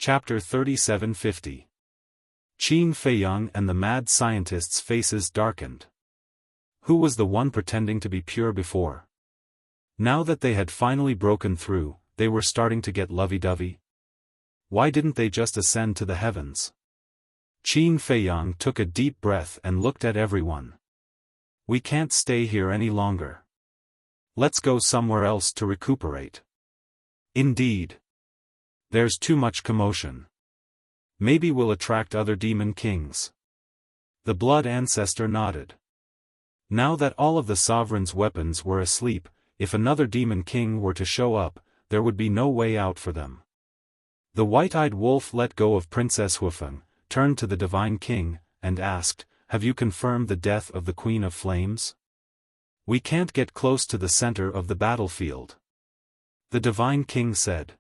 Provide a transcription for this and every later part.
Chapter 3750. Qin Feiyang and the mad scientist's faces darkened. Who was the one pretending to be pure before? Now that they had finally broken through, they were starting to get lovey-dovey. Why didn't they just ascend to the heavens? Qin Feiyang took a deep breath and looked at everyone. We can't stay here any longer. Let's go somewhere else to recuperate. Indeed. There's too much commotion. Maybe we'll attract other demon kings. The blood ancestor nodded. Now that all of the sovereign's weapons were asleep, if another demon king were to show up, there would be no way out for them. The white-eyed wolf let go of Princess Xiaofan, turned to the divine king, and asked, "Have you confirmed the death of the Queen of Flames? We can't get close to the center of the battlefield." The divine king said.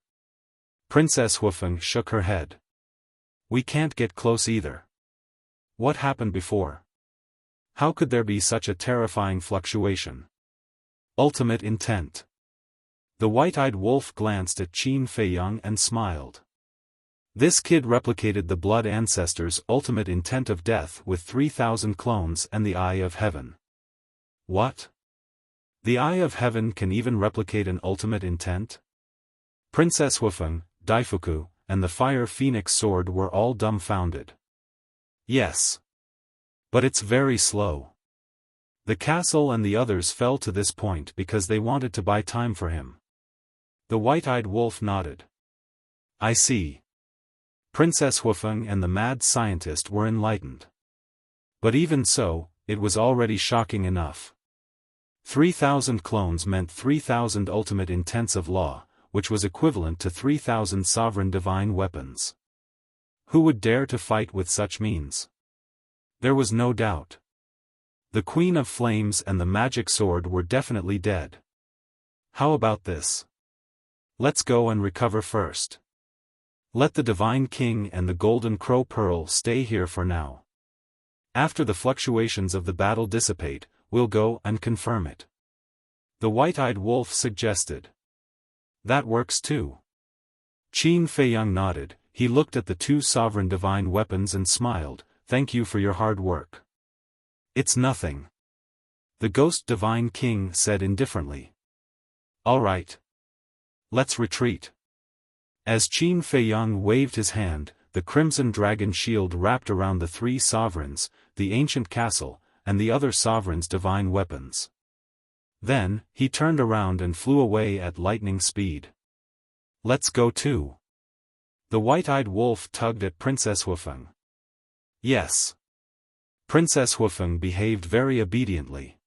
Princess Xiaofan shook her head. We can't get close either. What happened before? How could there be such a terrifying fluctuation? Ultimate intent. The white-eyed wolf glanced at Qin Feiyang and smiled. This kid replicated the blood ancestor's ultimate intent of death with 3,000 clones and the Eye of Heaven. What? The Eye of Heaven can even replicate an ultimate intent? Princess Xiaofan, Daifuku, and the Fire Phoenix sword were all dumbfounded. Yes. But it's very slow. The castle and the others fell to this point because they wanted to buy time for him. The white-eyed wolf nodded. I see. Princess Xiaofan and the mad scientist were enlightened. But even so, it was already shocking enough. 3,000 clones meant 3,000 ultimate intents of law, which was equivalent to 3,000 sovereign divine weapons. Who would dare to fight with such means? There was no doubt. The Queen of Flames and the magic sword were definitely dead. How about this? Let's go and recover first. Let the Divine King and the Golden Crow Pearl stay here for now. After the fluctuations of the battle dissipate, we'll go and confirm it. The white-eyed wolf suggested. That works too. Qin Feiyang nodded. He looked at the two sovereign divine weapons and smiled. Thank you for your hard work. It's nothing. The ghost divine king said indifferently. All right. Let's retreat. As Qin Feiyang waved his hand, the crimson dragon shield wrapped around the three sovereigns, the ancient castle, and the other sovereigns' divine weapons. Then, he turned around and flew away at lightning speed. Let's go too. The white-eyed wolf tugged at Princess Xiaofan. Yes. Princess Xiaofan behaved very obediently.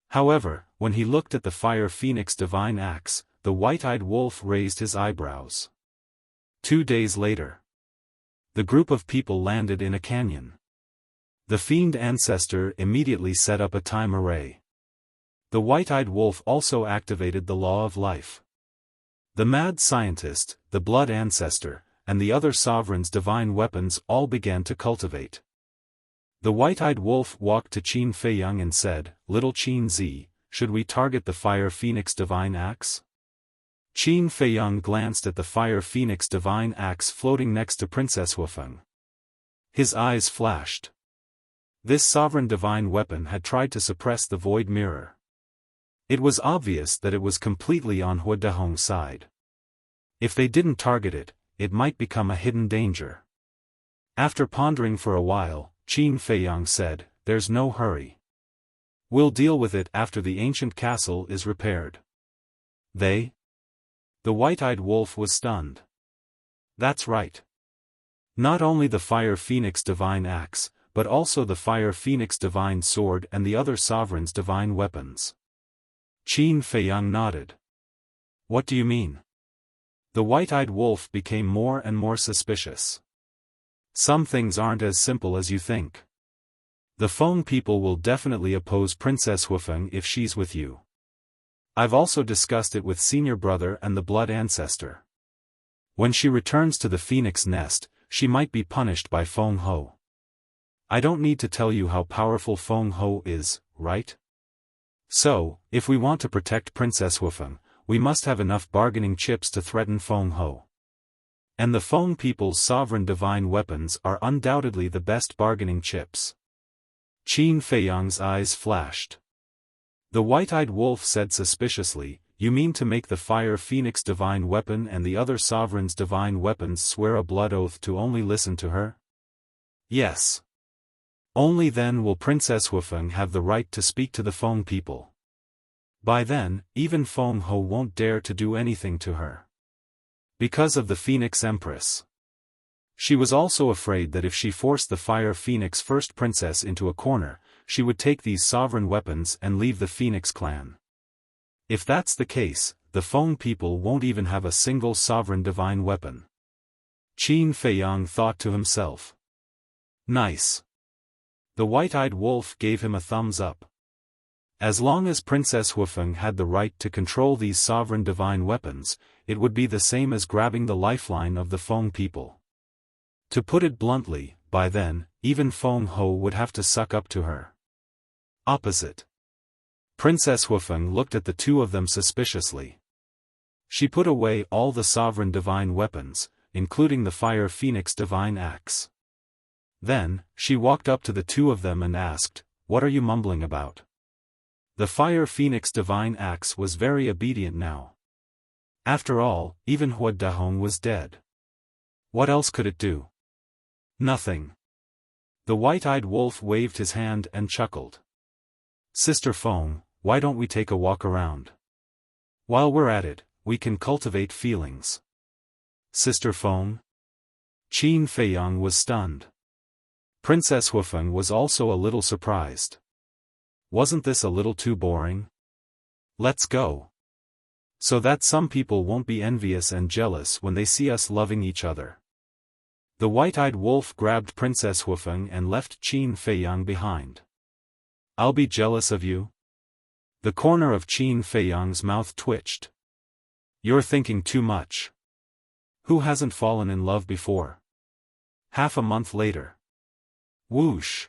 However, when he looked at the Fire Phoenix divine axe, the white-eyed wolf raised his eyebrows. 2 days later. The group of people landed in a canyon. The fiend ancestor immediately set up a time array. The white-eyed wolf also activated the law of life. The mad scientist, the blood ancestor, and the other sovereign's divine weapons all began to cultivate. The white-eyed wolf walked to Qin Feiyang and said, Little Qin Zi, should we target the Fire Phoenix divine axe? Qin Feiyang glanced at the Fire Phoenix divine axe floating next to Princess Xiaofan. His eyes flashed. This sovereign divine weapon had tried to suppress the void mirror. It was obvious that it was completely on Hua Dehong's side. If they didn't target it, it might become a hidden danger. After pondering for a while, Qin Feiyang said, There's no hurry. We'll deal with it after the ancient castle is repaired. They? The white-eyed wolf was stunned. That's right. Not only the Fire Phoenix divine axe, but also the Fire Phoenix divine sword and the other sovereign's divine weapons. Qin Feiyang nodded. What do you mean? The white-eyed wolf became more and more suspicious. Some things aren't as simple as you think. The Feng people will definitely oppose Princess Xiaofan if she's with you. I've also discussed it with Senior Brother and the Blood Ancestor. When she returns to the Phoenix Nest, she might be punished by Feng Ho. I don't need to tell you how powerful Feng Ho is, right? So, if we want to protect Princess Xiaofan, we must have enough bargaining chips to threaten Feng Ho. And the Feng people's sovereign divine weapons are undoubtedly the best bargaining chips. Qin Feiyang's eyes flashed. The white-eyed wolf said suspiciously, "You mean to make the Fire Phoenix divine weapon and the other sovereign's divine weapons swear a blood oath to only listen to her?" "Yes. Only then will Princess Wuxia have the right to speak to the Feng people. By then, even Feng Ho won't dare to do anything to her. Because of the Phoenix Empress." She was also afraid that if she forced the Fire Phoenix First Princess into a corner, she would take these sovereign weapons and leave the Phoenix clan. If that's the case, the Feng people won't even have a single sovereign divine weapon. Qin Feiyang thought to himself. Nice. The white-eyed wolf gave him a thumbs up. As long as Princess Wuxia had the right to control these sovereign divine weapons, it would be the same as grabbing the lifeline of the Feng people. To put it bluntly, by then, even Feng Ho would have to suck up to her. Opposite. Princess Wuxia looked at the two of them suspiciously. She put away all the sovereign divine weapons, including the Fire Phoenix divine axe. Then, she walked up to the two of them and asked, "What are you mumbling about?" The Fire Phoenix divine axe was very obedient now. After all, even Hua Dahong was dead. What else could it do? Nothing. The white-eyed wolf waved his hand and chuckled. "Sister Feng, why don't we take a walk around? While we're at it, we can cultivate feelings." Sister Feng? Qin Feiyang was stunned. Princess Wuxia was also a little surprised. Wasn't this a little too boring? Let's go. So that some people won't be envious and jealous when they see us loving each other. The white-eyed wolf grabbed Princess Wuxia and left Qin Feiyang behind. "I'll be jealous of you?" The corner of Qin Feiyang's mouth twitched. "You're thinking too much. Who hasn't fallen in love before?" Half a month later. Whoosh!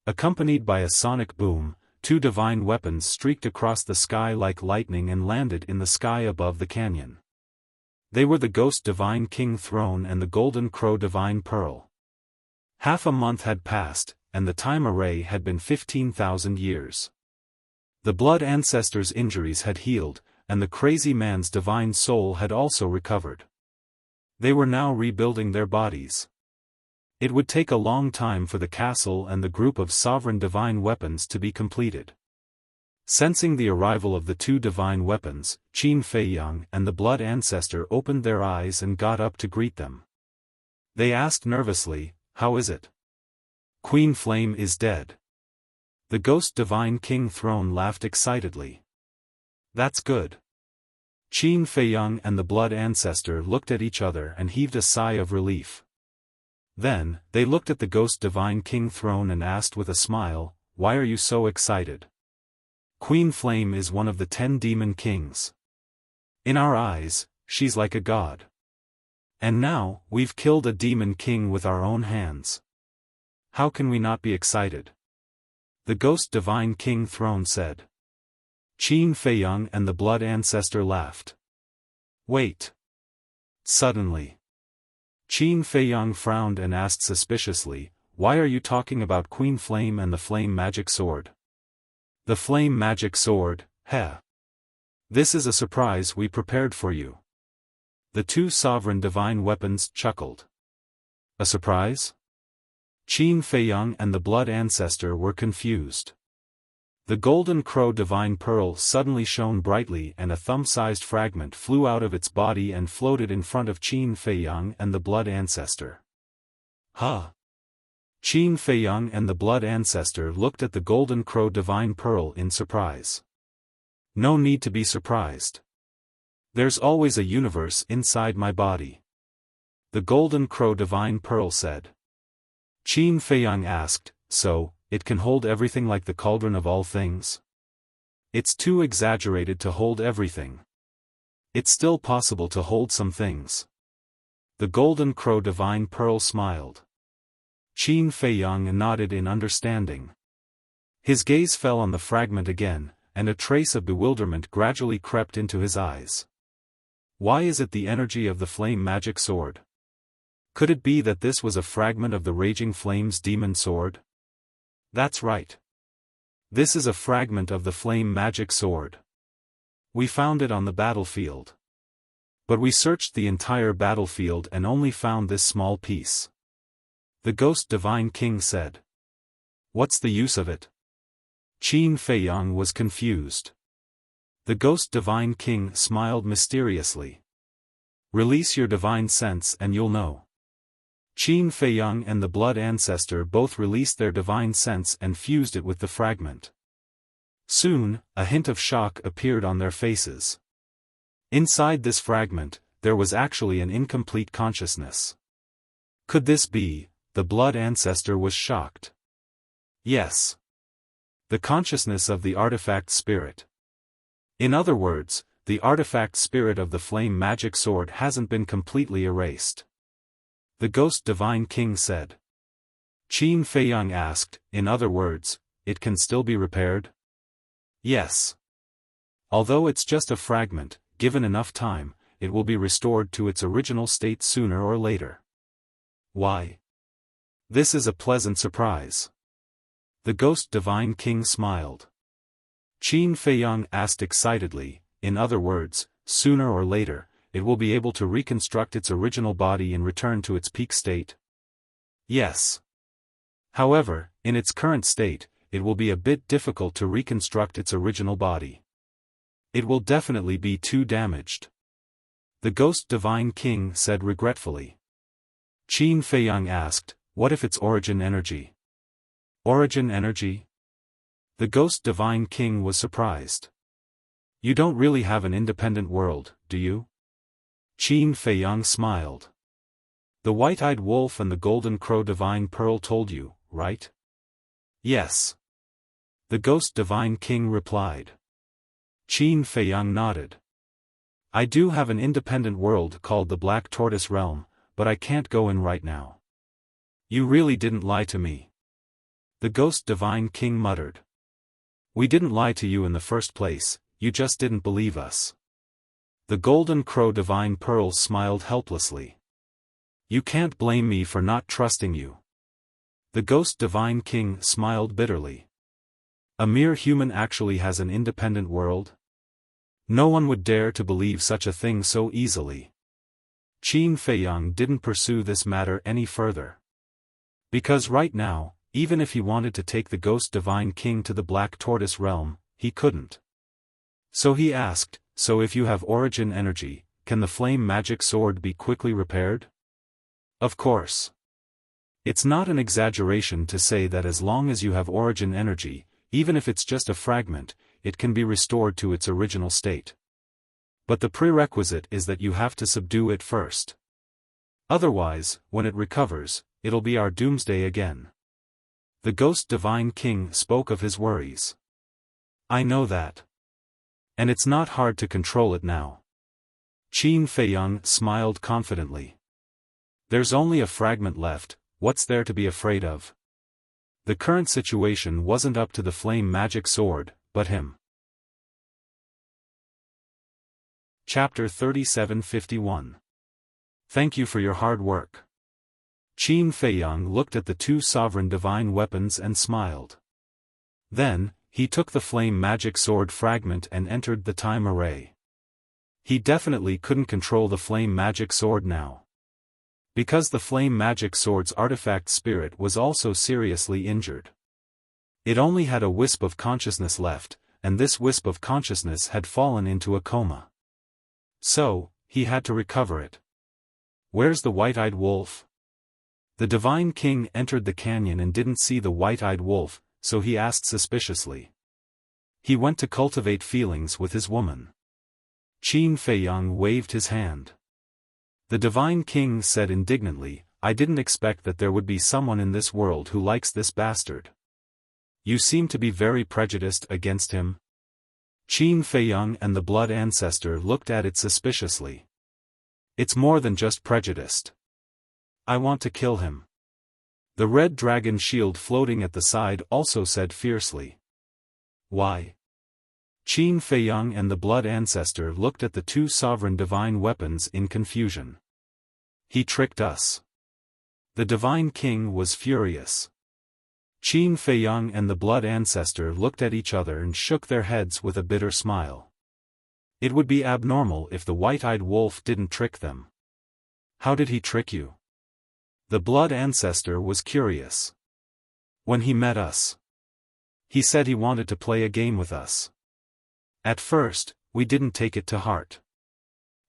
Accompanied by a sonic boom, two divine weapons streaked across the sky like lightning and landed in the sky above the canyon. They were the Ghost Divine King Throne and the Golden Crow Divine Pearl. Half a month had passed, and the time array had been 15,000 years. The blood ancestor's injuries had healed, and the crazy man's divine soul had also recovered. They were now rebuilding their bodies. It would take a long time for the castle and the group of sovereign divine weapons to be completed. Sensing the arrival of the two divine weapons, Qin Feiyang and the blood ancestor opened their eyes and got up to greet them. They asked nervously, "How is it?" "Queen Flame is dead." The Ghost Divine King Throne laughed excitedly. "That's good." Qin Feiyang and the blood ancestor looked at each other and heaved a sigh of relief. Then, they looked at the Ghost Divine King Throne and asked with a smile, "Why are you so excited?" "Queen Flame is one of the 10 demon kings. In our eyes, she's like a god. And now, we've killed a demon king with our own hands. How can we not be excited?" The Ghost Divine King Throne said. Qin Feiyang and the blood ancestor laughed. "Wait." Suddenly, Qin Feiyang frowned and asked suspiciously, "Why are you talking about Queen Flame and the Flame Magic Sword?" "The Flame Magic Sword, heh. This is a surprise we prepared for you." The two sovereign divine weapons chuckled. "A surprise?" Qin Feiyang and the blood ancestor were confused. The Golden Crow Divine Pearl suddenly shone brightly and a thumb-sized fragment flew out of its body and floated in front of Qin Feiyang and the blood ancestor. "Huh?" Qin Feiyang and the blood ancestor looked at the Golden Crow Divine Pearl in surprise. "No need to be surprised. There's always a universe inside my body," the Golden Crow Divine Pearl said. Qin Feiyang asked, "So, it can hold everything like the cauldron of all things?" "It's too exaggerated to hold everything. It's still possible to hold some things." The Golden Crow Divine Pearl smiled. Qin Feiyang nodded in understanding. His gaze fell on the fragment again, and a trace of bewilderment gradually crept into his eyes. Why is it the energy of the flame magic sword? Could it be that this was a fragment of the Raging Flame's demon sword? That's right. This is a fragment of the flame magic sword. We found it on the battlefield. But we searched the entire battlefield and only found this small piece. The Ghost Divine King said. What's the use of it? Qin Feiyang was confused. The Ghost Divine King smiled mysteriously. Release your divine sense and you'll know. Qin Feiyang and the Blood Ancestor both released their divine sense and fused it with the fragment. Soon, a hint of shock appeared on their faces. Inside this fragment, there was actually an incomplete consciousness. Could this be? The Blood Ancestor was shocked. Yes. The consciousness of the artifact spirit. In other words, the artifact spirit of the flame magic sword hasn't been completely erased. The Ghost Divine King said. Qin Feiyang asked, in other words, it can still be repaired? Yes. Although it's just a fragment, given enough time, it will be restored to its original state sooner or later. Why? This is a pleasant surprise. The Ghost Divine King smiled. Qin Feiyang asked excitedly, in other words, sooner or later, it will be able to reconstruct its original body and return to its peak state? Yes. However, in its current state, it will be a bit difficult to reconstruct its original body. It will definitely be too damaged. The Ghost Divine King said regretfully. Qin Feiyang asked, what if its origin energy? Origin energy? The Ghost Divine King was surprised. You don't really have an independent world, do you? Qin Feiyang smiled. The White-Eyed Wolf and the Golden Crow Divine Pearl told you, right? Yes. The Ghost Divine King replied. Qin Feiyang nodded. I do have an independent world called the Black Tortoise Realm, but I can't go in right now. You really didn't lie to me. The Ghost Divine King muttered. We didn't lie to you in the first place, you just didn't believe us. The Golden Crow Divine Pearl smiled helplessly. You can't blame me for not trusting you. The Ghost Divine King smiled bitterly. A mere human actually has an independent world? No one would dare to believe such a thing so easily. Qin Feiyang didn't pursue this matter any further. Because right now, even if he wanted to take the Ghost Divine King to the Black Tortoise Realm, he couldn't. So he asked, so if you have origin energy, can the flame magic sword be quickly repaired? Of course. It's not an exaggeration to say that as long as you have origin energy, even if it's just a fragment, it can be restored to its original state. But the prerequisite is that you have to subdue it first. Otherwise, when it recovers, it'll be our doomsday again. The Ghost Divine King spoke of his worries. I know that. And it's not hard to control it now. Qin Feiyang smiled confidently. There's only a fragment left, what's there to be afraid of? The current situation wasn't up to the flame magic sword, but him. Chapter 3751. Thank you for your hard work. Qin Feiyang looked at the two sovereign divine weapons and smiled. Then, he took the flame magic sword fragment and entered the time array. He definitely couldn't control the flame magic sword now. Because the flame magic sword's artifact spirit was also seriously injured. It only had a wisp of consciousness left, and this wisp of consciousness had fallen into a coma. So, he had to recover it. Where's the White-Eyed Wolf? The Divine King entered the canyon and didn't see the White-Eyed Wolf, so he asked suspiciously. He went to cultivate feelings with his woman. Qin Feiyang waved his hand. The Divine King said indignantly, I didn't expect that there would be someone in this world who likes this bastard. You seem to be very prejudiced against him. Qin Feiyang and the Blood Ancestor looked at it suspiciously. It's more than just prejudiced. I want to kill him. The red dragon shield floating at the side also said fiercely. Why? Qin Feiyang and the Blood Ancestor looked at the two sovereign divine weapons in confusion. He tricked us. The Divine King was furious. Qin Feiyang and the Blood Ancestor looked at each other and shook their heads with a bitter smile. It would be abnormal if the white-eyed wolf didn't trick them. How did he trick you? The Blood Ancestor was curious. When he met us, he said he wanted to play a game with us. At first, we didn't take it to heart.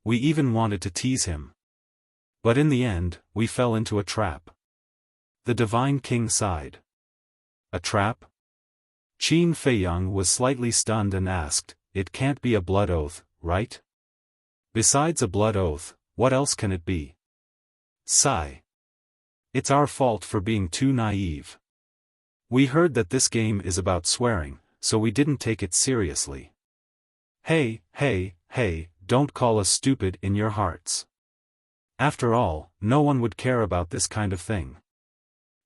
We even wanted to tease him. But in the end, we fell into a trap. The Divine King sighed. A trap? Qin Feiyang was slightly stunned and asked, "It can't be a blood oath, right? Besides a blood oath, what else can it be?" Sigh. It's our fault for being too naive. We heard that this game is about swearing, so we didn't take it seriously. Hey, don't call us stupid in your hearts. After all, no one would care about this kind of thing.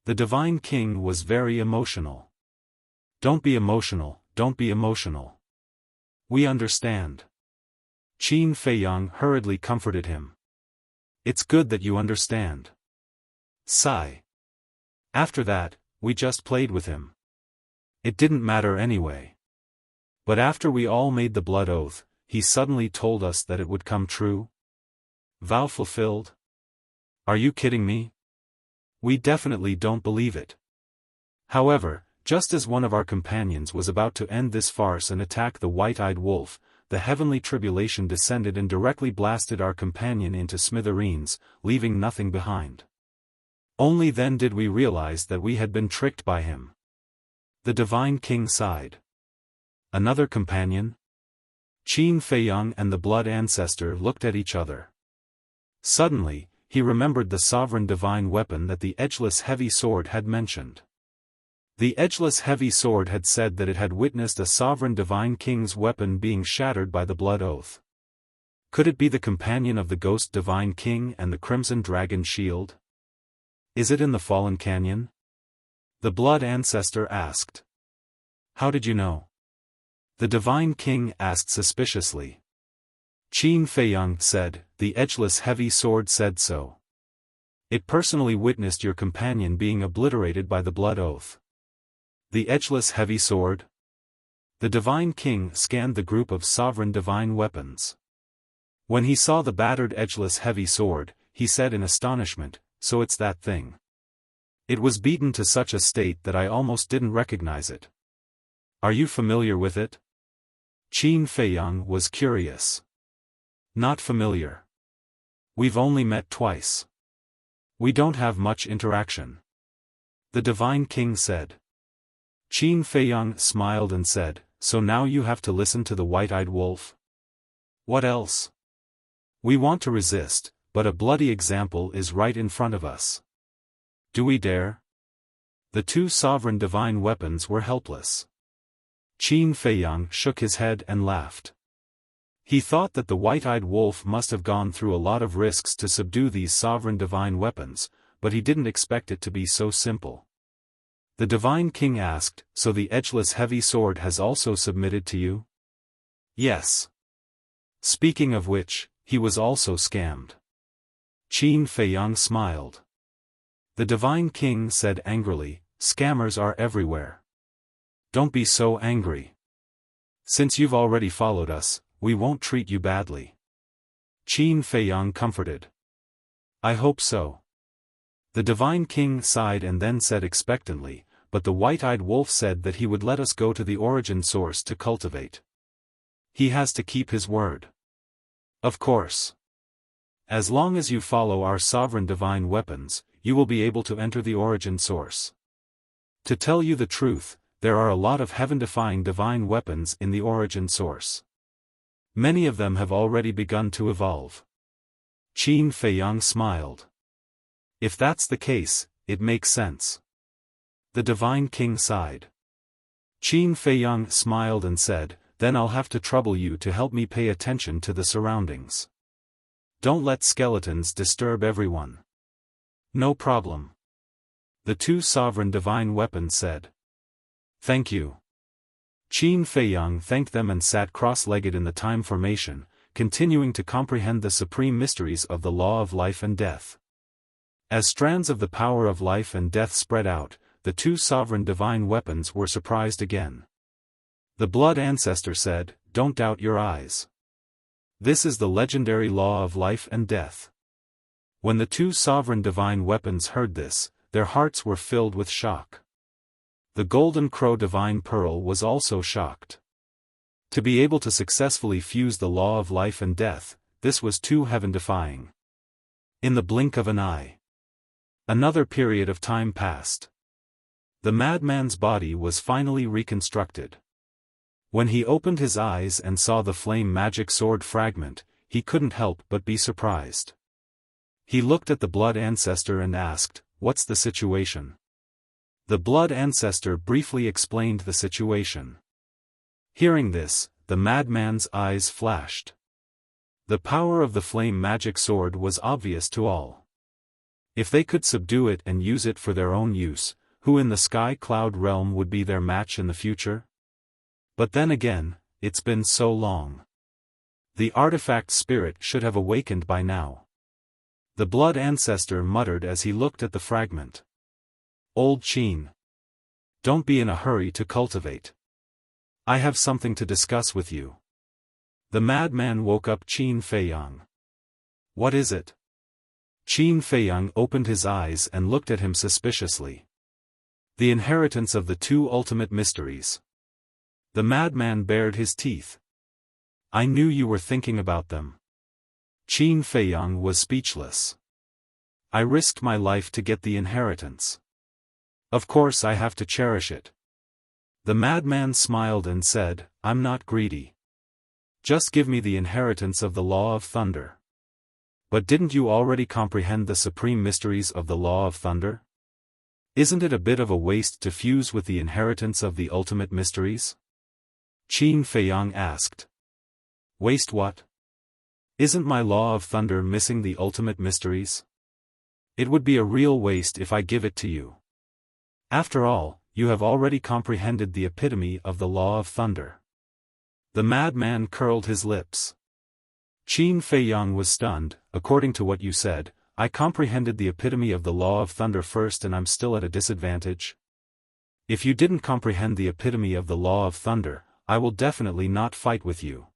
The Divine King was very emotional. Don't be emotional, don't be emotional. We understand. Qin Feiyang hurriedly comforted him. It's good that you understand. Sigh. After that, we just played with him. It didn't matter anyway. But after we all made the blood oath, he suddenly told us that it would come true. Vow fulfilled? Are you kidding me? We definitely don't believe it. However, just as one of our companions was about to end this farce and attack the white-eyed wolf, the heavenly tribulation descended and directly blasted our companion into smithereens, leaving nothing behind. Only then did we realize that we had been tricked by him. The Divine King sighed. Another companion? Qin Feiyang and the Blood Ancestor looked at each other. Suddenly, he remembered the sovereign divine weapon that the edgeless heavy sword had mentioned. The edgeless heavy sword had said that it had witnessed a sovereign divine king's weapon being shattered by the blood oath. Could it be the companion of the ghost divine king and the crimson dragon shield? Is it in the fallen canyon? The Blood Ancestor asked. How did you know? The Divine King asked suspiciously. Qin Feiyang said, the edgeless heavy sword said so. It personally witnessed your companion being obliterated by the blood oath. The edgeless heavy sword? The Divine King scanned the group of sovereign divine weapons. When he saw the battered edgeless heavy sword, he said in astonishment, so it's that thing. It was beaten to such a state that I almost didn't recognize it. Are you familiar with it? Qin Feiyang was curious. Not familiar. We've only met twice. We don't have much interaction. The Divine King said. Qin Feiyang smiled and said, so now you have to listen to the white-eyed wolf? What else? We want to resist, but a bloody example is right in front of us. Do we dare? The two sovereign divine weapons were helpless. Qin Feiyang shook his head and laughed. He thought that the white-eyed wolf must have gone through a lot of risks to subdue these sovereign divine weapons, but he didn't expect it to be so simple. The Divine King asked, so the edgeless heavy sword has also submitted to you? Yes. Speaking of which, he was also scammed. Qin Feiyang smiled. The Divine King said angrily, scammers are everywhere. Don't be so angry. Since you've already followed us, we won't treat you badly. Qin Feiyang comforted. I hope so. The Divine King sighed and then said expectantly, but the white-eyed wolf said that he would let us go to the origin source to cultivate. He has to keep his word. Of course. As long as you follow our sovereign divine weapons, you will be able to enter the origin source. To tell you the truth, there are a lot of heaven-defying divine weapons in the origin source. Many of them have already begun to evolve. Qin Feiyang smiled. If that's the case, it makes sense. The Divine King sighed. Qin Feiyang smiled and said, then I'll have to trouble you to help me pay attention to the surroundings. Don't let skeletons disturb everyone. No problem. The two sovereign divine weapons said. Thank you. Qin Feiyang thanked them and sat cross-legged in the time formation, continuing to comprehend the supreme mysteries of the law of life and death. As strands of the power of life and death spread out, the two sovereign divine weapons were surprised again. The blood ancestor said, "Don't doubt your eyes. This is the legendary law of life and death." When the two sovereign divine weapons heard this, their hearts were filled with shock. The golden crow divine pearl was also shocked. To be able to successfully fuse the law of life and death, this was too heaven-defying. In the blink of an eye, another period of time passed. The madman's body was finally reconstructed. When he opened his eyes and saw the flame magic sword fragment, he couldn't help but be surprised. He looked at the blood ancestor and asked, "What's the situation?" The blood ancestor briefly explained the situation. Hearing this, the madman's eyes flashed. The power of the flame magic sword was obvious to all. If they could subdue it and use it for their own use, who in the sky cloud realm would be their match in the future? But then again, it's been so long. The artifact spirit should have awakened by now. The blood ancestor muttered as he looked at the fragment. "Old Qin. Don't be in a hurry to cultivate. I have something to discuss with you." The madman woke up Qin Feiyang. "What is it?" Qin Feiyang opened his eyes and looked at him suspiciously. "The inheritance of the two ultimate mysteries." The madman bared his teeth. "I knew you were thinking about them." Qin Feiyang was speechless. "I risked my life to get the inheritance. Of course I have to cherish it." The madman smiled and said, "I'm not greedy. Just give me the inheritance of the law of thunder." "But didn't you already comprehend the supreme mysteries of the law of thunder? Isn't it a bit of a waste to fuse with the inheritance of the ultimate mysteries?" Qin Feiyang asked. "Waste what? Isn't my law of thunder missing the ultimate mysteries? It would be a real waste if I give it to you. After all, you have already comprehended the epitome of the law of thunder." The madman curled his lips. Qin Feiyang was stunned. "According to what you said, I comprehended the epitome of the law of thunder first and I'm still at a disadvantage? If you didn't comprehend the epitome of the law of thunder, I will definitely not fight with you.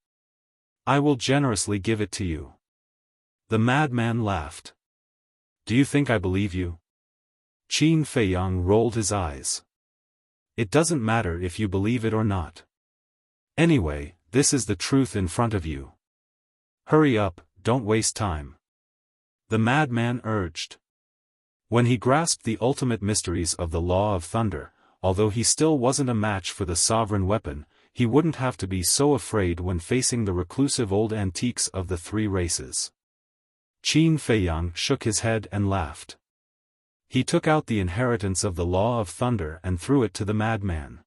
I will generously give it to you." The madman laughed. "Do you think I believe you?" Qin Feiyang rolled his eyes. "It doesn't matter if you believe it or not. Anyway, this is the truth in front of you. Hurry up, don't waste time." The madman urged. When he grasped the ultimate mysteries of the law of thunder, although he still wasn't a match for the sovereign weapon, he wouldn't have to be so afraid when facing the reclusive old antiques of the three races. Qin Feiyang shook his head and laughed. He took out the inheritance of the law of thunder and threw it to the madman.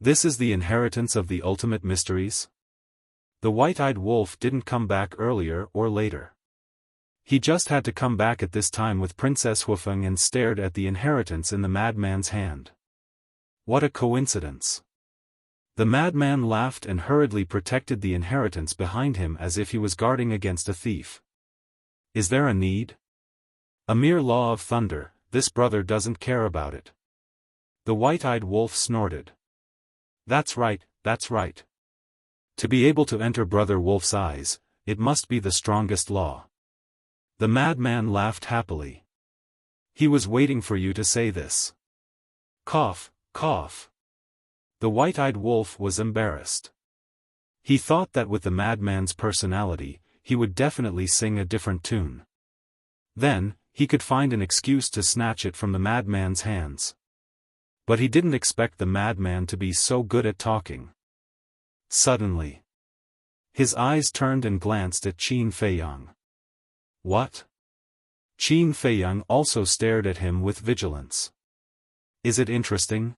"This is the inheritance of the ultimate mysteries?" The white-eyed wolf didn't come back earlier or later. He just had to come back at this time with Princess Xiaofan and stared at the inheritance in the madman's hand. What a coincidence. The madman laughed and hurriedly protected the inheritance behind him as if he was guarding against a thief. "Is there a need? A mere law of thunder, this brother doesn't care about it." The white-eyed wolf snorted. That's right. To be able to enter Brother Wolf's eyes, it must be the strongest law." The madman laughed happily. "He was waiting for you to say this." Cough, cough. The white-eyed wolf was embarrassed. He thought that with the madman's personality, he would definitely sing a different tune. Then, he could find an excuse to snatch it from the madman's hands. But he didn't expect the madman to be so good at talking. Suddenly, his eyes turned and glanced at Qin Feiyang. "What?" Qin Feiyang also stared at him with vigilance. "Is it interesting?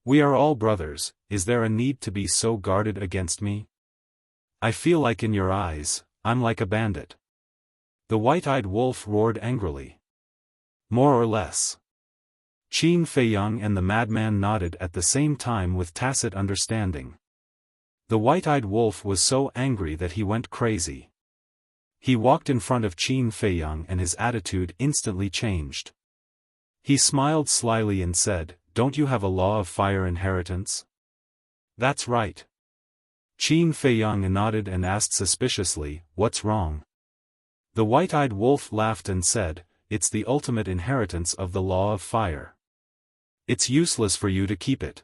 We are all brothers, is there a need to be so guarded against me? I feel like in your eyes, I'm like a bandit." The white-eyed wolf roared angrily. "More or less. Qin Feiyang and the madman nodded at the same time with tacit understanding. The white-eyed wolf was so angry that he went crazy. He walked in front of Qin Feiyang and his attitude instantly changed. He smiled slyly and said, "Don't you have a law of fire inheritance?" "That's right." Qin Feiyang nodded and asked suspiciously, "What's wrong?" The white-eyed wolf laughed and said, "It's the ultimate inheritance of the law of fire. It's useless for you to keep it.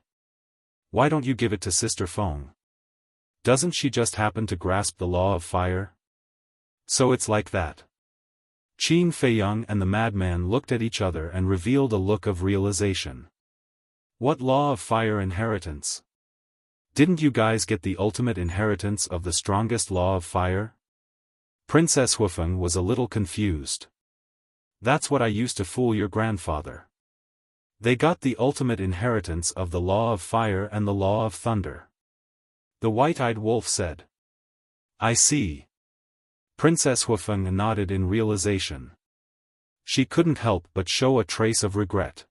Why don't you give it to Sister Feng? Doesn't she just happen to grasp the law of fire? So it's like that." Qin Feiyang and the madman looked at each other and revealed a look of realization. "What law of fire inheritance? Didn't you guys get the ultimate inheritance of the strongest law of fire?" Princess Xiaofan was a little confused. "That's what I used to fool your grandfather. They got the ultimate inheritance of the law of fire and the law of thunder," the white-eyed wolf said. "I see." Princess Xiaofan nodded in realization. She couldn't help but show a trace of regret.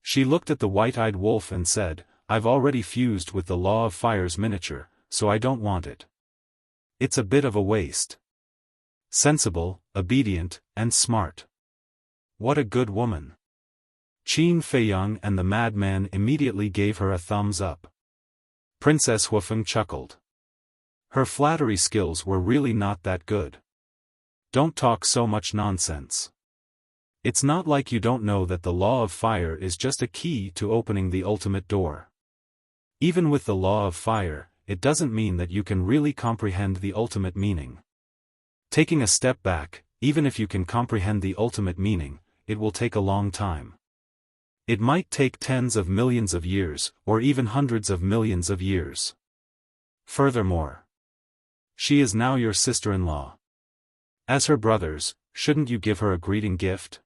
She looked at the white-eyed wolf and said, "I've already fused with the law of fire's miniature, so I don't want it. It's a bit of a waste. Sensible, obedient, and smart. What a good woman." Qin Feiyang and the madman immediately gave her a thumbs up. Princess Xiaofan chuckled. Her flattery skills were really not that good. "Don't talk so much nonsense. It's not like you don't know that the law of fire is just a key to opening the ultimate door. Even with the law of fire, it doesn't mean that you can really comprehend the ultimate meaning. Taking a step back, even if you can comprehend the ultimate meaning, it will take a long time. It might take tens of millions of years, or even hundreds of millions of years. Furthermore, she is now your sister-in-law. As her brothers, shouldn't you give her a greeting gift?"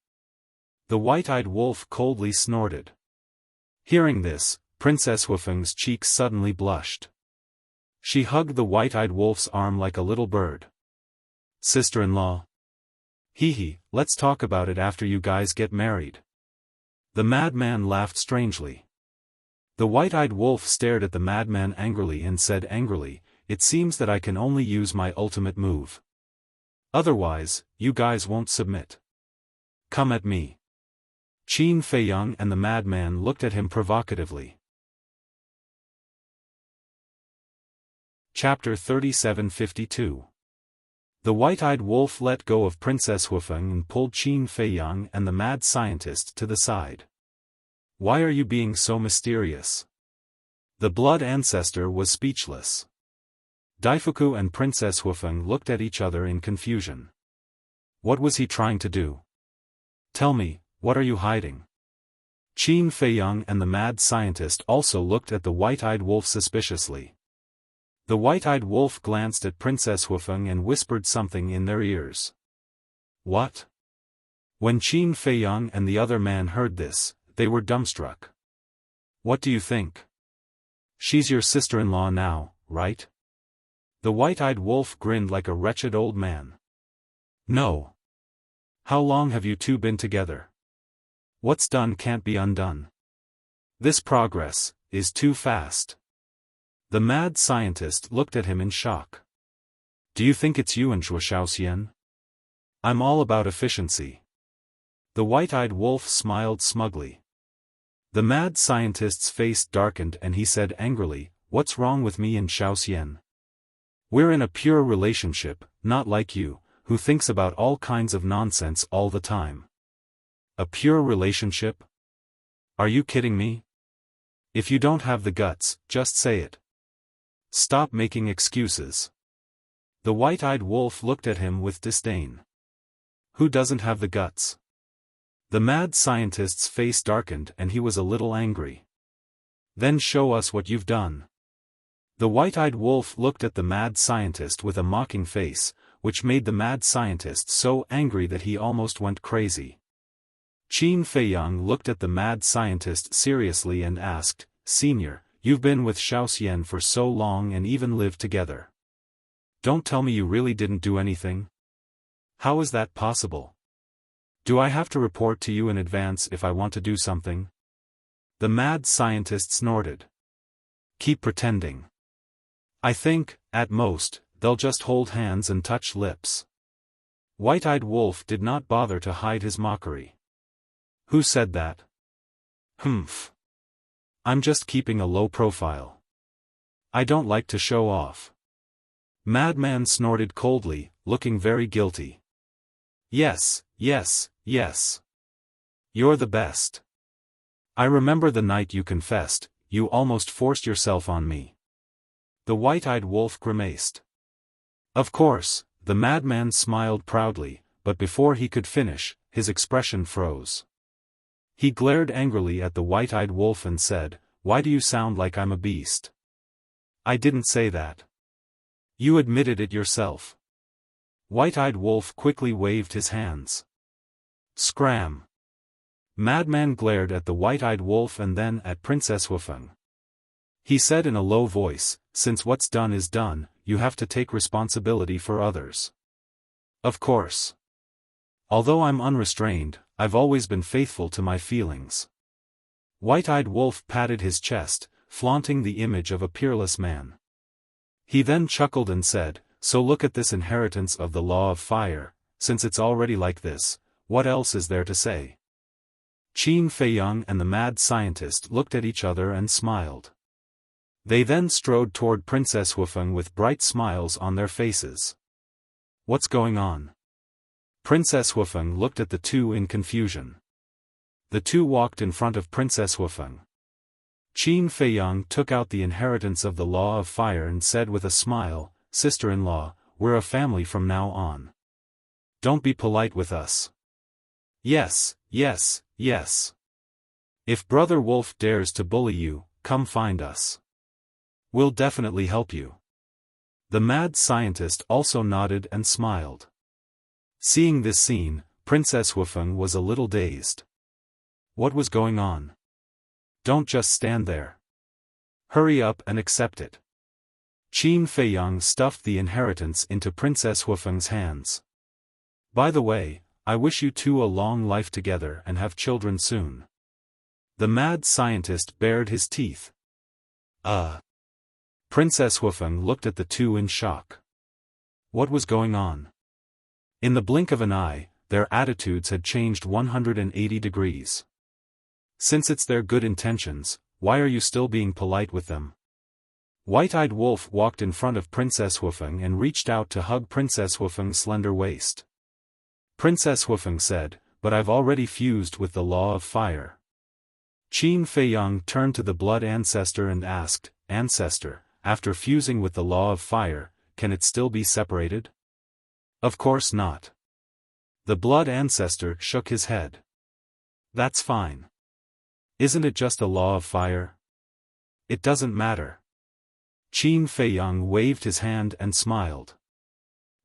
The white-eyed wolf coldly snorted. Hearing this, Princess Xiaofeng's cheeks suddenly blushed. She hugged the white-eyed wolf's arm like a little bird. "Sister-in-law? Hee, let's talk about it after you guys get married." The madman laughed strangely. The white-eyed wolf stared at the madman angrily and said angrily, "It seems that I can only use my ultimate move. Otherwise, you guys won't submit. Come at me." Qin Feiyang and the madman looked at him provocatively. Chapter 3752. The white-eyed wolf let go of Princess Xiaofan and pulled Qin Feiyang and the mad scientist to the side. "Why are you being so mysterious?" The blood ancestor was speechless. Daifuku and Princess Xiaofan looked at each other in confusion. What was he trying to do? "Tell me, what are you hiding?" Qin Feiyang and the mad scientist also looked at the white-eyed wolf suspiciously. The white-eyed wolf glanced at Princess Xiaofan and whispered something in their ears. "What?" When Qin Feiyang and the other man heard this, they were dumbstruck. "What do you think? She's your sister-in-law now, right?" The white-eyed wolf grinned like a wretched old man. "No. How long have you two been together? What's done can't be undone. This progress is too fast." The mad scientist looked at him in shock. "Do you think it's you and Xiaoxian? I'm all about efficiency." The white-eyed wolf smiled smugly. The mad scientist's face darkened and he said angrily, "What's wrong with me and Xiaoxian? We're in a pure relationship, not like you, who thinks about all kinds of nonsense all the time." "A pure relationship? Are you kidding me? If you don't have the guts, just say it. Stop making excuses." The white-eyed wolf looked at him with disdain. "Who doesn't have the guts?" The mad scientist's face darkened and he was a little angry. "Then show us what you've done." The white-eyed wolf looked at the mad scientist with a mocking face, which made the mad scientist so angry that he almost went crazy. Qin Feiyang looked at the mad scientist seriously and asked, "Senior, you've been with Xiaoxian for so long and even lived together. Don't tell me you really didn't do anything? How is that possible?" Do I have to report to you in advance if I want to do something? The mad scientist snorted. Keep pretending. I think, at most, they'll just hold hands and touch lips. White-eyed Wolf did not bother to hide his mockery. Who said that? Humph. I'm just keeping a low profile. I don't like to show off. Madman snorted coldly, looking very guilty. Yes, yes, yes. You're the best. I remember the night you confessed, you almost forced yourself on me. The white-eyed wolf grimaced. Of course, the madman smiled proudly, but before he could finish, his expression froze. He glared angrily at the white-eyed wolf and said, "Why do you sound like I'm a beast?" I didn't say that. You admitted it yourself. White-eyed Wolf quickly waved his hands. Scram. Madman glared at the white-eyed wolf and then at Princess Xiaofan. He said in a low voice, "Since what's done is done, you have to take responsibility for others." Of course. Although I'm unrestrained, I've always been faithful to my feelings. White-eyed Wolf patted his chest, flaunting the image of a peerless man. He then chuckled and said, "So look at this inheritance of the law of fire, since it's already like this, what else is there to say?" Qin Feiyang and the mad scientist looked at each other and smiled. They then strode toward Princess Xiaofan with bright smiles on their faces. What's going on? Princess Xiaofan looked at the two in confusion. The two walked in front of Princess Xiaofan. Qin Feiyang took out the inheritance of the law of fire and said with a smile, "Sister-in-law, we're a family from now on. Don't be polite with us." Yes, yes, yes. If Brother Wolf dares to bully you, come find us. We'll definitely help you. The mad scientist also nodded and smiled. Seeing this scene, Princess Xiaofan was a little dazed. What was going on? Don't just stand there. Hurry up and accept it. Qin Feiyang stuffed the inheritance into Princess Xiaofan's hands. By the way, I wish you two a long life together and have children soon. The mad scientist bared his teeth. Princess Xiaofan looked at the two in shock. What was going on? In the blink of an eye, their attitudes had changed 180 degrees. Since it's their good intentions, why are you still being polite with them? White-eyed Wolf walked in front of Princess Xiaofan and reached out to hug Princess Xiaofan's slender waist. Princess Xiaofan said, "But I've already fused with the law of fire." Qin Feiyang turned to the blood ancestor and asked, "Ancestor, after fusing with the law of fire, can it still be separated?" Of course not. The blood ancestor shook his head. That's fine. Isn't it just a law of fire? It doesn't matter. Qin Feiyang waved his hand and smiled.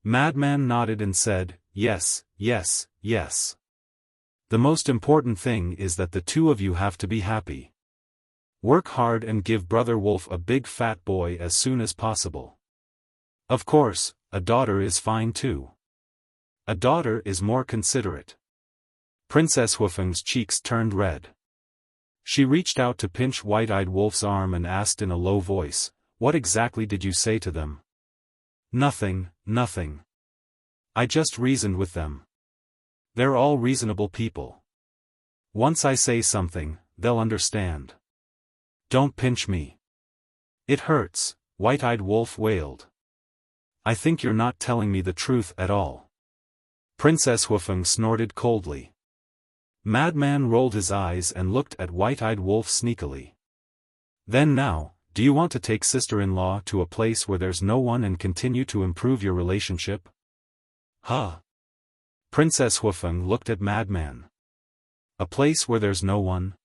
Madman nodded and said, "Yes, yes, yes. The most important thing is that the two of you have to be happy. Work hard and give Brother Wolf a big fat boy as soon as possible. Of course, a daughter is fine too. A daughter is more considerate." Princess Xiaofan's cheeks turned red. She reached out to pinch White-eyed Wolf's arm and asked in a low voice, "What exactly did you say to them?" "Nothing, nothing. I just reasoned with them. They're all reasonable people. Once I say something, they'll understand." "Don't pinch me. It hurts," White-eyed Wolf wailed. "I think you're not telling me the truth at all." Princess Xiaofan snorted coldly. Madman rolled his eyes and looked at White-eyed Wolf sneakily. "Then now, do you want to take sister-in-law to a place where there's no one and continue to improve your relationship?" "Huh?" Princess Xiaofan looked at Madman. "A place where there's no one?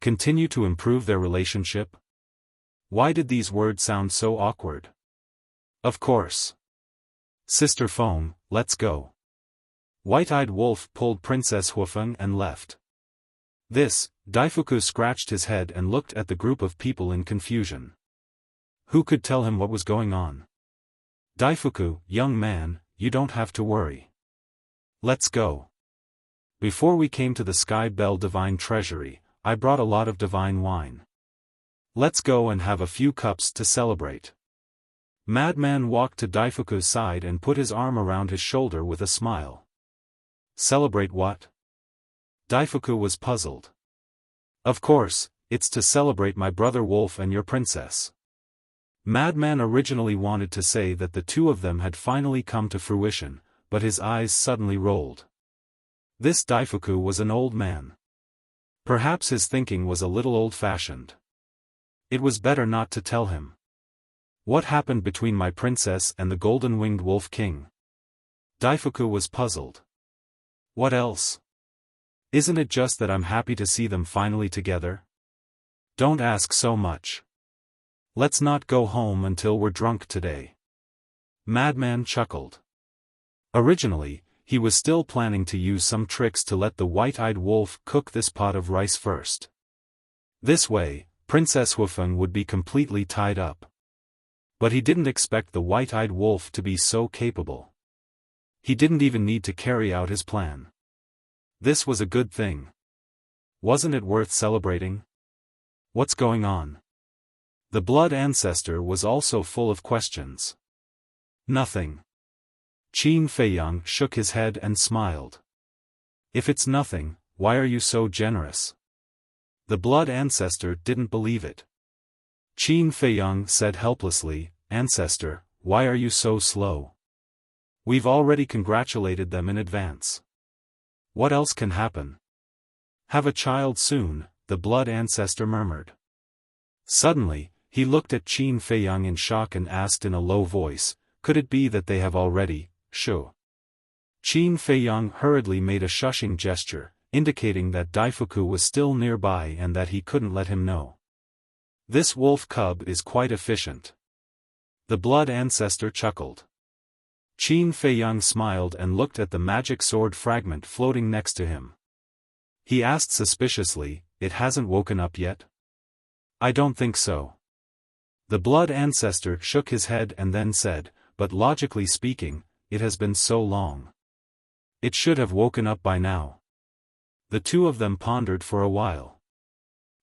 Continue to improve their relationship?" Why did these words sound so awkward? Of course. "Sister Foam, let's go." White-eyed Wolf pulled Princess Xiaofan and left. Daifuku scratched his head and looked at the group of people in confusion. Who could tell him what was going on? "Daifuku, young man, you don't have to worry. Let's go." Before we came to the Sky Bell Divine Treasury, I brought a lot of divine wine. Let's go and have a few cups to celebrate. Madman walked to Daifuku's side and put his arm around his shoulder with a smile. Celebrate what? Daifuku was puzzled. Of course, it's to celebrate my brother Wolf and your princess. Madman originally wanted to say that the two of them had finally come to fruition, but his eyes suddenly rolled. This Daifuku was an old man. Perhaps his thinking was a little old-fashioned. It was better not to tell him. What happened between my princess and the golden-winged wolf king? Daifuku was puzzled. What else? Isn't it just that I'm happy to see them finally together? Don't ask so much. Let's not go home until we're drunk today. Madman chuckled. Originally, he was still planning to use some tricks to let the white-eyed wolf cook this pot of rice first. This way, Princess Xiaofan would be completely tied up. But he didn't expect the white-eyed wolf to be so capable. He didn't even need to carry out his plan. This was a good thing. Wasn't it worth celebrating? What's going on? The blood ancestor was also full of questions. Nothing. Qin Feiyang shook his head and smiled. If it's nothing, why are you so generous? The blood ancestor didn't believe it. Qin Feiyang said helplessly, Ancestor, why are you so slow? We've already congratulated them in advance. What else can happen? Have a child soon, the blood ancestor murmured. Suddenly, he looked at Qin Feiyang in shock and asked in a low voice, could it be that they have already, Shu? Qin Feiyang hurriedly made a shushing gesture, indicating that Daifuku was still nearby and that he couldn't let him know. This wolf cub is quite efficient. The blood ancestor chuckled. Qin Feiyang smiled and looked at the magic sword fragment floating next to him. He asked suspiciously, it hasn't woken up yet? I don't think so. The blood ancestor shook his head and then said, but logically speaking, it has been so long. It should have woken up by now. The two of them pondered for a while.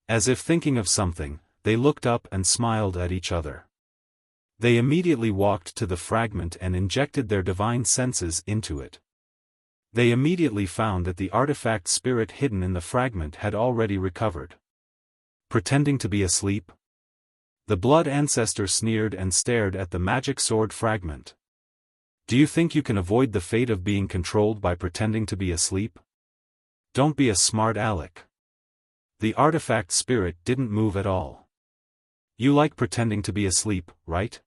As if thinking of something, they looked up and smiled at each other. They immediately walked to the fragment and injected their divine senses into it. They immediately found that the artifact spirit hidden in the fragment had already recovered. Pretending to be asleep? The blood ancestor sneered and stared at the magic sword fragment. Do you think you can avoid the fate of being controlled by pretending to be asleep? Don't be a smart aleck. The artifact spirit didn't move at all. You like pretending to be asleep, right?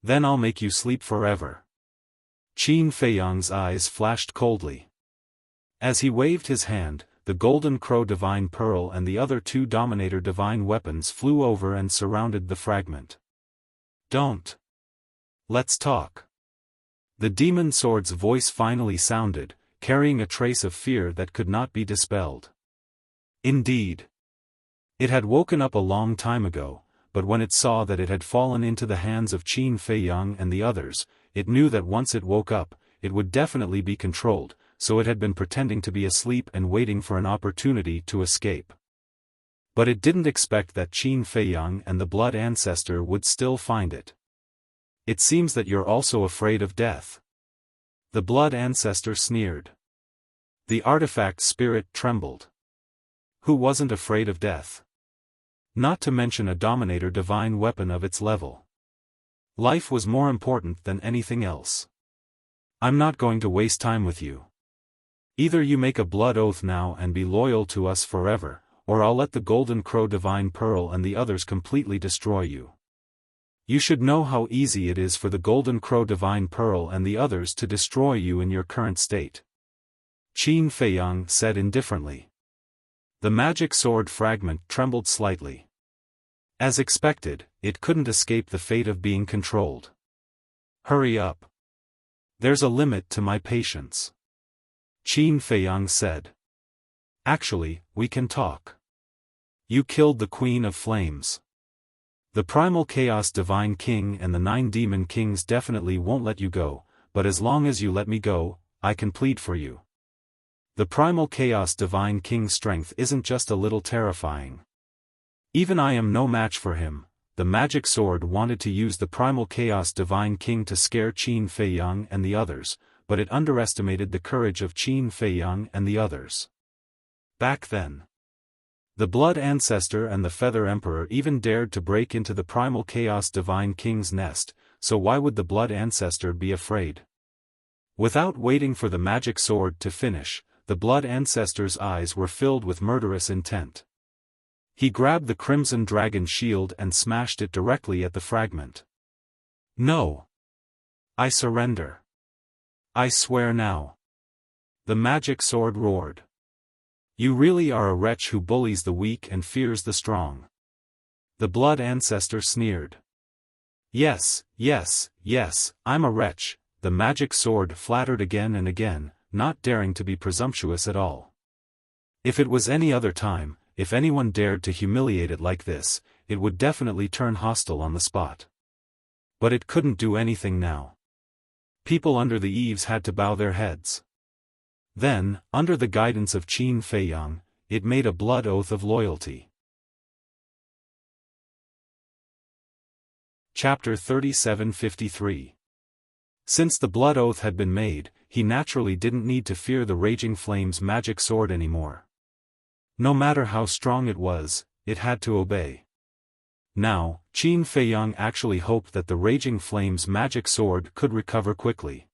Then I'll make you sleep forever. Qin Feiyang's eyes flashed coldly. As he waved his hand, the Golden Crow Divine Pearl and the other two Dominator Divine Weapons flew over and surrounded the fragment. Don't. Let's talk. The Demon Sword's voice finally sounded, carrying a trace of fear that could not be dispelled. Indeed. It had woken up a long time ago, but when it saw that it had fallen into the hands of Qin Feiyang and the others, it knew that once it woke up, it would definitely be controlled, so it had been pretending to be asleep and waiting for an opportunity to escape. But it didn't expect that Qin Feiyang and the blood ancestor would still find it. It seems that you're also afraid of death. The blood ancestor sneered. The artifact spirit trembled. Who wasn't afraid of death? Not to mention a Dominator divine weapon of its level. Life was more important than anything else. I'm not going to waste time with you. Either you make a blood oath now and be loyal to us forever, or I'll let the Golden Crow Divine Pearl and the others completely destroy you. You should know how easy it is for the Golden Crow Divine Pearl and the others to destroy you in your current state. Qin Feiyang said indifferently. The magic sword fragment trembled slightly. As expected, it couldn't escape the fate of being controlled. Hurry up. There's a limit to my patience. Qin Feiyang said. Actually, we can talk. You killed the Queen of Flames. The Primal Chaos Divine King and the 9 Demon Kings definitely won't let you go, but as long as you let me go, I can plead for you. The primal chaos divine king's strength isn't just a little terrifying. Even I am no match for him. The magic sword wanted to use the primal chaos divine king to scare Qin Feiyang and the others, but it underestimated the courage of Qin Feiyang and the others. Back then, the Blood Ancestor and the Feather Emperor even dared to break into the primal chaos divine king's nest, so why would the Blood Ancestor be afraid? Without waiting for the magic sword to finish, the Blood Ancestor's eyes were filled with murderous intent. He grabbed the Crimson Dragon shield and smashed it directly at the fragment. No! I surrender. I swear now. The magic sword roared. You really are a wretch who bullies the weak and fears the strong. The Blood Ancestor sneered. Yes, yes, yes, I'm a wretch, the magic sword flattered again and again, not daring to be presumptuous at all. If it was any other time, if anyone dared to humiliate it like this, it would definitely turn hostile on the spot. But it couldn't do anything now. People under the eaves had to bow their heads. Then, under the guidance of Qin Feiyang, it made a blood oath of loyalty. Chapter 3753. Since the blood oath had been made, he naturally didn't need to fear the Raging Flame's magic sword anymore. No matter how strong it was, it had to obey. Now, Qin Feiyang actually hoped that the Raging Flame's magic sword could recover quickly.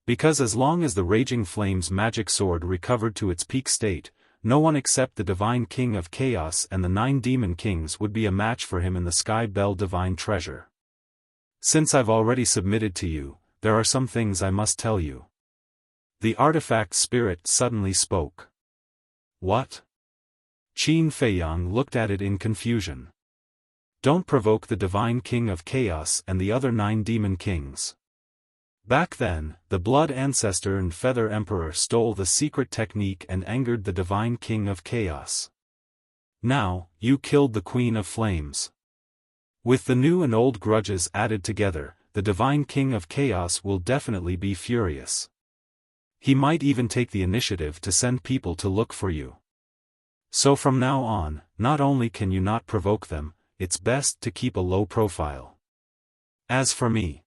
Because as long as the Raging Flame's magic sword recovered to its peak state, no one except the Divine King of Chaos and the 9 Demon Kings would be a match for him in the Sky Bell Divine Treasure. Since I've already submitted to you, there are some things I must tell you. The artifact spirit suddenly spoke. What? Qin Feiyang looked at it in confusion. Don't provoke the Divine King of Chaos and the other 9 Demon Kings. Back then, the Blood Ancestor and Feather Emperor stole the secret technique and angered the Divine King of Chaos. Now, you killed the Queen of Flames. With the new and old grudges added together, the Divine King of Chaos will definitely be furious. He might even take the initiative to send people to look for you. So from now on, not only can you not provoke them, it's best to keep a low profile. As for me,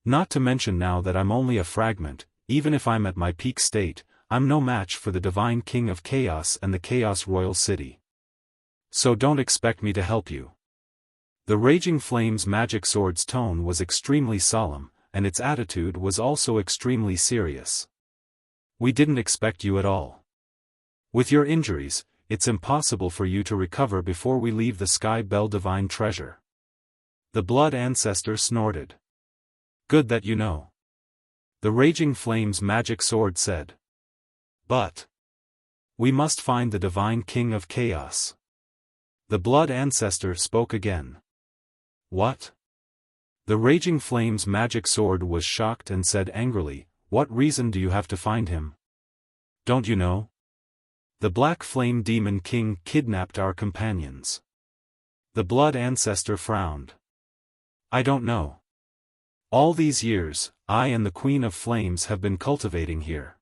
not to mention now that I'm only a fragment, even if I'm at my peak state, I'm no match for the Divine King of Chaos and the Chaos Royal City. So don't expect me to help you. The Raging Flame's magic sword's tone was extremely solemn, and its attitude was also extremely serious. We didn't expect you at all. With your injuries, it's impossible for you to recover before we leave the Sky Bell Divine Treasure. The Blood Ancestor snorted. Good that you know. The Raging Flame's magic sword said. But we must find the Divine King of Chaos. The Blood Ancestor spoke again. What? The Raging Flame's magic sword was shocked and said angrily, What reason do you have to find him? Don't you know? The Black Flame Demon King kidnapped our companions. The Blood Ancestor frowned. I don't know. All these years, I and the Queen of Flames have been cultivating here.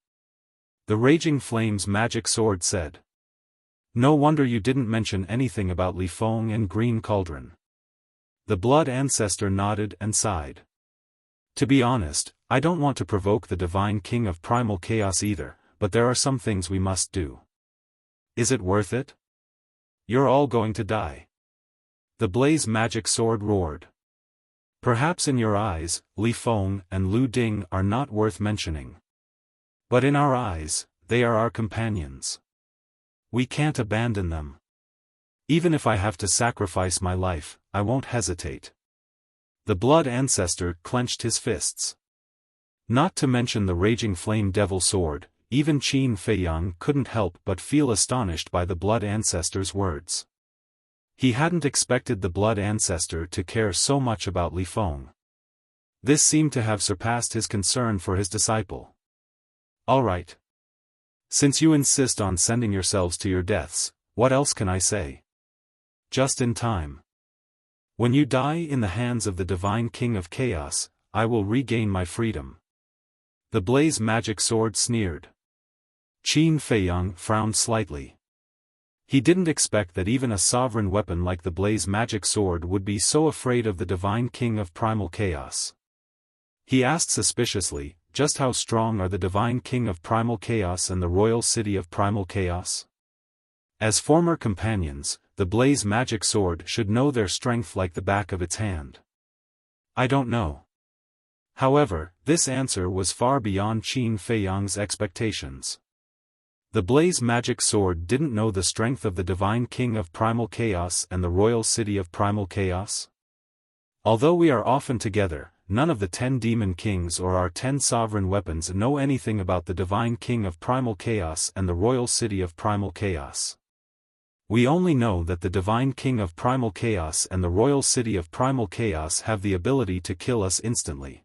The Raging Flame's magic sword said. No wonder you didn't mention anything about Li Feng and Green Cauldron. The Blood Ancestor nodded and sighed. To be honest, I don't want to provoke the Divine King of Primal Chaos either, but there are some things we must do. Is it worth it? You're all going to die. The Blaze magic sword roared. Perhaps in your eyes, Li Feng and Lu Ding are not worth mentioning. But in our eyes, they are our companions. We can't abandon them. Even if I have to sacrifice my life, I won't hesitate. The Blood Ancestor clenched his fists. Not to mention the Raging Flame Devil Sword, even Qin Feiyang couldn't help but feel astonished by the Blood Ancestor's words. He hadn't expected the Blood Ancestor to care so much about Li Feng. This seemed to have surpassed his concern for his disciple. All right. Since you insist on sending yourselves to your deaths, what else can I say? Just in time. When you die in the hands of the Divine King of Chaos, I will regain my freedom. The Blaze magic sword sneered. Qin Feiyang frowned slightly. He didn't expect that even a sovereign weapon like the Blaze Magic Sword would be so afraid of the Divine King of Primal Chaos. He asked suspiciously, just how strong are the Divine King of Primal Chaos and the Royal City of Primal Chaos? As former companions, the Blaze Magic Sword should know their strength like the back of its hand. I don't know. However, this answer was far beyond Qin Feiyang's expectations. The Blaze Magic Sword didn't know the strength of the Divine King of Primal Chaos and the Royal City of Primal Chaos. Although we are often together, none of the 10 Demon Kings or our 10 sovereign weapons know anything about the Divine King of Primal Chaos and the Royal City of Primal Chaos. We only know that the Divine King of Primal Chaos and the Royal City of Primal Chaos have the ability to kill us instantly.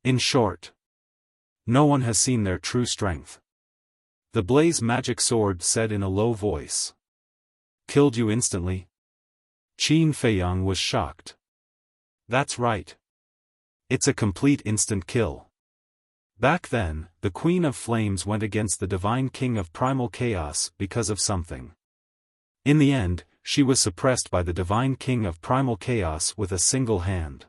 In short, no one has seen their true strength. The Blaze Magic Sword said in a low voice. Killed you instantly? Qin Feiyang was shocked. That's right. It's a complete instant kill. Back then, the Queen of Flames went against the Divine King of Primal Chaos because of something. In the end, she was suppressed by the Divine King of Primal Chaos with a single hand.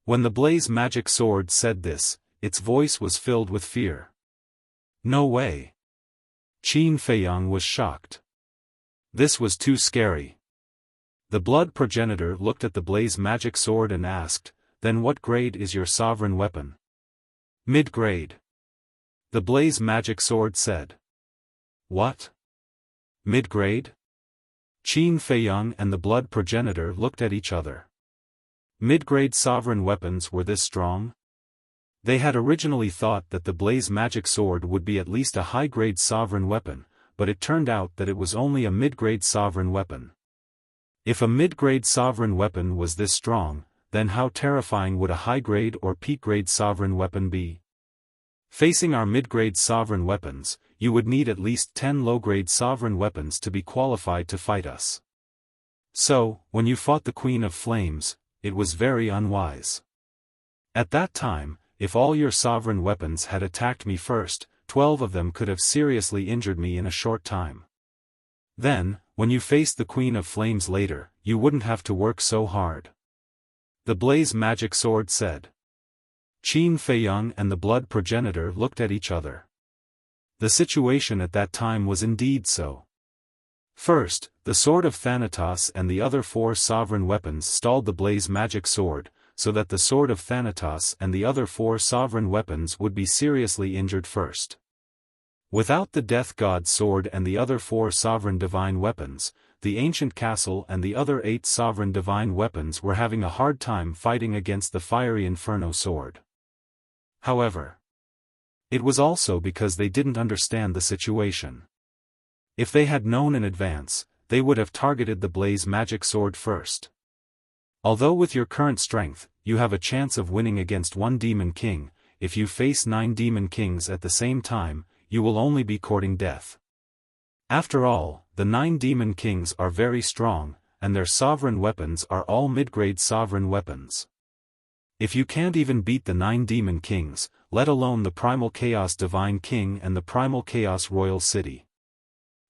When the Blaze Magic Sword said this, its voice was filled with fear. No way. Qin Feiyang was shocked. This was too scary. The Blood Progenitor looked at the Blaze Magic Sword and asked, "Then what grade is your sovereign weapon?" Mid-grade. The Blaze Magic Sword said. What? Mid-grade? Qin Feiyang and the Blood Progenitor looked at each other. Mid-grade sovereign weapons were this strong? They had originally thought that the Blaze Magic Sword would be at least a high-grade sovereign weapon, but it turned out that it was only a mid-grade sovereign weapon. If a mid-grade sovereign weapon was this strong, then how terrifying would a high-grade or peak-grade sovereign weapon be? Facing our mid-grade sovereign weapons, you would need at least 10 low-grade sovereign weapons to be qualified to fight us. So, when you fought the Queen of Flames, it was very unwise. At that time, if all your sovereign weapons had attacked me first, 12 of them could have seriously injured me in a short time. Then, when you faced the Queen of Flames later, you wouldn't have to work so hard. The Blaze Magic Sword said. Qin Feiyang and the Blood Progenitor looked at each other. The situation at that time was indeed so. First, the Sword of Thanatos and the other 4 sovereign weapons stalled the Blaze Magic Sword, so that the Sword of Thanatos and the other 4 sovereign weapons would be seriously injured first. Without the Death God's Sword and the other 4 sovereign divine weapons, the Ancient Castle and the other 8 sovereign divine weapons were having a hard time fighting against the Fiery Inferno Sword. However, it was also because they didn't understand the situation. If they had known in advance, they would have targeted the Blaze Magic Sword first. Although with your current strength, you have a chance of winning against 1 Demon King, if you face 9 Demon Kings at the same time, you will only be courting death. After all, the 9 Demon Kings are very strong, and their sovereign weapons are all mid-grade sovereign weapons. If you can't even beat the 9 Demon Kings, let alone the Primal Chaos Divine King and the Primal Chaos Royal City.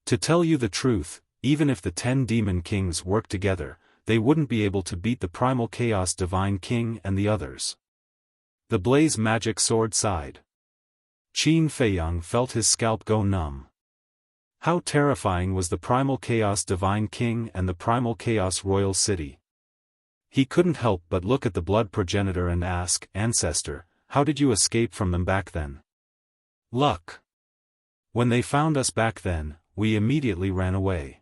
To tell you the truth, even if the 10 Demon Kings worked together, they wouldn't be able to beat the Primal Chaos Divine King and the others. The Blaze Magic Sword sighed. Qin Feiyang felt his scalp go numb. How terrifying was the Primal Chaos Divine King and the Primal Chaos Royal City. He couldn't help but look at the Blood Progenitor and ask, "Ancestor, how did you escape from them back then?" "Luck. When they found us back then, we immediately ran away.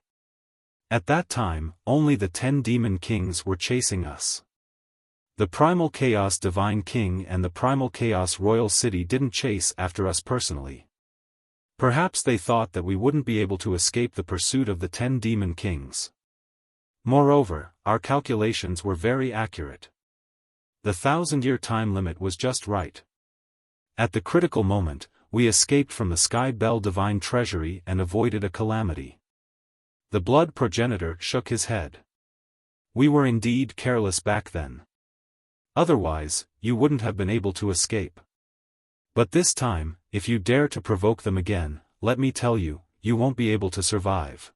At that time, only the 10 Demon Kings were chasing us. The Primal Chaos Divine King and the Primal Chaos Royal City didn't chase after us personally. Perhaps they thought that we wouldn't be able to escape the pursuit of the 10 Demon Kings. Moreover, our calculations were very accurate. The 1,000-year time limit was just right. At the critical moment, we escaped from the Sky Bell Divine Treasury and avoided a calamity." The Blood Progenitor shook his head. "We were indeed careless back then. Otherwise, you wouldn't have been able to escape. But this time, if you dare to provoke them again, let me tell you, you won't be able to survive.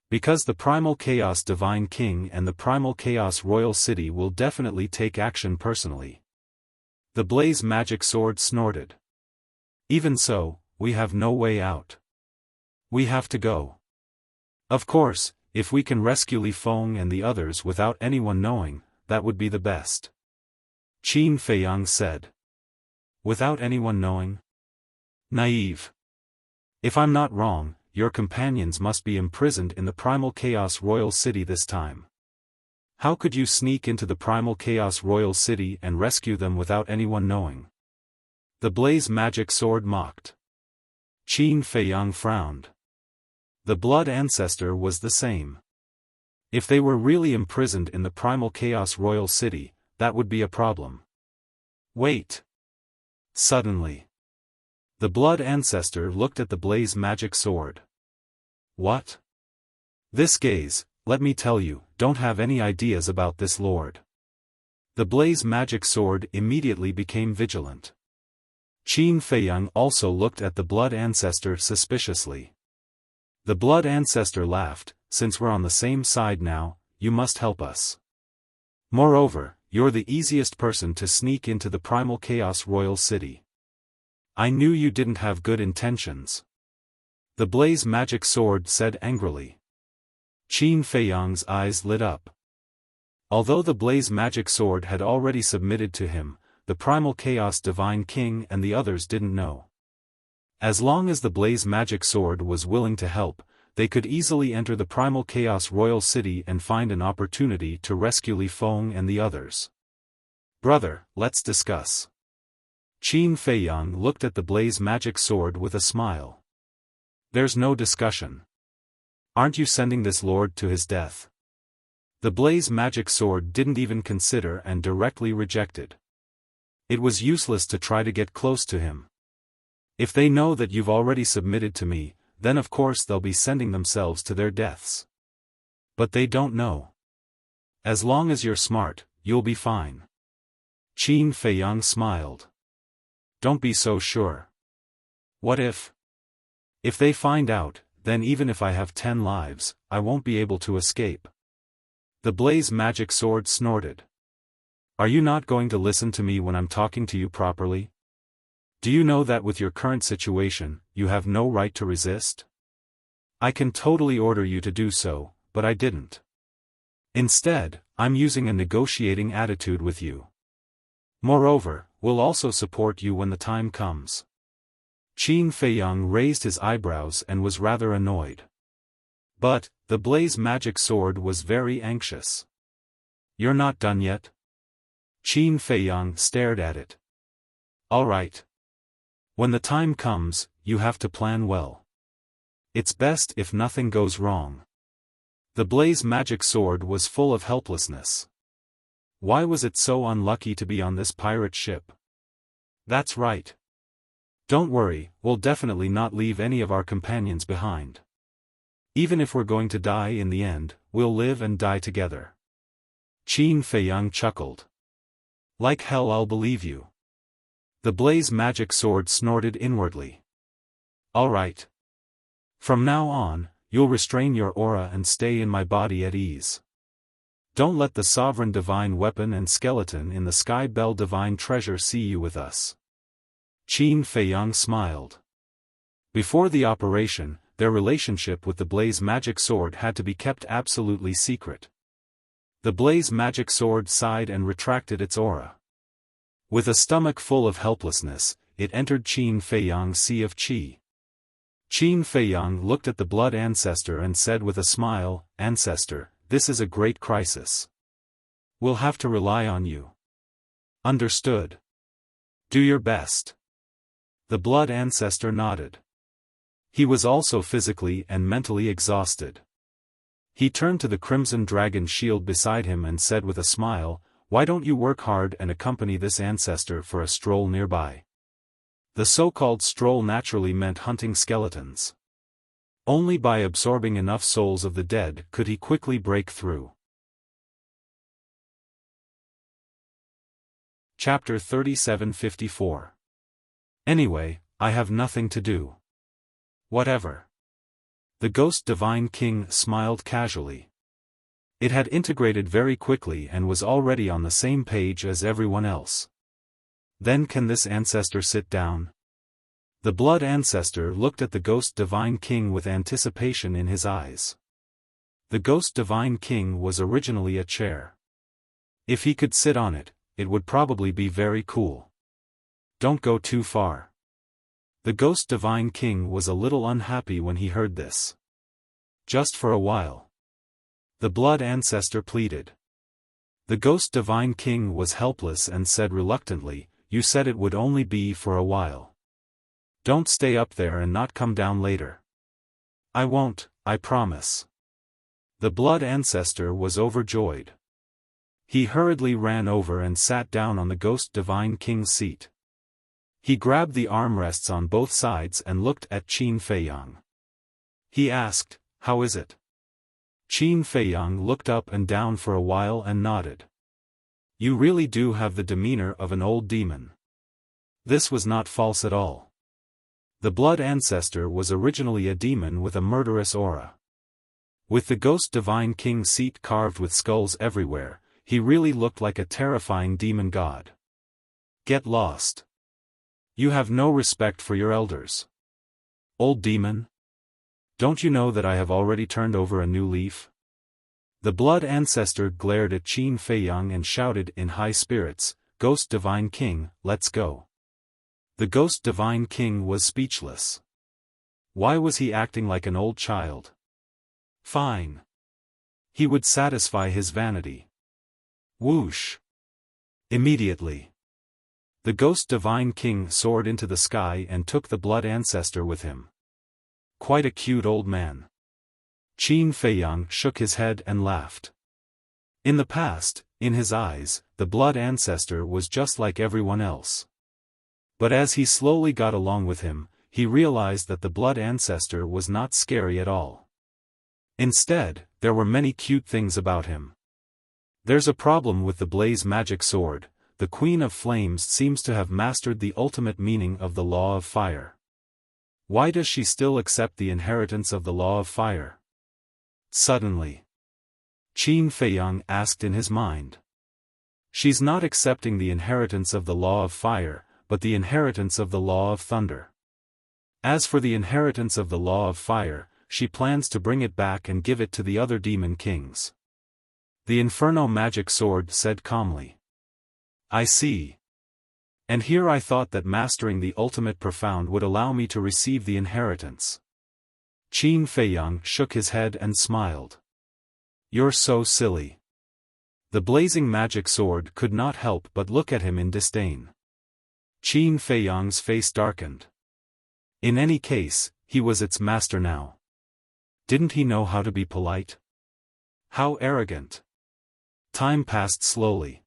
Because the Primal Chaos Divine King and the Primal Chaos Royal City will definitely take action personally. The Blaze Magic Sword snorted. Even so, we have no way out. We have to go. Of course, if we can rescue Li Feng and the others without anyone knowing, that would be the best. Qin Feiyang said. Without anyone knowing? Naive. If I'm not wrong, your companions must be imprisoned in the Primal Chaos Royal City this time. How could you sneak into the Primal Chaos Royal City and rescue them without anyone knowing? The Blaze Magic Sword mocked. Qin Feiyang frowned. The Blood Ancestor was the same. If they were really imprisoned in the Primal Chaos Royal City, that would be a problem. Wait. Suddenly, the Blood Ancestor looked at the Blaze Magic Sword. What? This gaze, let me tell you, don't have any ideas about this lord. The Blaze Magic Sword immediately became vigilant. Qin Feiyang also looked at the Blood Ancestor suspiciously. The Blood Ancestor laughed, since we're on the same side now, you must help us. Moreover, you're the easiest person to sneak into the Primal Chaos Royal City. I knew you didn't have good intentions. The Blaze Magic Sword said angrily. Qin Feiyang's eyes lit up. Although the Blaze Magic Sword had already submitted to him, the Primal Chaos Divine King and the others didn't know. As long as the Blaze Magic Sword was willing to help, they could easily enter the Primal Chaos Royal City and find an opportunity to rescue Li Feng and the others. Brother, let's discuss. Qin Feiyang looked at the Blaze Magic Sword with a smile. There's no discussion. Aren't you sending this lord to his death? The Blaze Magic Sword didn't even consider and directly rejected. It was useless to try to get close to him. If they know that you've already submitted to me, then of course they'll be sending themselves to their deaths. But they don't know. As long as you're smart, you'll be fine. Qin Feiyang smiled. Don't be so sure. What if? If they find out, then even if I have 10 lives, I won't be able to escape. The Blaze Magic Sword snorted. Are you not going to listen to me when I'm talking to you properly? Do you know that with your current situation, you have no right to resist? I can totally order you to do so, but I didn't. Instead, I'm using a negotiating attitude with you. Moreover, we'll also support you when the time comes. Qin Feiyang raised his eyebrows and was rather annoyed. But, the Blaze Magic Sword was very anxious. You're not done yet? Qin Feiyang stared at it. All right. When the time comes, you have to plan well. It's best if nothing goes wrong. The Blaze Magic Sword was full of helplessness. Why was it so unlucky to be on this pirate ship? That's right. Don't worry, we'll definitely not leave any of our companions behind. Even if we're going to die in the end, we'll live and die together. Qin Feiyang chuckled. Like hell I'll believe you. The Blaze Magic Sword snorted inwardly. All right. From now on, you'll restrain your aura and stay in my body at ease. Don't let the Sovereign Divine Weapon and Skeleton in the Sky Bell Divine Treasure see you with us. Qin Feiyang smiled. Before the operation, their relationship with the Blaze Magic Sword had to be kept absolutely secret. The Blaze Magic Sword sighed and retracted its aura. With a stomach full of helplessness, it entered Qin Feiyang's Sea of Qi. Qin Feiyang looked at the Blood Ancestor and said with a smile, Ancestor, this is a great crisis. We'll have to rely on you. Understood. Do your best. The Blood Ancestor nodded. He was also physically and mentally exhausted. He turned to the Crimson Dragon shield beside him and said with a smile, Why don't you work hard and accompany this ancestor for a stroll nearby? The so-called stroll naturally meant hunting skeletons. Only by absorbing enough souls of the dead could he quickly break through. Chapter 3754. Anyway, I have nothing to do. Whatever. The Ghost Divine King smiled casually. It had integrated very quickly and was already on the same page as everyone else. Then can this ancestor sit down? The Blood Ancestor looked at the Ghost Divine King with anticipation in his eyes. The Ghost Divine King was originally a chair. If he could sit on it, it would probably be very cool. Don't go too far. The Ghost Divine King was a little unhappy when he heard this. Just for a while. The Blood Ancestor pleaded. The Ghost Divine King was helpless and said reluctantly, "You said it would only be for a while. Don't stay up there and not come down later." "I won't, I promise." The Blood Ancestor was overjoyed. He hurriedly ran over and sat down on the Ghost Divine King's seat. He grabbed the armrests on both sides and looked at Qin Feiyang. He asked, "How is it?" Qin Feiyang looked up and down for a while and nodded. "You really do have the demeanor of an old demon." This was not false at all. The Blood Ancestor was originally a demon with a murderous aura. With the Ghost Divine King's seat carved with skulls everywhere, he really looked like a terrifying demon god. Get lost. You have no respect for your elders. Old demon? Don't you know that I have already turned over a new leaf? The Blood Ancestor glared at Qin Feiyang and shouted in high spirits, "Ghost Divine King, let's go." The Ghost Divine King was speechless. Why was he acting like an old child? Fine. He would satisfy his vanity. Whoosh. Immediately. The Ghost Divine King soared into the sky and took the Blood Ancestor with him. Quite a cute old man. Qin Feiyang shook his head and laughed. In the past, in his eyes, the Blood Ancestor was just like everyone else. But as he slowly got along with him, he realized that the Blood Ancestor was not scary at all. Instead, there were many cute things about him. There's a problem with the Blaze Magic Sword. The Queen of Flames seems to have mastered the ultimate meaning of the Law of Fire. Why does she still accept the inheritance of the Law of Fire? Suddenly, Qin Feiyang asked in his mind. She's not accepting the inheritance of the Law of Fire, but the inheritance of the Law of Thunder. As for the inheritance of the Law of Fire, she plans to bring it back and give it to the other demon kings. The Inferno Magic Sword said calmly. I see. And here I thought that mastering the ultimate profound would allow me to receive the inheritance. Qin Feiyang shook his head and smiled. You're so silly. The blazing magic sword could not help but look at him in disdain. Qin Feiyang's face darkened. In any case, he was its master now. Didn't he know how to be polite? How arrogant. Time passed slowly.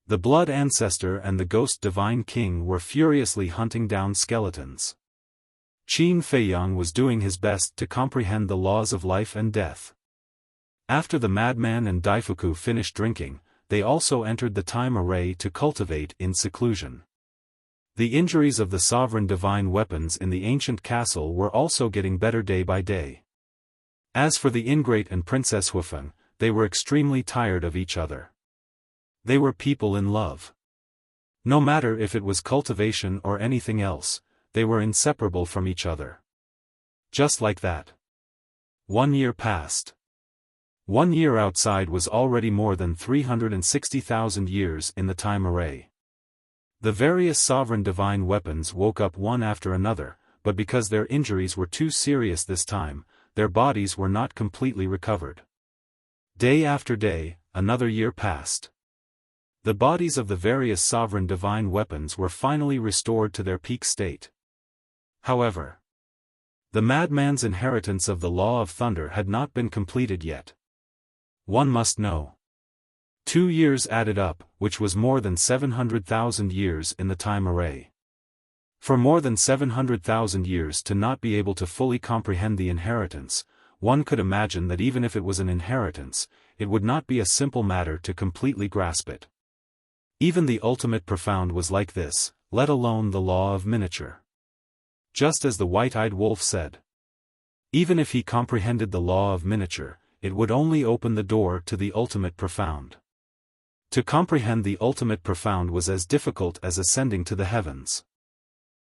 The Blood Ancestor and the Ghost Divine King were furiously hunting down skeletons. Qin Feiyang was doing his best to comprehend the laws of life and death. After the madman and Daifuku finished drinking, they also entered the time array to cultivate in seclusion. The injuries of the sovereign divine weapons in the ancient castle were also getting better day by day. As for the ingrate and Princess Xiaofan, they were extremely tired of each other. They were people in love. No matter if it was cultivation or anything else, they were inseparable from each other. Just like that. 1 year passed. 1 year outside was already more than 360,000 years in the time array. The various sovereign divine weapons woke up one after another, but because their injuries were too serious this time, their bodies were not completely recovered. Day after day, another year passed. The bodies of the various sovereign divine weapons were finally restored to their peak state. However, the madman's inheritance of the Law of Thunder had not been completed yet. One must know. 2 years added up, which was more than 700,000 years in the time array. For more than 700,000 years to not be able to fully comprehend the inheritance, one could imagine that even if it was an inheritance, it would not be a simple matter to completely grasp it. Even the ultimate profound was like this, let alone the law of miniature. just as the white-eyed wolf said. Even if he comprehended the law of miniature, it would only open the door to the ultimate profound. To comprehend the ultimate profound was as difficult as ascending to the heavens.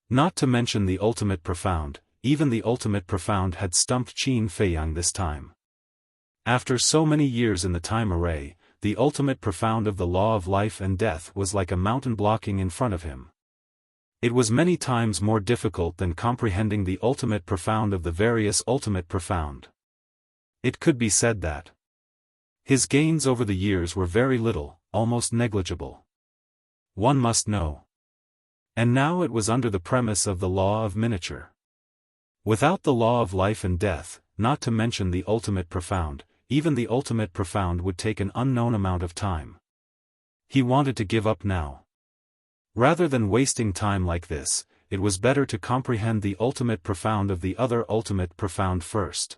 Not to mention the ultimate profound, even the ultimate profound had stumped Qin Feiyang this time. After so many years in the time array, the ultimate profound of the law of life and death was like a mountain blocking in front of him. It was many times more difficult than comprehending the ultimate profound of the various ultimate profound. It could be said that his gains over the years were very little, almost negligible. One must know. And now it was under the premise of the law of miniature. Without the law of life and death, not to mention the ultimate profound, even the ultimate profound would take an unknown amount of time. He wanted to give up now. Rather than wasting time like this, it was better to comprehend the ultimate profound of the other ultimate profound first.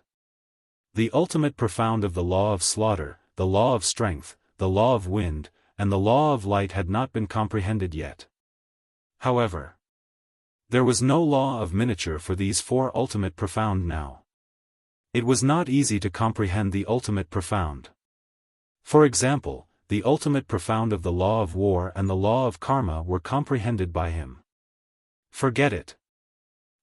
The ultimate profound of the law of slaughter, the law of strength, the law of wind, and the law of light had not been comprehended yet. However, there was no law of miniature for these four ultimate profound now. It was not easy to comprehend the ultimate profound. For example, the ultimate profound of the law of war and the law of karma were comprehended by him. Forget it.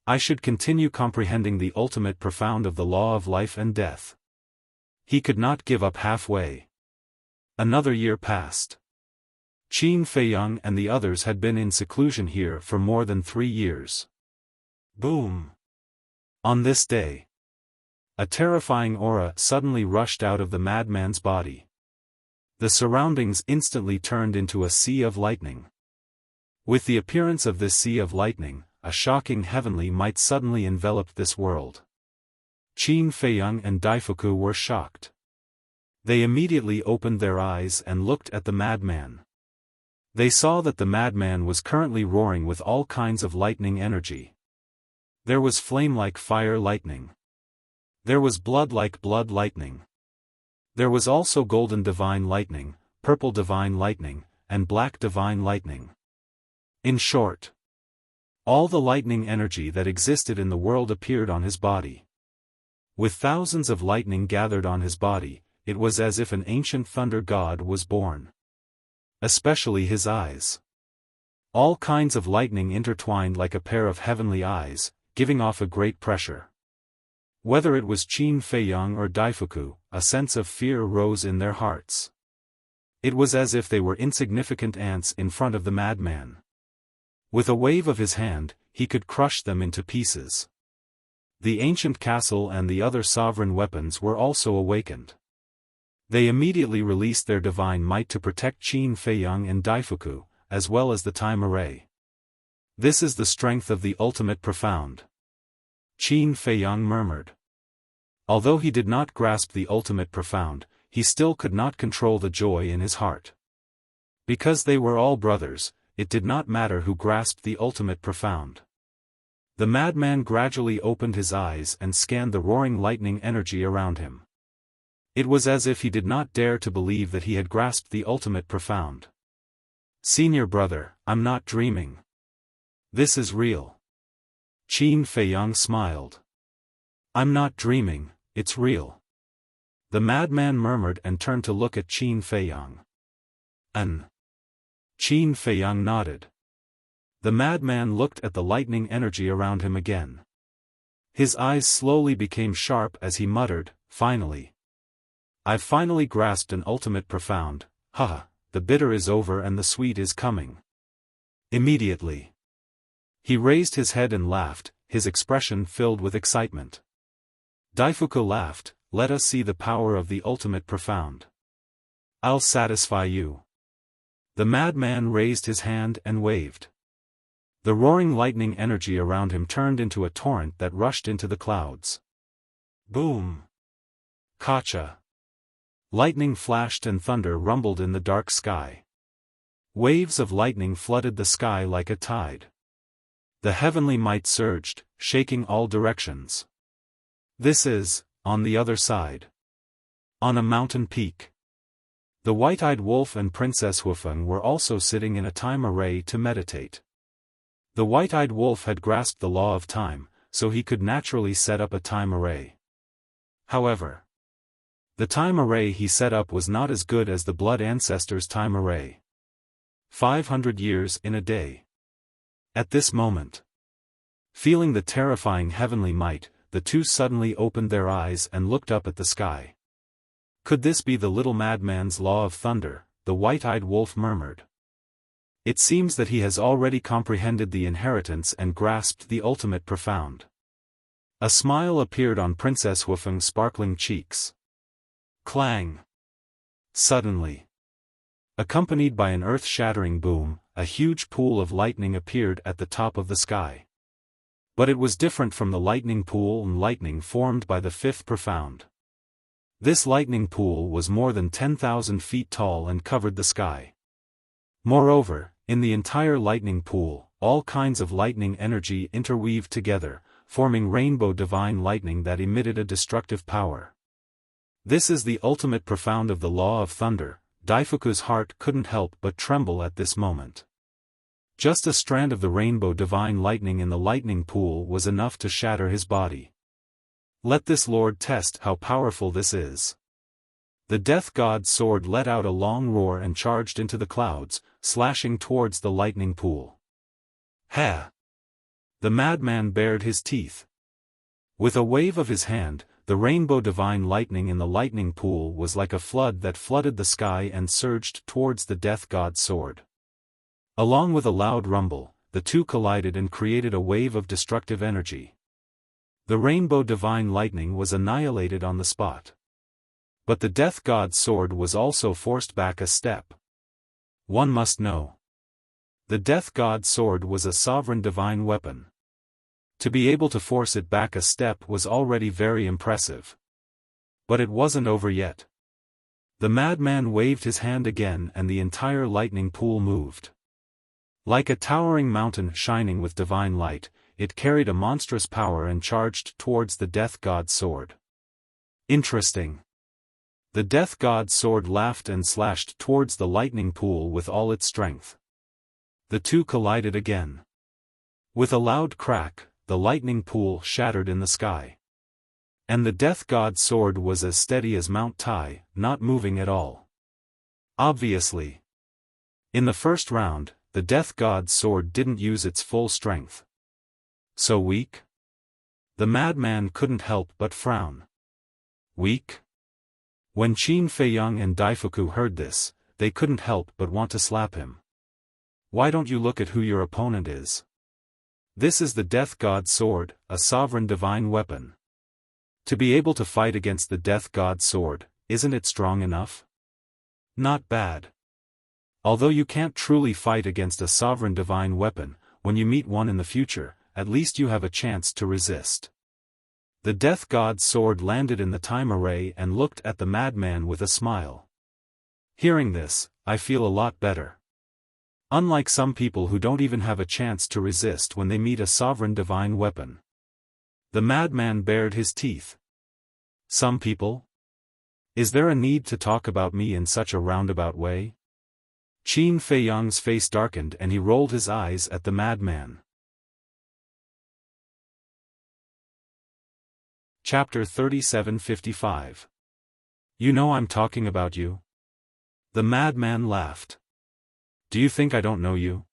I should continue comprehending the ultimate profound of the law of life and death. He could not give up halfway. Another year passed. Qin Feiyang and the others had been in seclusion here for more than 3 years. Boom! On this day, a terrifying aura suddenly rushed out of the madman's body. The surroundings instantly turned into a sea of lightning. With the appearance of this sea of lightning, a shocking heavenly might suddenly envelop this world. Qin Feiyang and Daifuku were shocked. They immediately opened their eyes and looked at the madman. They saw that the madman was currently roaring with all kinds of lightning energy. There was flame-like fire lightning. There was blood-like blood lightning. There was also golden divine lightning, purple divine lightning, and black divine lightning. In short, all the lightning energy that existed in the world appeared on his body. With thousands of lightning gathered on his body, it was as if an ancient thunder god was born. Especially his eyes. All kinds of lightning intertwined like a pair of heavenly eyes, giving off a great pressure. Whether it was Qin Feiyang or Daifuku, a sense of fear rose in their hearts. It was as if they were insignificant ants in front of the madman. With a wave of his hand, he could crush them into pieces. The ancient castle and the other sovereign weapons were also awakened. They immediately released their divine might to protect Qin Feiyang and Daifuku, as well as the time array. This is the strength of the ultimate profound. Qin Feiyang murmured. Although he did not grasp the ultimate profound, he still could not control the joy in his heart. Because they were all brothers, it did not matter who grasped the ultimate profound. The madman gradually opened his eyes and scanned the roaring lightning energy around him. It was as if he did not dare to believe that he had grasped the ultimate profound. Senior brother, I'm not dreaming. This is real. Qin Feiyang smiled. I'm not dreaming, it's real. The madman murmured and turned to look at Qin Feiyang. Qin Feiyang nodded. The madman looked at the lightning energy around him again. His eyes slowly became sharp as he muttered, finally. I've finally grasped an ultimate profound, haha, the bitter is over and the sweet is coming. Immediately. He raised his head and laughed, his expression filled with excitement. Daifuku laughed, let us see the power of the ultimate profound. I'll satisfy you. The madman raised his hand and waved. The roaring lightning energy around him turned into a torrent that rushed into the clouds. Boom! Kacha! Lightning flashed and thunder rumbled in the dark sky. Waves of lightning flooded the sky like a tide. The heavenly might surged, shaking all directions. This is, on the other side. On a mountain peak. The white-eyed wolf and Princess Xiaofan were also sitting in a time array to meditate. The white-eyed wolf had grasped the law of time, so he could naturally set up a time array. However, the time array he set up was not as good as the blood ancestors' time array. 500 years in a day. At this moment, feeling the terrifying heavenly might, the two suddenly opened their eyes and looked up at the sky. Could this be the little madman's law of thunder? The white-eyed wolf murmured. It seems that he has already comprehended the inheritance and grasped the ultimate profound. A smile appeared on Princess Xiaofan's sparkling cheeks. Clang! Suddenly, accompanied by an earth-shattering boom, a huge pool of lightning appeared at the top of the sky. But it was different from the lightning pool and lightning formed by the fifth profound. This lightning pool was more than 10,000 feet tall and covered the sky. Moreover, in the entire lightning pool, all kinds of lightning energy interweaved together, forming rainbow divine lightning that emitted a destructive power. This is the ultimate profound of the law of thunder. Daifuku's heart couldn't help but tremble at this moment. Just a strand of the rainbow divine lightning in the lightning pool was enough to shatter his body. Let this lord test how powerful this is. The death god's sword let out a long roar and charged into the clouds, slashing towards the lightning pool. Ha! The madman bared his teeth. With a wave of his hand, the rainbow divine lightning in the lightning pool was like a flood that flooded the sky and surged towards the death god's sword. Along with a loud rumble, the two collided and created a wave of destructive energy. The rainbow divine lightning was annihilated on the spot. But the death god's sword was also forced back a step. One must know. The death god's sword was a sovereign divine weapon. To be able to force it back a step was already very impressive. But it wasn't over yet. The madman waved his hand again and the entire lightning pool moved. Like a towering mountain shining with divine light, it carried a monstrous power and charged towards the death god's sword. Interesting. The death god's sword laughed and slashed towards the lightning pool with all its strength. The two collided again. With a loud crack, the lightning pool shattered in the sky. And the death god's sword was as steady as Mount Tai, not moving at all. Obviously. In the first round, the death god's sword didn't use its full strength. So weak? The madman couldn't help but frown. Weak? When Qin Feiyang and Daifuku heard this, they couldn't help but want to slap him. Why don't you look at who your opponent is? This is the death god's sword, a sovereign divine weapon. To be able to fight against the death god's sword, isn't it strong enough? Not bad. Although you can't truly fight against a sovereign divine weapon, when you meet one in the future, at least you have a chance to resist. The death god's sword landed in the time array and looked at the madman with a smile. Hearing this, I feel a lot better. Unlike some people who don't even have a chance to resist when they meet a sovereign divine weapon. The madman bared his teeth. Some people? Is there a need to talk about me in such a roundabout way? Qin Feiyang's face darkened and he rolled his eyes at the madman. Chapter 3755. You know I'm talking about you? The madman laughed. Do you think I don't know you?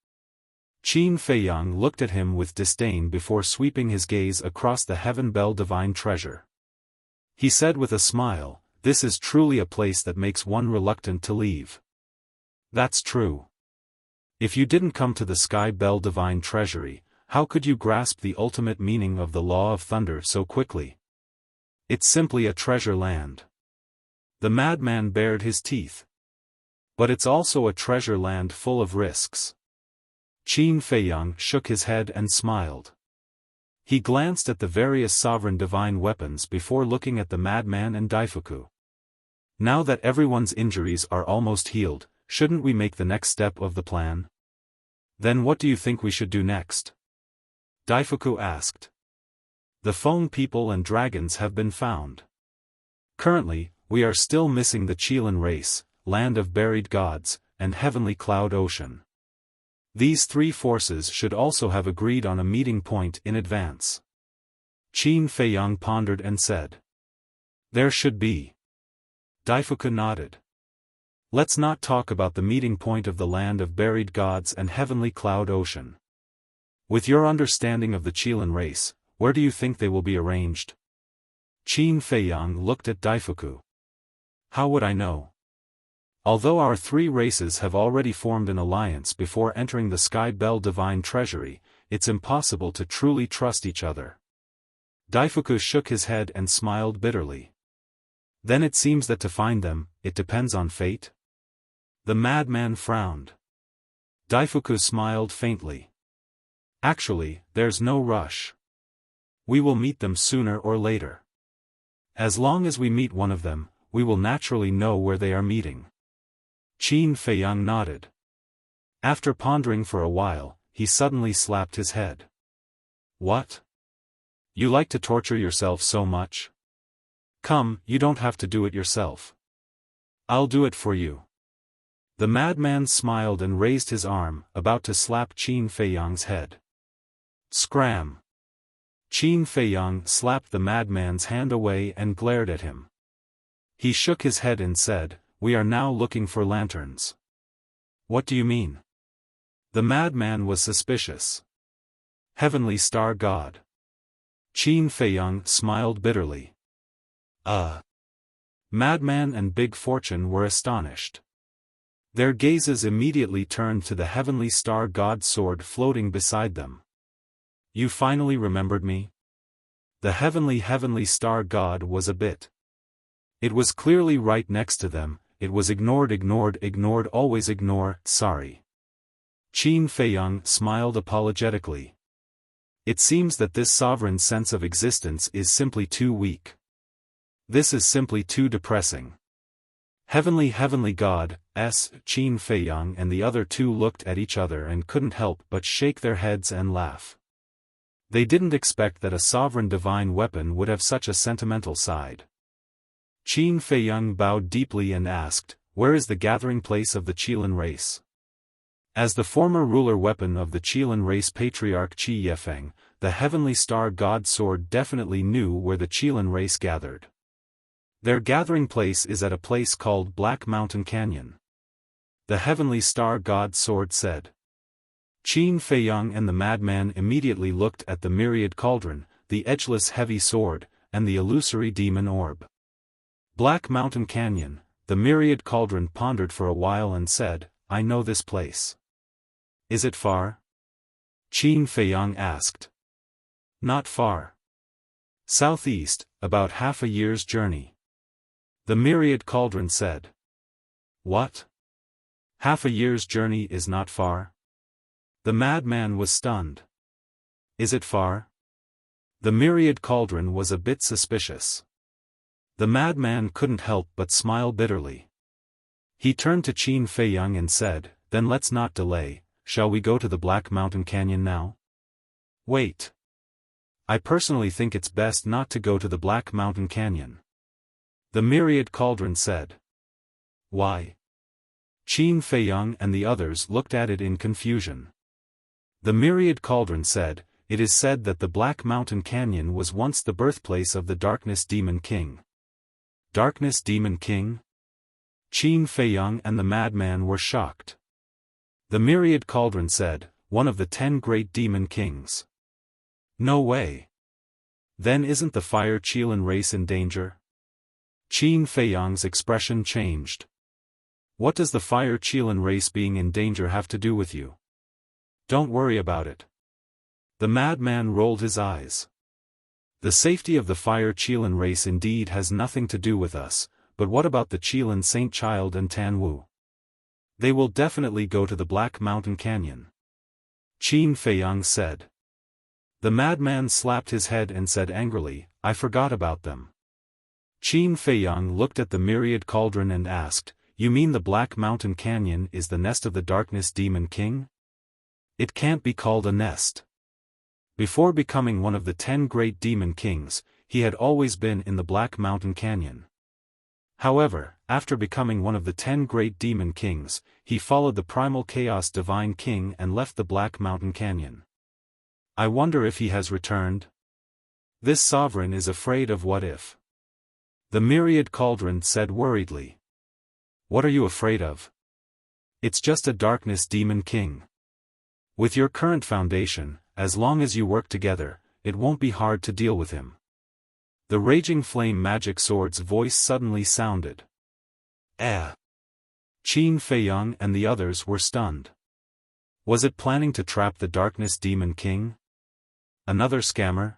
Qin Feiyang looked at him with disdain before sweeping his gaze across the Heaven Bell divine treasure. He said with a smile, "This is truly a place that makes one reluctant to leave." That's true. If you didn't come to the Sky Bell divine treasury, how could you grasp the ultimate meaning of the law of thunder so quickly? It's simply a treasure land. The madman bared his teeth. But it's also a treasure land full of risks. Qin Feiyang shook his head and smiled. He glanced at the various sovereign divine weapons before looking at the madman and Daifuku. Now that everyone's injuries are almost healed, shouldn't we make the next step of the plan? Then what do you think we should do next? Daifuku asked. The Feng people and dragons have been found. Currently, we are still missing the Qilin race, land of buried gods, and heavenly cloud ocean. These three forces should also have agreed on a meeting point in advance. Qin Feiyang pondered and said. There should be. Daifuku nodded. Let's not talk about the meeting point of the land of buried gods and heavenly cloud ocean. With your understanding of the Qilin race, where do you think they will be arranged? Qin Feiyang looked at Daifuku. How would I know? Although our three races have already formed an alliance before entering the Sky Bell Divine Treasury, it's impossible to truly trust each other. Daifuku shook his head and smiled bitterly. Then it seems that to find them, it depends on fate? The madman frowned. Daifuku smiled faintly. Actually, there's no rush. We will meet them sooner or later. As long as we meet one of them, we will naturally know where they are meeting. Qin Feiyang nodded. After pondering for a while, he suddenly slapped his head. What? You like to torture yourself so much? Come, you don't have to do it yourself. I'll do it for you. The madman smiled and raised his arm, about to slap Qin Feiyang's head. Scram! Qin Feiyang slapped the madman's hand away and glared at him. He shook his head and said, We are now looking for lanterns. What do you mean? The madman was suspicious. Heavenly Star God. Qin Feiyang smiled bitterly. Madman and Big Fortune were astonished. Their gazes immediately turned to the Heavenly Star God sword floating beside them. You finally remembered me? The Heavenly Star God was a bit. It was clearly right next to them, it was ignored, always ignore, sorry. Qin Feiyang smiled apologetically. It seems that this sovereign's sense of existence is simply too weak. This is simply too depressing. Heavenly God, Qin Feiyang and the other two looked at each other and couldn't help but shake their heads and laugh. They didn't expect that a sovereign divine weapon would have such a sentimental side. Qin Feiyang bowed deeply and asked, Where is the gathering place of the Qilin race? As the former ruler weapon of the Qilin race Patriarch Qi Yefeng, the Heavenly Star God sword definitely knew where the Qilin race gathered. Their gathering place is at a place called Black Mountain Canyon. The Heavenly Star God sword said. Qin Feiyang and the madman immediately looked at the myriad cauldron, the edgeless heavy sword, and the illusory demon orb. Black Mountain Canyon, the myriad cauldron pondered for a while and said, I know this place. Is it far? Qin Feiyang asked. Not far. Southeast, about half a year's journey. The myriad cauldron said. What? Half a year's journey is not far? The madman was stunned. Is it far? The myriad cauldron was a bit suspicious. The madman couldn't help but smile bitterly. He turned to Qin Feiyang and said, Then let's not delay, shall we go to the Black Mountain Canyon now? Wait. I personally think it's best not to go to the Black Mountain Canyon. The myriad cauldron said. Why? Qin Feiyang and the others looked at it in confusion. The myriad cauldron said, It is said that the Black Mountain Canyon was once the birthplace of the Darkness Demon King. Darkness Demon King? Qin Feiyang and the madman were shocked. The myriad cauldron said, One of the 10 great demon kings. No way. Then isn't the Fire Qilin race in danger? Qin Feiyang's expression changed. What does the Fire Qilin race being in danger have to do with you? Don't worry about it. The madman rolled his eyes. The safety of the Fire Qilin race indeed has nothing to do with us, but what about the Qilin Saint Child and Tan Wu? They will definitely go to the Black Mountain Canyon. Qin Feiyang said. The madman slapped his head and said angrily, I forgot about them. Qin Feiyang looked at the myriad cauldron and asked, You mean the Black Mountain Canyon is the nest of the Darkness Demon King? It can't be called a nest. Before becoming one of the 10 great demon kings, he had always been in the Black Mountain Canyon. However, after becoming one of the 10 great demon kings, he followed the primal chaos divine king and left the Black Mountain Canyon. I wonder if he has returned? This sovereign is afraid of what if. The myriad cauldron said worriedly. What are you afraid of? It's just a darkness demon king. With your current foundation, as long as you work together, it won't be hard to deal with him. The raging flame magic sword's voice suddenly sounded. Qin Feiyang and the others were stunned. Was it planning to trap the darkness demon king? Another scammer?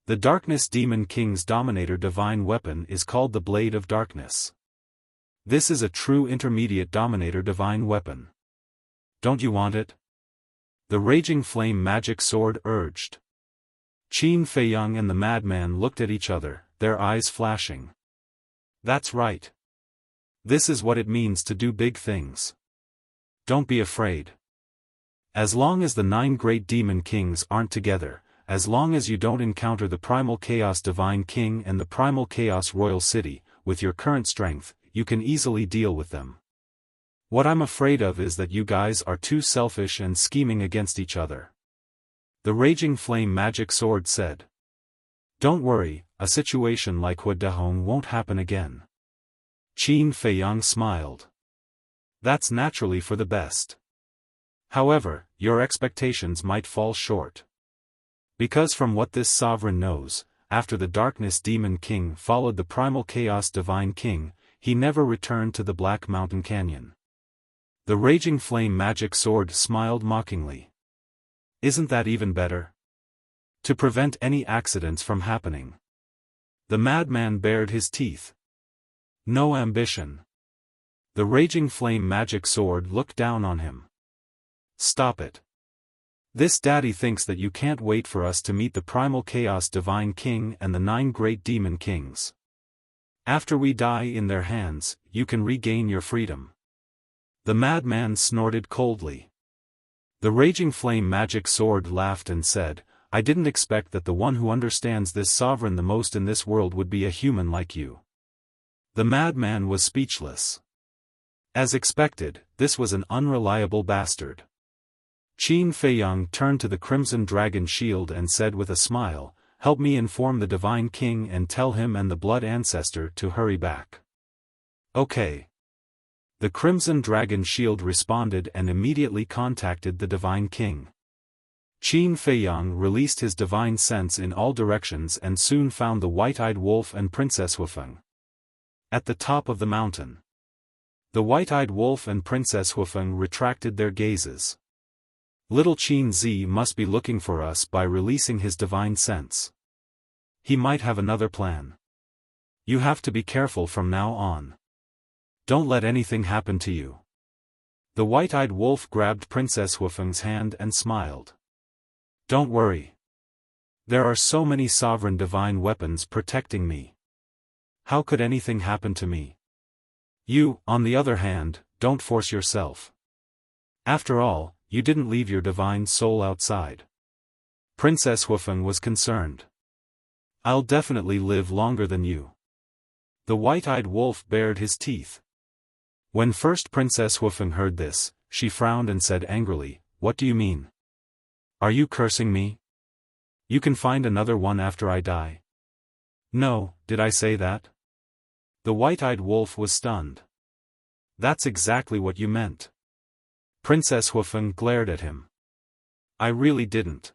The darkness demon king's dominator divine weapon is called the Blade of Darkness. This is a true intermediate dominator divine weapon. Don't you want it? The raging flame magic sword urged. Qin Feiyang and the madman looked at each other, their eyes flashing. That's right. This is what it means to do big things. Don't be afraid. As long as the 9 great demon kings aren't together, as long as you don't encounter the primal chaos divine king and the primal chaos royal city, with your current strength, you can easily deal with them. What I'm afraid of is that you guys are too selfish and scheming against each other. The raging flame magic sword said. Don't worry, a situation like Huadahong won't happen again. Qin Feiyang smiled. That's naturally for the best. However, your expectations might fall short. Because from what this sovereign knows, after the darkness demon king followed the primal chaos divine king, he never returned to the Black Mountain Canyon. The raging flame magic sword smiled mockingly. Isn't that even better? To prevent any accidents from happening. The madman bared his teeth. No ambition. The raging flame magic sword looked down on him. Stop it. This daddy thinks that you can't wait for us to meet the primal chaos divine king and the 9 great demon kings. After we die in their hands, you can regain your freedom. The madman snorted coldly. The raging flame magic sword laughed and said, I didn't expect that the one who understands this sovereign the most in this world would be a human like you. The madman was speechless. As expected, this was an unreliable bastard. Qin Feiyang turned to the Crimson Dragon Shield and said with a smile, help me inform the Divine King and tell him and the Blood Ancestor to hurry back. Okay. The Crimson Dragon Shield responded and immediately contacted the Divine King. Qin Feiyang released his divine sense in all directions and soon found the White-Eyed Wolf and Princess Huifeng. At the top of the mountain. The White-Eyed Wolf and Princess Huifeng retracted their gazes. Little Qin Zi must be looking for us by releasing his divine sense. He might have another plan. You have to be careful from now on. Don't let anything happen to you. The White-Eyed Wolf grabbed Princess Huifeng's hand and smiled. Don't worry. There are so many sovereign divine weapons protecting me. How could anything happen to me? You, on the other hand, don't force yourself. After all, you didn't leave your divine soul outside. Princess Huifeng was concerned. I'll definitely live longer than you. The White-Eyed Wolf bared his teeth. When first Princess Huifeng heard this, she frowned and said angrily, What do you mean? Are you cursing me? You can find another one after I die. No, did I say that? The White-Eyed Wolf was stunned. That's exactly what you meant. Princess Huifeng glared at him. I really didn't.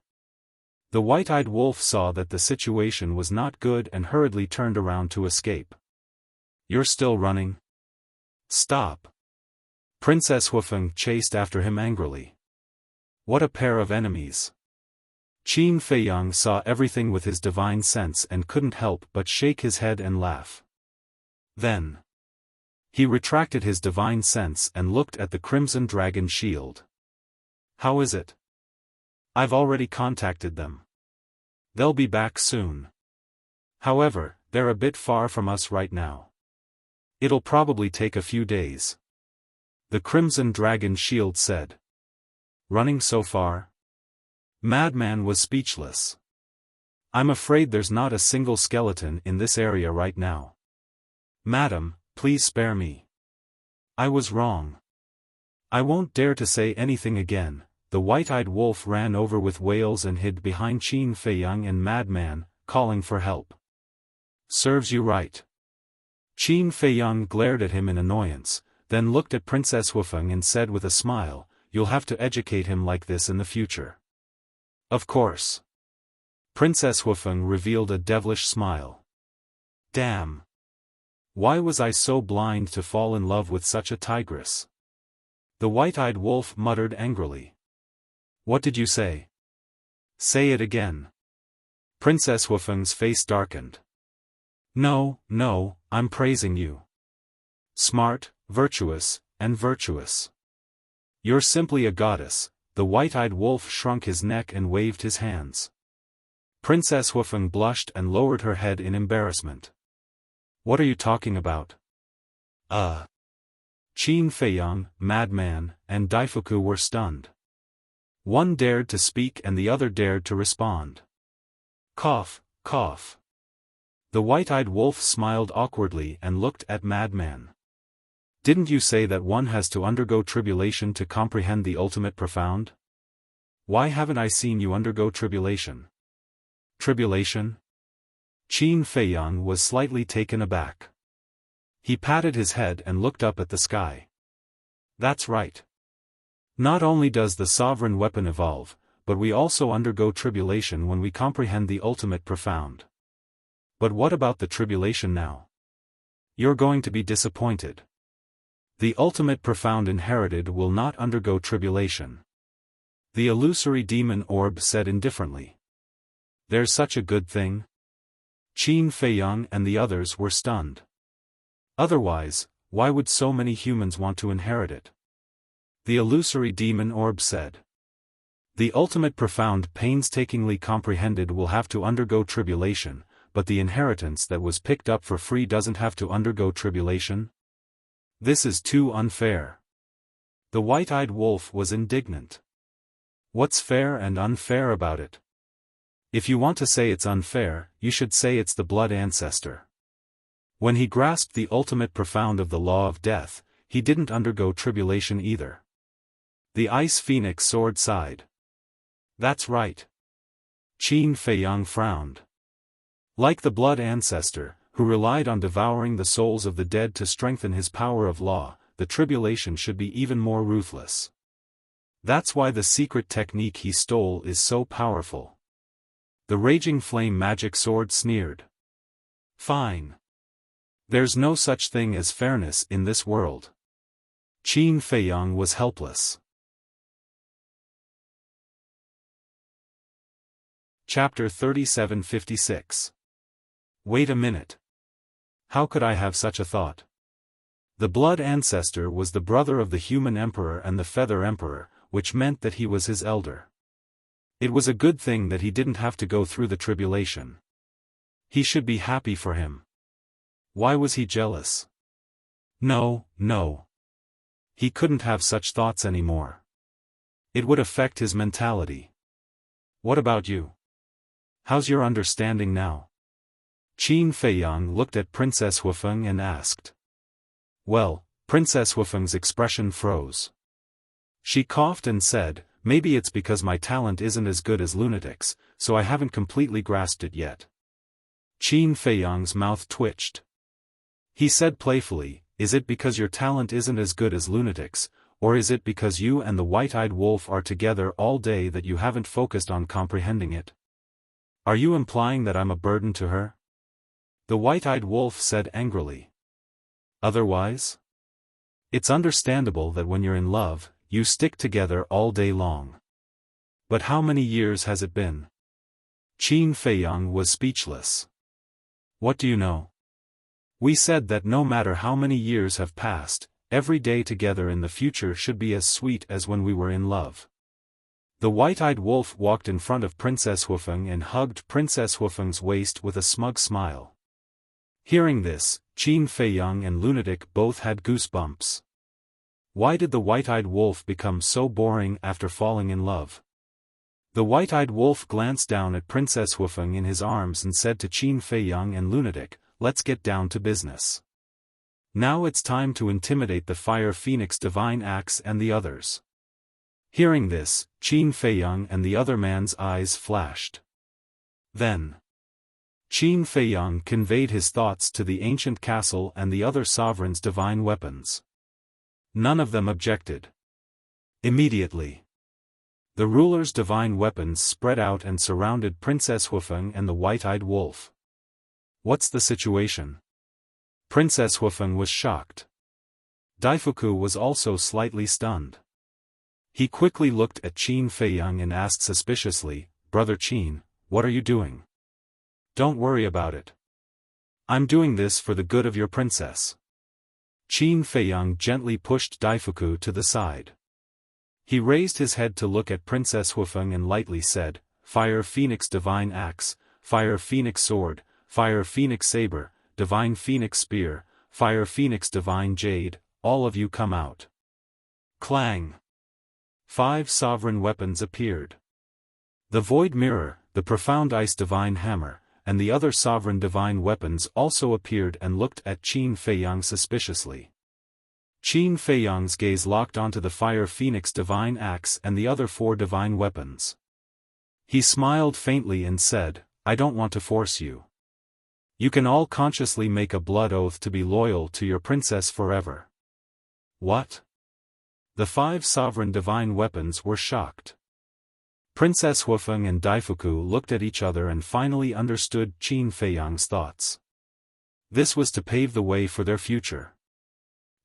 The White-Eyed Wolf saw that the situation was not good and hurriedly turned around to escape. You're still running? Stop. Princess Huifeng chased after him angrily. What a pair of enemies. Qin Feiyang saw everything with his divine sense and couldn't help but shake his head and laugh. Then he retracted his divine sense and looked at the Crimson Dragon Shield. How is it? I've already contacted them. They'll be back soon. However, they're a bit far from us right now. It'll probably take a few days. The Crimson Dragon Shield said. Running so far? Madman was speechless. I'm afraid there's not a single skeleton in this area right now. Madam, please spare me. I was wrong. I won't dare to say anything again. The white-eyed wolf ran over with wails and hid behind Qin Feiyang and Madman, calling for help. Serves you right. Qin Feiyang glared at him in annoyance, then looked at Princess Wufeng and said with a smile, "You'll have to educate him like this in the future." Of course. Princess Wufeng revealed a devilish smile. Damn. Why was I so blind to fall in love with such a tigress? The white-eyed wolf muttered angrily. What did you say? Say it again. Princess Wufeng's face darkened. No, I'm praising you. Smart, virtuous, and virtuous. You're simply a goddess. The white-eyed wolf shrunk his neck and waved his hands. Princess Wufeng blushed and lowered her head in embarrassment. What are you talking about? Qin Feiyang, Madman, and Daifuku were stunned. One dared to speak and the other dared to respond. Cough, cough. The white-eyed wolf smiled awkwardly and looked at Madman. Didn't you say that one has to undergo tribulation to comprehend the ultimate profound? Why haven't I seen you undergo tribulation? Tribulation? Qin Feiyang was slightly taken aback. He patted his head and looked up at the sky. That's right. Not only does the sovereign weapon evolve, but we also undergo tribulation when we comprehend the ultimate profound. But what about the tribulation now? You're going to be disappointed. The ultimate profound inherited will not undergo tribulation. The illusory demon orb said indifferently. There's such a good thing? Qin Feiyang and the others were stunned. Otherwise, why would so many humans want to inherit it? The illusory demon orb said. The ultimate profound painstakingly comprehended will have to undergo tribulation, but the inheritance that was picked up for free doesn't have to undergo tribulation? This is too unfair. The white-eyed wolf was indignant. What's fair and unfair about it? If you want to say it's unfair, you should say it's the blood ancestor. When he grasped the ultimate profound of the law of death, he didn't undergo tribulation either. The ice phoenix sword sighed. That's right. Qin Feiyang frowned. Like the blood ancestor, who relied on devouring the souls of the dead to strengthen his power of law, the tribulation should be even more ruthless. That's why the secret technique he stole is so powerful. The raging flame magic sword sneered. Fine. There's no such thing as fairness in this world. Qin Feiyang was helpless. Chapter 3756. Wait a minute. How could I have such a thought? The blood ancestor was the brother of the human emperor and the feather emperor, which meant that he was his elder. It was a good thing that he didn't have to go through the tribulation. He should be happy for him. Why was he jealous? No. He couldn't have such thoughts anymore. It would affect his mentality. What about you? How's your understanding now? Qin Feiyang looked at Princess Wufeng and asked. Well, Princess Wufeng's expression froze. She coughed and said, maybe it's because my talent isn't as good as Lunatic's, so I haven't completely grasped it yet. Qin Feiyang's mouth twitched. He said playfully, is it because your talent isn't as good as Lunatic's, or is it because you and the white-eyed wolf are together all day that you haven't focused on comprehending it? Are you implying that I'm a burden to her? The white-eyed wolf said angrily. Otherwise? It's understandable that when you're in love, you stick together all day long. But how many years has it been? Qin Feiyang was speechless. What do you know? We said that no matter how many years have passed, every day together in the future should be as sweet as when we were in love. The white-eyed wolf walked in front of Princess Wufeng and hugged Princess Wufeng's waist with a smug smile. Hearing this, Qin Feiyang and Lunatic both had goosebumps. Why did the white-eyed wolf become so boring after falling in love? The white-eyed wolf glanced down at Princess Wufeng in his arms and said to Qin Feiyang and Lunatic, let's get down to business. Now it's time to intimidate the Fire Phoenix Divine Axe and the others. Hearing this, Qin Feiyang and the other man's eyes flashed. Then, Qin Feiyang conveyed his thoughts to the ancient castle and the other sovereigns' divine weapons. None of them objected. Immediately, the ruler's divine weapons spread out and surrounded Princess Huifeng and the white-eyed wolf. What's the situation? Princess Huifeng was shocked. Daifuku was also slightly stunned. He quickly looked at Qin Feiyang and asked suspiciously, "Brother Qin, what are you doing?" "Don't worry about it. I'm doing this for the good of your princess." Qin Feiyang gently pushed Daifuku to the side. He raised his head to look at Princess Huifeng and lightly said, "Fire Phoenix Divine Axe, Fire Phoenix Sword, Fire Phoenix Saber, Divine Phoenix Spear, Fire Phoenix Divine Jade, all of you come out." Clang! 5 sovereign weapons appeared. The Void Mirror, the Profound Ice Divine Hammer, and the other sovereign divine weapons also appeared and looked at Qin Feiyang suspiciously. Qin Feiyang's gaze locked onto the Fire Phoenix Divine Axe and the other 4 divine weapons. He smiled faintly and said, "I don't want to force you. You can all consciously make a blood oath to be loyal to your princess forever." What? The 5 sovereign divine weapons were shocked. Princess Huifeng and Daifuku looked at each other and finally understood Qin Feiyang's thoughts. This was to pave the way for their future,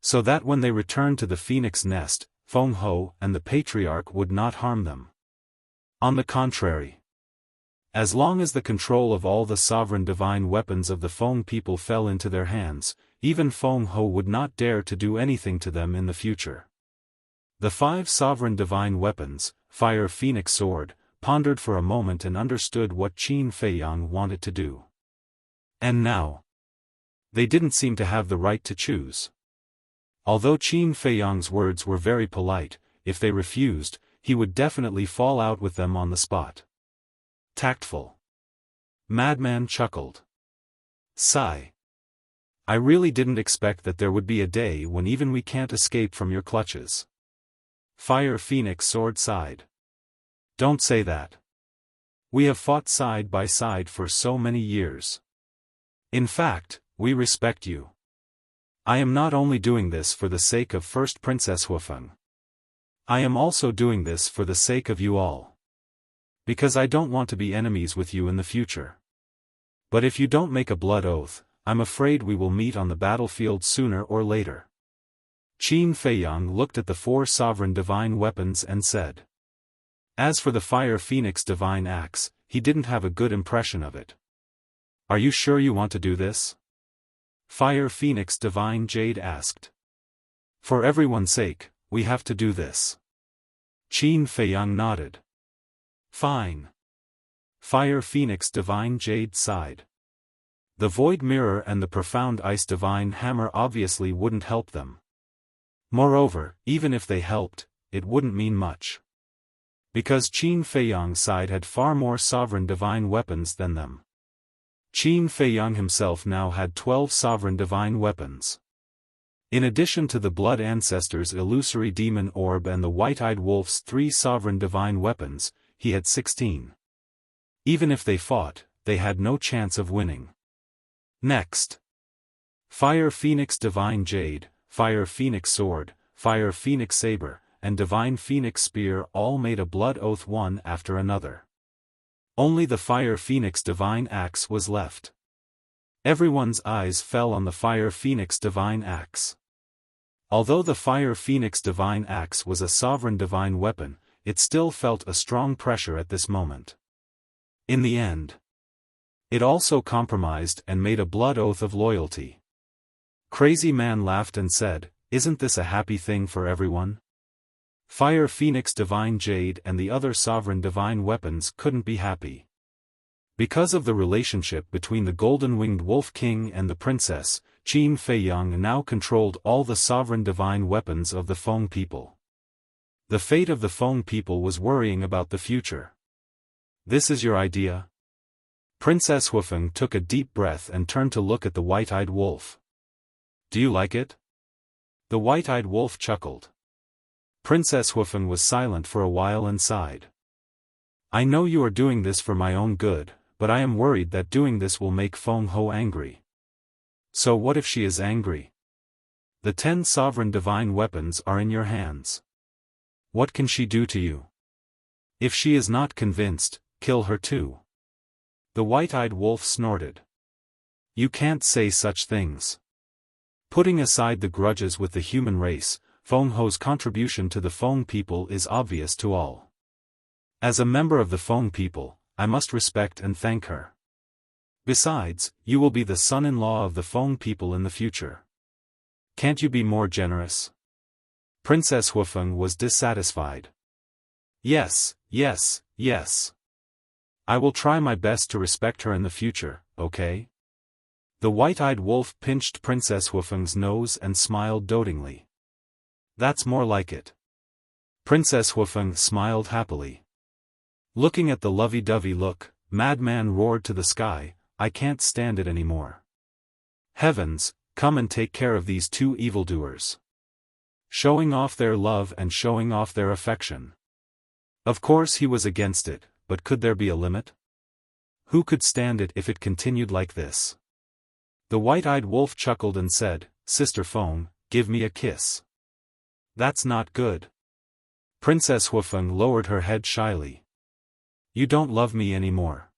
so that when they returned to the Phoenix Nest, Feng Ho and the Patriarch would not harm them. On the contrary, as long as the control of all the sovereign divine weapons of the Feng people fell into their hands, even Feng Ho would not dare to do anything to them in the future. The 5 sovereign divine weapons, Fire Phoenix Sword, pondered for a moment and understood what Qin Feiyang wanted to do. And now, they didn't seem to have the right to choose. Although Qin Feiyang's words were very polite, if they refused, he would definitely fall out with them on the spot. Tactful. Madman chuckled. Sigh. I really didn't expect that there would be a day when even we can't escape from your clutches. Fire Phoenix Sword sighed. Don't say that. We have fought side by side for so many years. In fact, we respect you. I am not only doing this for the sake of First Princess Huifeng. I am also doing this for the sake of you all. Because I don't want to be enemies with you in the future. But if you don't make a blood oath, I'm afraid we will meet on the battlefield sooner or later. Qin Feiyang looked at the 4 sovereign divine weapons and said. As for the Fire Phoenix Divine Axe, he didn't have a good impression of it. Are you sure you want to do this? Fire Phoenix Divine Jade asked. For everyone's sake, we have to do this. Qin Feiyang nodded. Fine. Fire Phoenix Divine Jade sighed. The Void Mirror and the Profound Ice Divine Hammer obviously wouldn't help them. Moreover, even if they helped, it wouldn't mean much. Because Qin Feiyang's side had far more sovereign divine weapons than them. Qin Feiyang himself now had 12 sovereign divine weapons. In addition to the Blood Ancestor's illusory demon orb and the White-Eyed Wolf's 3 sovereign divine weapons, he had 16. Even if they fought, they had no chance of winning. Next. Fire Phoenix Divine Jade, Fire Phoenix Sword, Fire Phoenix Saber, and Divine Phoenix Spear all made a blood oath one after another. Only the Fire Phoenix Divine Axe was left. Everyone's eyes fell on the Fire Phoenix Divine Axe. Although the Fire Phoenix Divine Axe was a sovereign divine weapon, it still felt a strong pressure at this moment. In the end, it also compromised and made a blood oath of loyalty. Crazy Man laughed and said, "Isn't this a happy thing for everyone?" Fire Phoenix Divine Jade and the other sovereign divine weapons couldn't be happy. Because of the relationship between the Golden-Winged Wolf King and the princess, Qin Feiyang now controlled all the sovereign divine weapons of the Feng people. The fate of the Feng people was worrying about the future. This is your idea? Princess Huifeng took a deep breath and turned to look at the White-Eyed Wolf. Do you like it? The white-eyed wolf chuckled. Princess Xiaofan was silent for a while and sighed. I know you are doing this for my own good, but I am worried that doing this will make Feng Ho angry. So what if she is angry? The 10 sovereign divine weapons are in your hands. What can she do to you? If she is not convinced, kill her too. The white-eyed wolf snorted. You can't say such things. Putting aside the grudges with the human race, Feng Ho's contribution to the Feng people is obvious to all. As a member of the Feng people, I must respect and thank her. Besides, you will be the son-in-law of the Feng people in the future. Can't you be more generous? Princess Xiaofan was dissatisfied. Yes, yes, yes. I will try my best to respect her in the future, okay? The white-eyed wolf pinched Princess Xiaofan's nose and smiled dotingly. That's more like it. Princess Xiaofan smiled happily. Looking at the lovey-dovey look, Madman roared to the sky, I can't stand it anymore. Heavens, come and take care of these 2 evildoers. Showing off their love and showing off their affection. Of course he was against it, but could there be a limit? Who could stand it if it continued like this? The white-eyed wolf chuckled and said, Sister Feng, give me a kiss. That's not good. Princess Xiaofan lowered her head shyly. You don't love me anymore.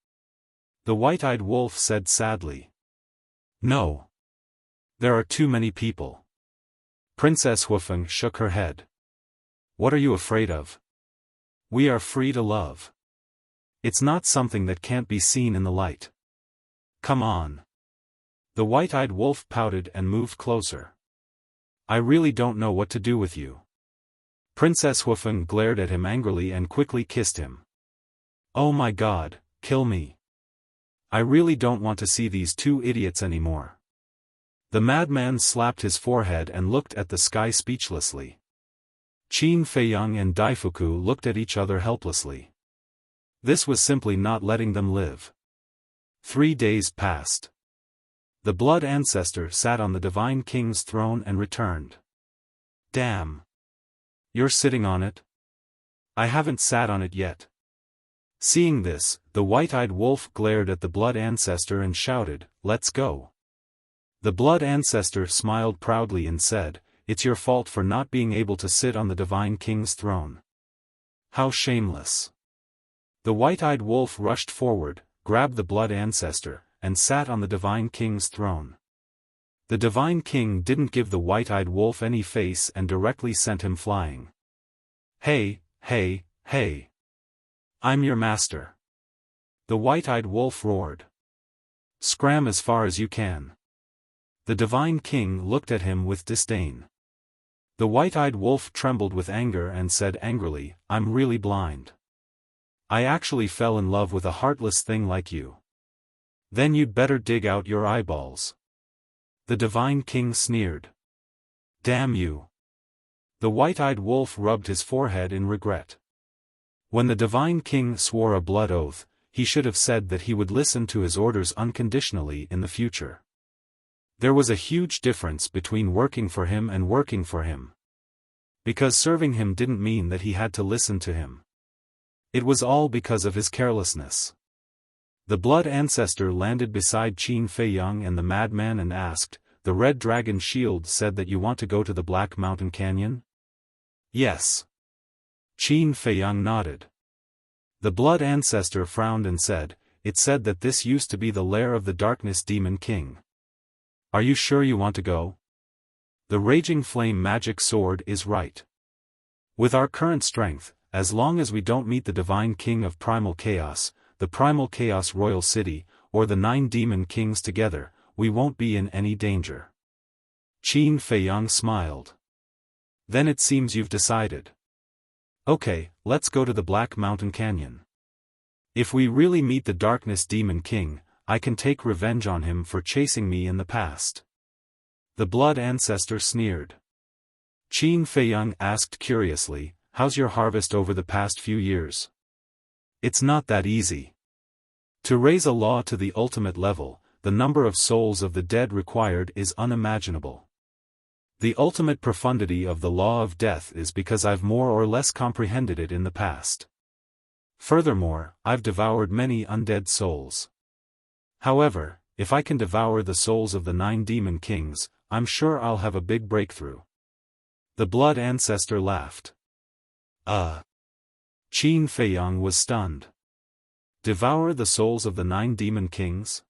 The white-eyed wolf said sadly. No. There are too many people. Princess Xiaofan shook her head. What are you afraid of? We are free to love. It's not something that can't be seen in the light. Come on. The white-eyed wolf pouted and moved closer. I really don't know what to do with you. Princess Xiaofan glared at him angrily and quickly kissed him. Oh my God, kill me. I really don't want to see these 2 idiots anymore. The madman slapped his forehead and looked at the sky speechlessly. Qin Feiyang and Daifuku looked at each other helplessly. This was simply not letting them live. 3 days passed. The blood ancestor sat on the divine king's throne and returned. Damn. You're sitting on it? I haven't sat on it yet. Seeing this, the white-eyed wolf glared at the blood ancestor and shouted, Let's go. The blood ancestor smiled proudly and said, It's your fault for not being able to sit on the divine king's throne. How shameless. The white-eyed wolf rushed forward, grabbed the blood ancestor, and sat on the divine king's throne. The divine king didn't give the white-eyed wolf any face and directly sent him flying. Hey, hey, hey. I'm your master. The white-eyed wolf roared. Scram as far as you can. The divine king looked at him with disdain. The white-eyed wolf trembled with anger and said angrily, I'm really blind. I actually fell in love with a heartless thing like you. Then you'd better dig out your eyeballs. The divine king sneered. Damn you. The white-eyed wolf rubbed his forehead in regret. When the divine king swore a blood oath, he should have said that he would listen to his orders unconditionally in the future. There was a huge difference between working for him and working for him. Because serving him didn't mean that he had to listen to him. It was all because of his carelessness. The blood ancestor landed beside Qin Feiyang and the madman and asked, The red dragon shield said that you want to go to the Black Mountain Canyon? Yes. Qin Feiyang nodded. The blood ancestor frowned and said, It said that this used to be the lair of the Darkness Demon King. Are you sure you want to go? The Raging Flame Magic Sword is right. With our current strength, as long as we don't meet the Divine King of Primal Chaos, the Primal Chaos Royal City, or the 9 Demon Kings together, we won't be in any danger. Qin Feiyang smiled. Then it seems you've decided. Okay, let's go to the Black Mountain Canyon. If we really meet the Darkness Demon King, I can take revenge on him for chasing me in the past. The blood ancestor sneered. Qin Feiyang asked curiously, How's your harvest over the past few years? It's not that easy. To raise a law to the ultimate level, the number of souls of the dead required is unimaginable. The ultimate profundity of the law of death is because I've more or less comprehended it in the past. Furthermore, I've devoured many undead souls. However, if I can devour the souls of the 9 demon kings, I'm sure I'll have a big breakthrough. The blood ancestor laughed. Qin Feiyang was stunned. Devour the souls of the 9 demon kings?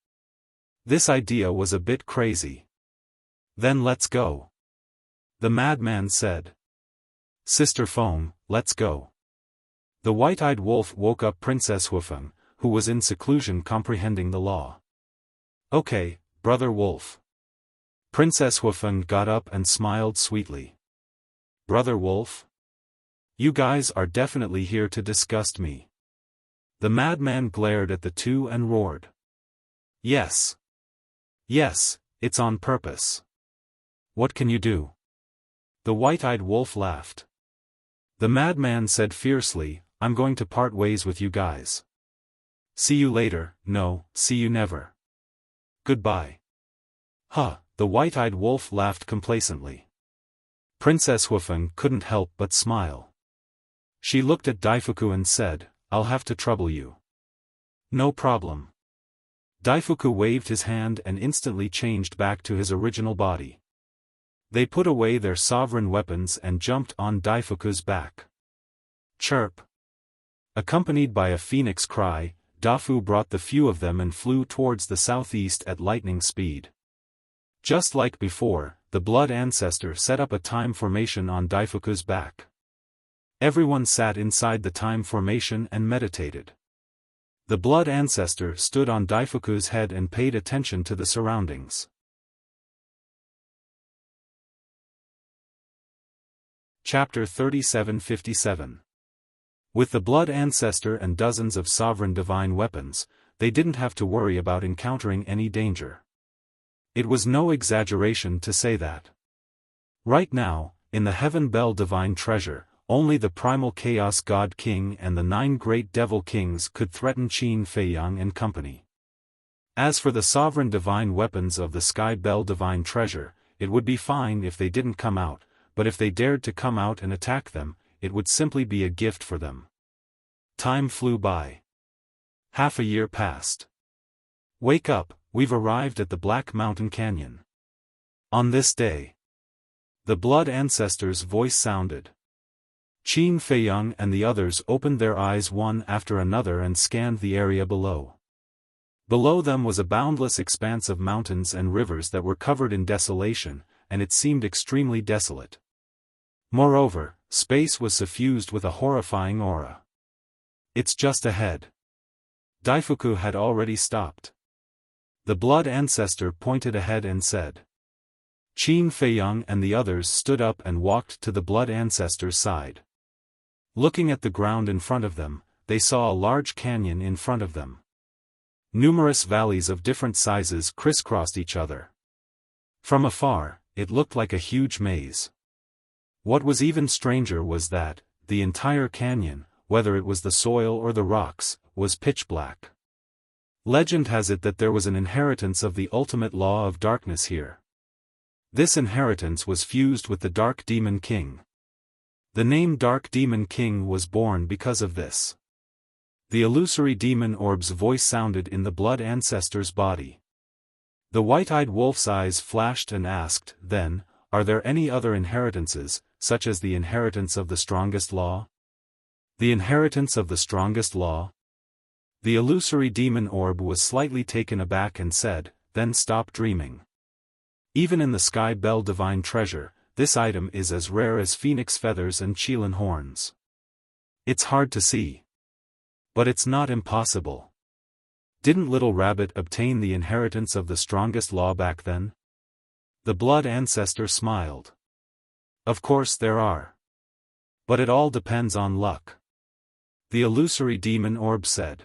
This idea was a bit crazy. Then let's go. The madman said. Sister Foam, let's go. The white-eyed wolf woke up Princess Xiaofan, who was in seclusion comprehending the law. Okay, brother wolf. Princess Xiaofan got up and smiled sweetly. Brother wolf? You guys are definitely here to disgust me. The madman glared at the two and roared. Yes. Yes, it's on purpose. What can you do? The white-eyed wolf laughed. The madman said fiercely, I'm going to part ways with you guys. See you later, no, see you never. Goodbye. The white-eyed wolf laughed complacently. Princess Xiaofan couldn't help but smile. She looked at Daifuku and said, I'll have to trouble you. No problem. Daifuku waved his hand and instantly changed back to his original body. They put away their sovereign weapons and jumped on Daifuku's back. Chirp. Accompanied by a phoenix cry, Dafu brought the few of them and flew towards the southeast at lightning speed. Just like before, the blood ancestor set up a time formation on Daifuku's back. Everyone sat inside the time formation and meditated. The blood ancestor stood on Daifuku's head and paid attention to the surroundings. Chapter 3757. With the blood ancestor and dozens of sovereign divine weapons, they didn't have to worry about encountering any danger. It was no exaggeration to say that. Right now, in the Heaven Bell divine treasure, only the primal Chaos God King and the 9 great devil kings could threaten Qin Feiyang and company. As for the sovereign divine weapons of the Sky Bell divine treasure, it would be fine if they didn't come out, but if they dared to come out and attack them, it would simply be a gift for them. Time flew by. Half a year passed. Wake up, we've arrived at the Black Mountain Canyon. On this day, the blood ancestor's voice sounded. Qin Feiyang and the others opened their eyes one after another and scanned the area below. Below them was a boundless expanse of mountains and rivers that were covered in desolation, and it seemed extremely desolate. Moreover, space was suffused with a horrifying aura. It's just ahead. Daifuku had already stopped. The blood ancestor pointed ahead and said. Qin Feiyang and the others stood up and walked to the blood ancestor's side. Looking at the ground in front of them, they saw a large canyon in front of them. Numerous valleys of different sizes crisscrossed each other. From afar, it looked like a huge maze. What was even stranger was that, the entire canyon, whether it was the soil or the rocks, was pitch black. Legend has it that there was an inheritance of the ultimate law of darkness here. This inheritance was fused with the Dark Demon King. The name Dark Demon King was born because of this. The illusory demon orb's voice sounded in the blood ancestor's body. The white-eyed wolf's eyes flashed and asked, then, are there any other inheritances, such as the inheritance of the strongest law? The inheritance of the strongest law? The illusory demon orb was slightly taken aback and said, then stop dreaming. Even in the Sky Bell divine treasure, this item is as rare as phoenix feathers and Qilin horns. It's hard to see. But it's not impossible. Didn't Little Rabbit obtain the inheritance of the strongest law back then? The blood ancestor smiled. Of course there are. But it all depends on luck. The illusory demon orb said.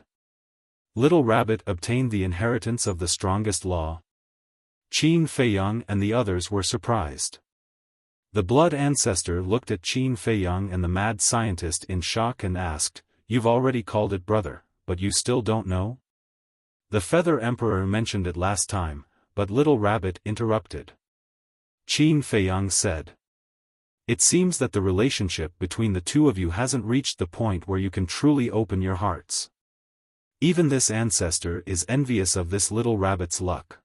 Little Rabbit obtained the inheritance of the strongest law. Qin Feiyang and the others were surprised. The blood ancestor looked at Qin Feiyang and the mad scientist in shock and asked, you've already called it brother, but you still don't know? The Feather Emperor mentioned it last time, but Little Rabbit interrupted. Qin Feiyang said. It seems that the relationship between the two of you hasn't reached the point where you can truly open your hearts. Even this ancestor is envious of this little rabbit's luck.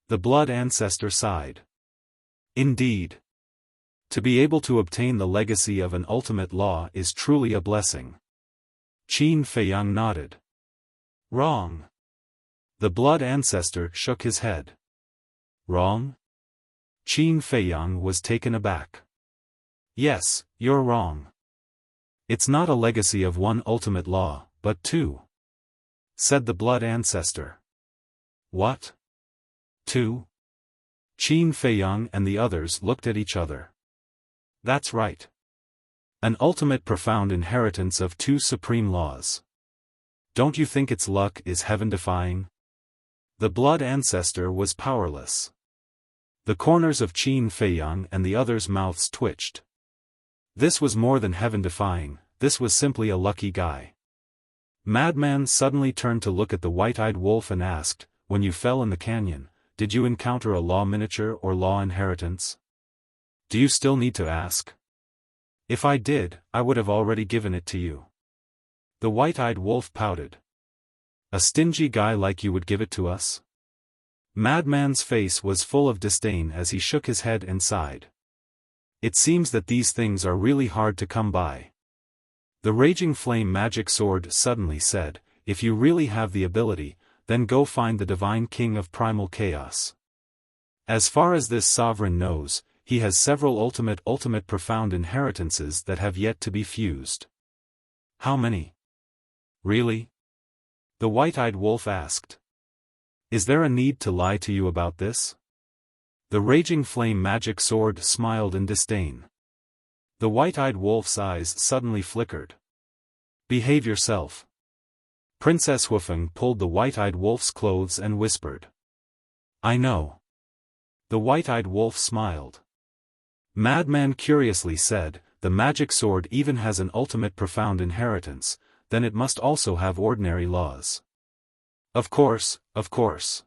The blood ancestor sighed. Indeed. To be able to obtain the legacy of an ultimate law is truly a blessing. Qin Feiyang nodded. Wrong. The blood ancestor shook his head. Wrong? Qin Feiyang was taken aback. Yes, you're wrong. It's not a legacy of one ultimate law, but two, said the blood ancestor. What? Two? Qin Feiyang and the others looked at each other. That's right. An ultimate profound inheritance of two supreme laws. Don't you think its luck is heaven-defying? The blood ancestor was powerless. The corners of Qin Feiyang and the others' mouths twitched. This was more than heaven-defying, this was simply a lucky guy. Madman suddenly turned to look at the white-eyed wolf and asked, when you fell in the canyon, did you encounter a law miniature or law inheritance? Do you still need to ask? If I did, I would have already given it to you. The white-eyed wolf pouted. A stingy guy like you would give it to us? Madman's face was full of disdain as he shook his head and sighed. It seems that these things are really hard to come by. The Raging Flame Magic Sword suddenly said, if you really have the ability, then go find the Divine King of Primal Chaos. As far as this sovereign knows, he has several ultimate profound inheritances that have yet to be fused. How many? Really? The white-eyed wolf asked. Is there a need to lie to you about this? The Raging Flame Magic Sword smiled in disdain. The white-eyed wolf's eyes suddenly flickered. Behave yourself. Princess Xiaofan pulled the white-eyed wolf's clothes and whispered. I know. The white-eyed wolf smiled. Madman curiously said, the magic sword even has an ultimate profound inheritance, then it must also have ordinary laws. Of course, of course.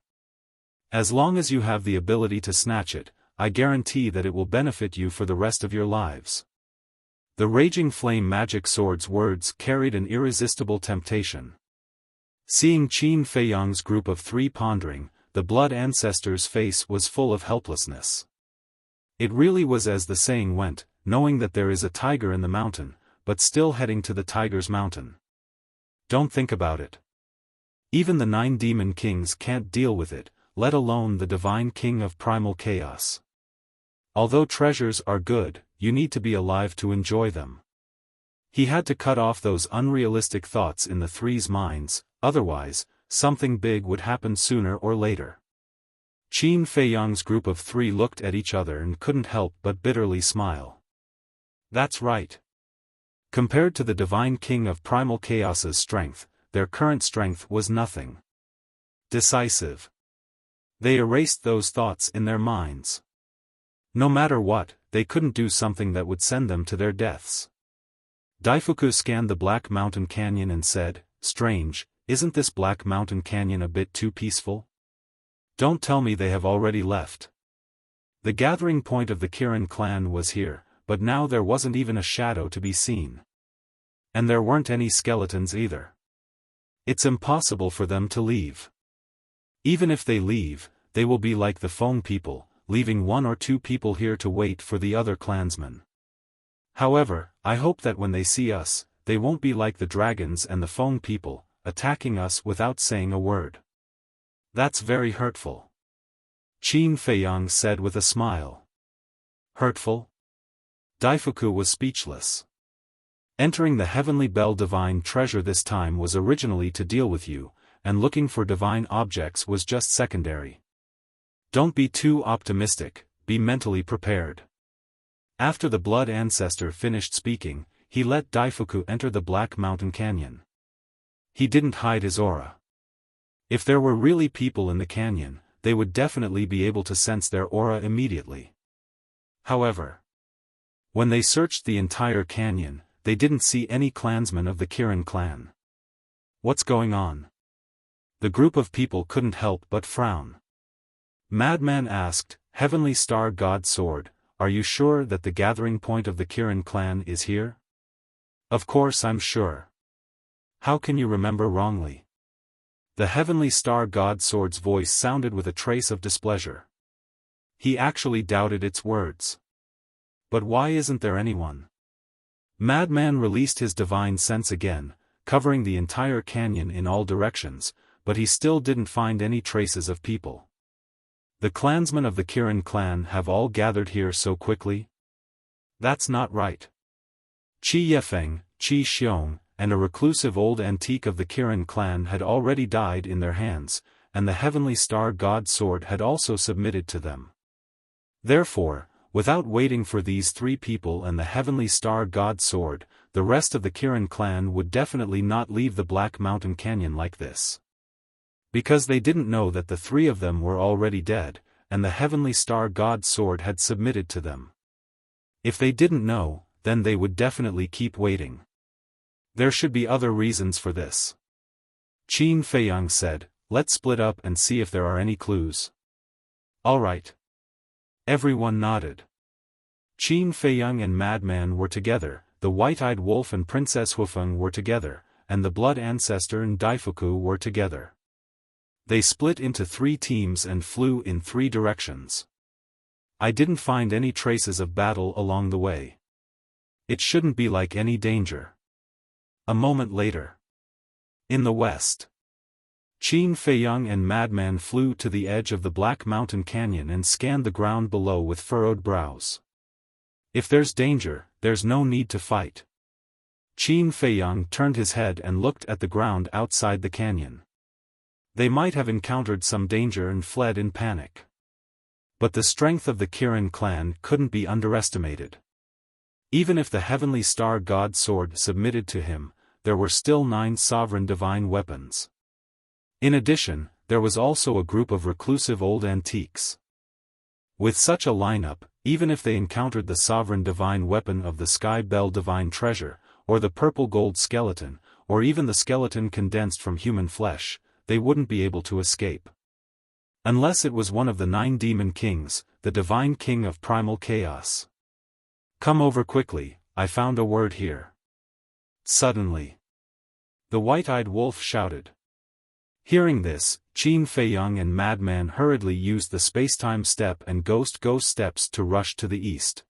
As long as you have the ability to snatch it, I guarantee that it will benefit you for the rest of your lives. The Raging Flame Magic Sword's words carried an irresistible temptation. Seeing Qin Feiyang's group of three pondering, the blood ancestor's face was full of helplessness. It really was as the saying went, knowing that there is a tiger in the mountain, but still heading to the tiger's mountain. Don't think about it. Even the 9 demon kings can't deal with it, let alone the divine king of primal chaos. Although treasures are good, you need to be alive to enjoy them. He had to cut off those unrealistic thoughts in the three's minds, otherwise, something big would happen sooner or later. Qin Feiyang's group of three looked at each other and couldn't help but bitterly smile. That's right. Compared to the divine king of primal chaos's strength, their current strength was nothing. Decisive. They erased those thoughts in their minds. No matter what, they couldn't do something that would send them to their deaths. Daifuku scanned the Black Mountain Canyon and said, strange, isn't this Black Mountain Canyon a bit too peaceful? Don't tell me they have already left. The gathering point of the Kirin clan was here, but now there wasn't even a shadow to be seen. And there weren't any skeletons either. It's impossible for them to leave. Even if they leave, they will be like the Feng people, leaving 1 or 2 people here to wait for the other clansmen. However, I hope that when they see us, they won't be like the dragons and the Feng people, attacking us without saying a word. That's very hurtful. Qin Feiyang said with a smile. Hurtful? Daifuku was speechless. Entering the Heavenly Bell divine treasure this time was originally to deal with you, and looking for divine objects was just secondary. Don't be too optimistic, be mentally prepared. After the blood ancestor finished speaking, he let Daifuku enter the Black Mountain Canyon. He didn't hide his aura. If there were really people in the canyon, they would definitely be able to sense their aura immediately. However, when they searched the entire canyon, they didn't see any clansmen of the Kirin clan. What's going on? The group of people couldn't help but frown. Madman asked, Heavenly Star God Sword, are you sure that the gathering point of the Kirin clan is here? Of course I'm sure. How can you remember wrongly? The Heavenly Star God Sword's voice sounded with a trace of displeasure. He actually doubted its words. But why isn't there anyone? Madman released his divine sense again, covering the entire canyon in all directions, but he still didn't find any traces of people. The clansmen of the Kirin clan have all gathered here so quickly? That's not right. Qi Yefeng, Qi Xiong, and a reclusive old antique of the Kirin clan had already died in their hands, and the Heavenly Star God Sword had also submitted to them. Therefore, without waiting for these three people and the Heavenly Star God Sword, the rest of the Kirin clan would definitely not leave the Black Mountain Canyon like this. Because they didn't know that the three of them were already dead, and the Heavenly Star God Sword had submitted to them. If they didn't know, then they would definitely keep waiting. There should be other reasons for this. Qin Feiyang said, let's split up and see if there are any clues. All right. Everyone nodded. Qin Feiyang and Madman were together, the White-Eyed Wolf and Princess Xiaofan were together, and the Blood Ancestor and Daifuku were together. They split into 3 teams and flew in 3 directions. I didn't find any traces of battle along the way. It shouldn't be like any danger. A moment later. In the west. Qin Feiyang and Madman flew to the edge of the Black Mountain Canyon and scanned the ground below with furrowed brows. If there's danger, there's no need to fight. Qin Feiyang turned his head and looked at the ground outside the canyon. They might have encountered some danger and fled in panic. But the strength of the Kirin clan couldn't be underestimated. Even if the Heavenly Star God Sword submitted to him, there were still 9 sovereign divine weapons. In addition, there was also a group of reclusive old antiques. With such a lineup, even if they encountered the sovereign divine weapon of the Sky Bell Divine Treasure, or the purple gold skeleton, or even the skeleton condensed from human flesh, they wouldn't be able to escape. Unless it was one of the 9 demon kings, the divine king of primal chaos. Come over quickly, I found a word here. Suddenly. The White-Eyed Wolf shouted. Hearing this, Qin Feiyang and Madman hurriedly used the spacetime step and ghost steps to rush to the east.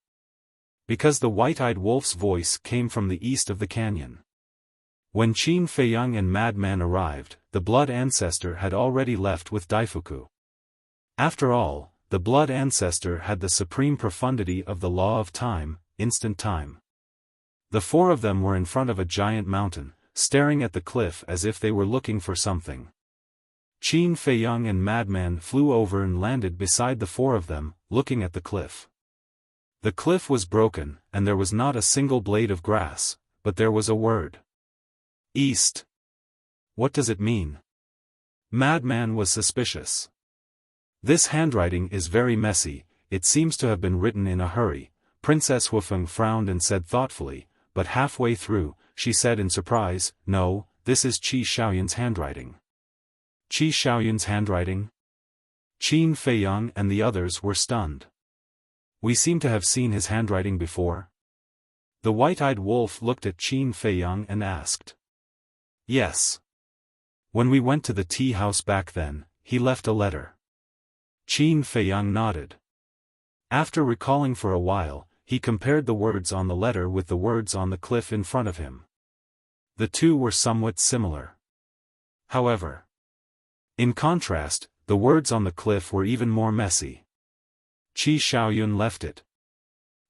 Because the White-Eyed Wolf's voice came from the east of the canyon. When Qin Feiyang and Madman arrived, the Blood Ancestor had already left with Daifuku. After all, the Blood Ancestor had the supreme profundity of the law of time, instant time. The 4 of them were in front of a giant mountain, staring at the cliff as if they were looking for something. Qin Feiyang and Madman flew over and landed beside the 4 of them, looking at the cliff. The cliff was broken, and there was not a single blade of grass, but there was a word. East. What does it mean? Madman was suspicious. This handwriting is very messy, it seems to have been written in a hurry. Princess Xiaofan frowned and said thoughtfully, but halfway through, she said in surprise, no, this is Qi Xiaoyun's handwriting. Qi Xiaoyun's handwriting? Qin Feiyang and the others were stunned. We seem to have seen his handwriting before. The White-Eyed Wolf looked at Qin Feiyang and asked. Yes. When we went to the tea house back then, he left a letter. Qin Feiyang nodded. After recalling for a while, he compared the words on the letter with the words on the cliff in front of him. The 2 were somewhat similar. However, in contrast, the words on the cliff were even more messy. Qi Xiaoyun left it.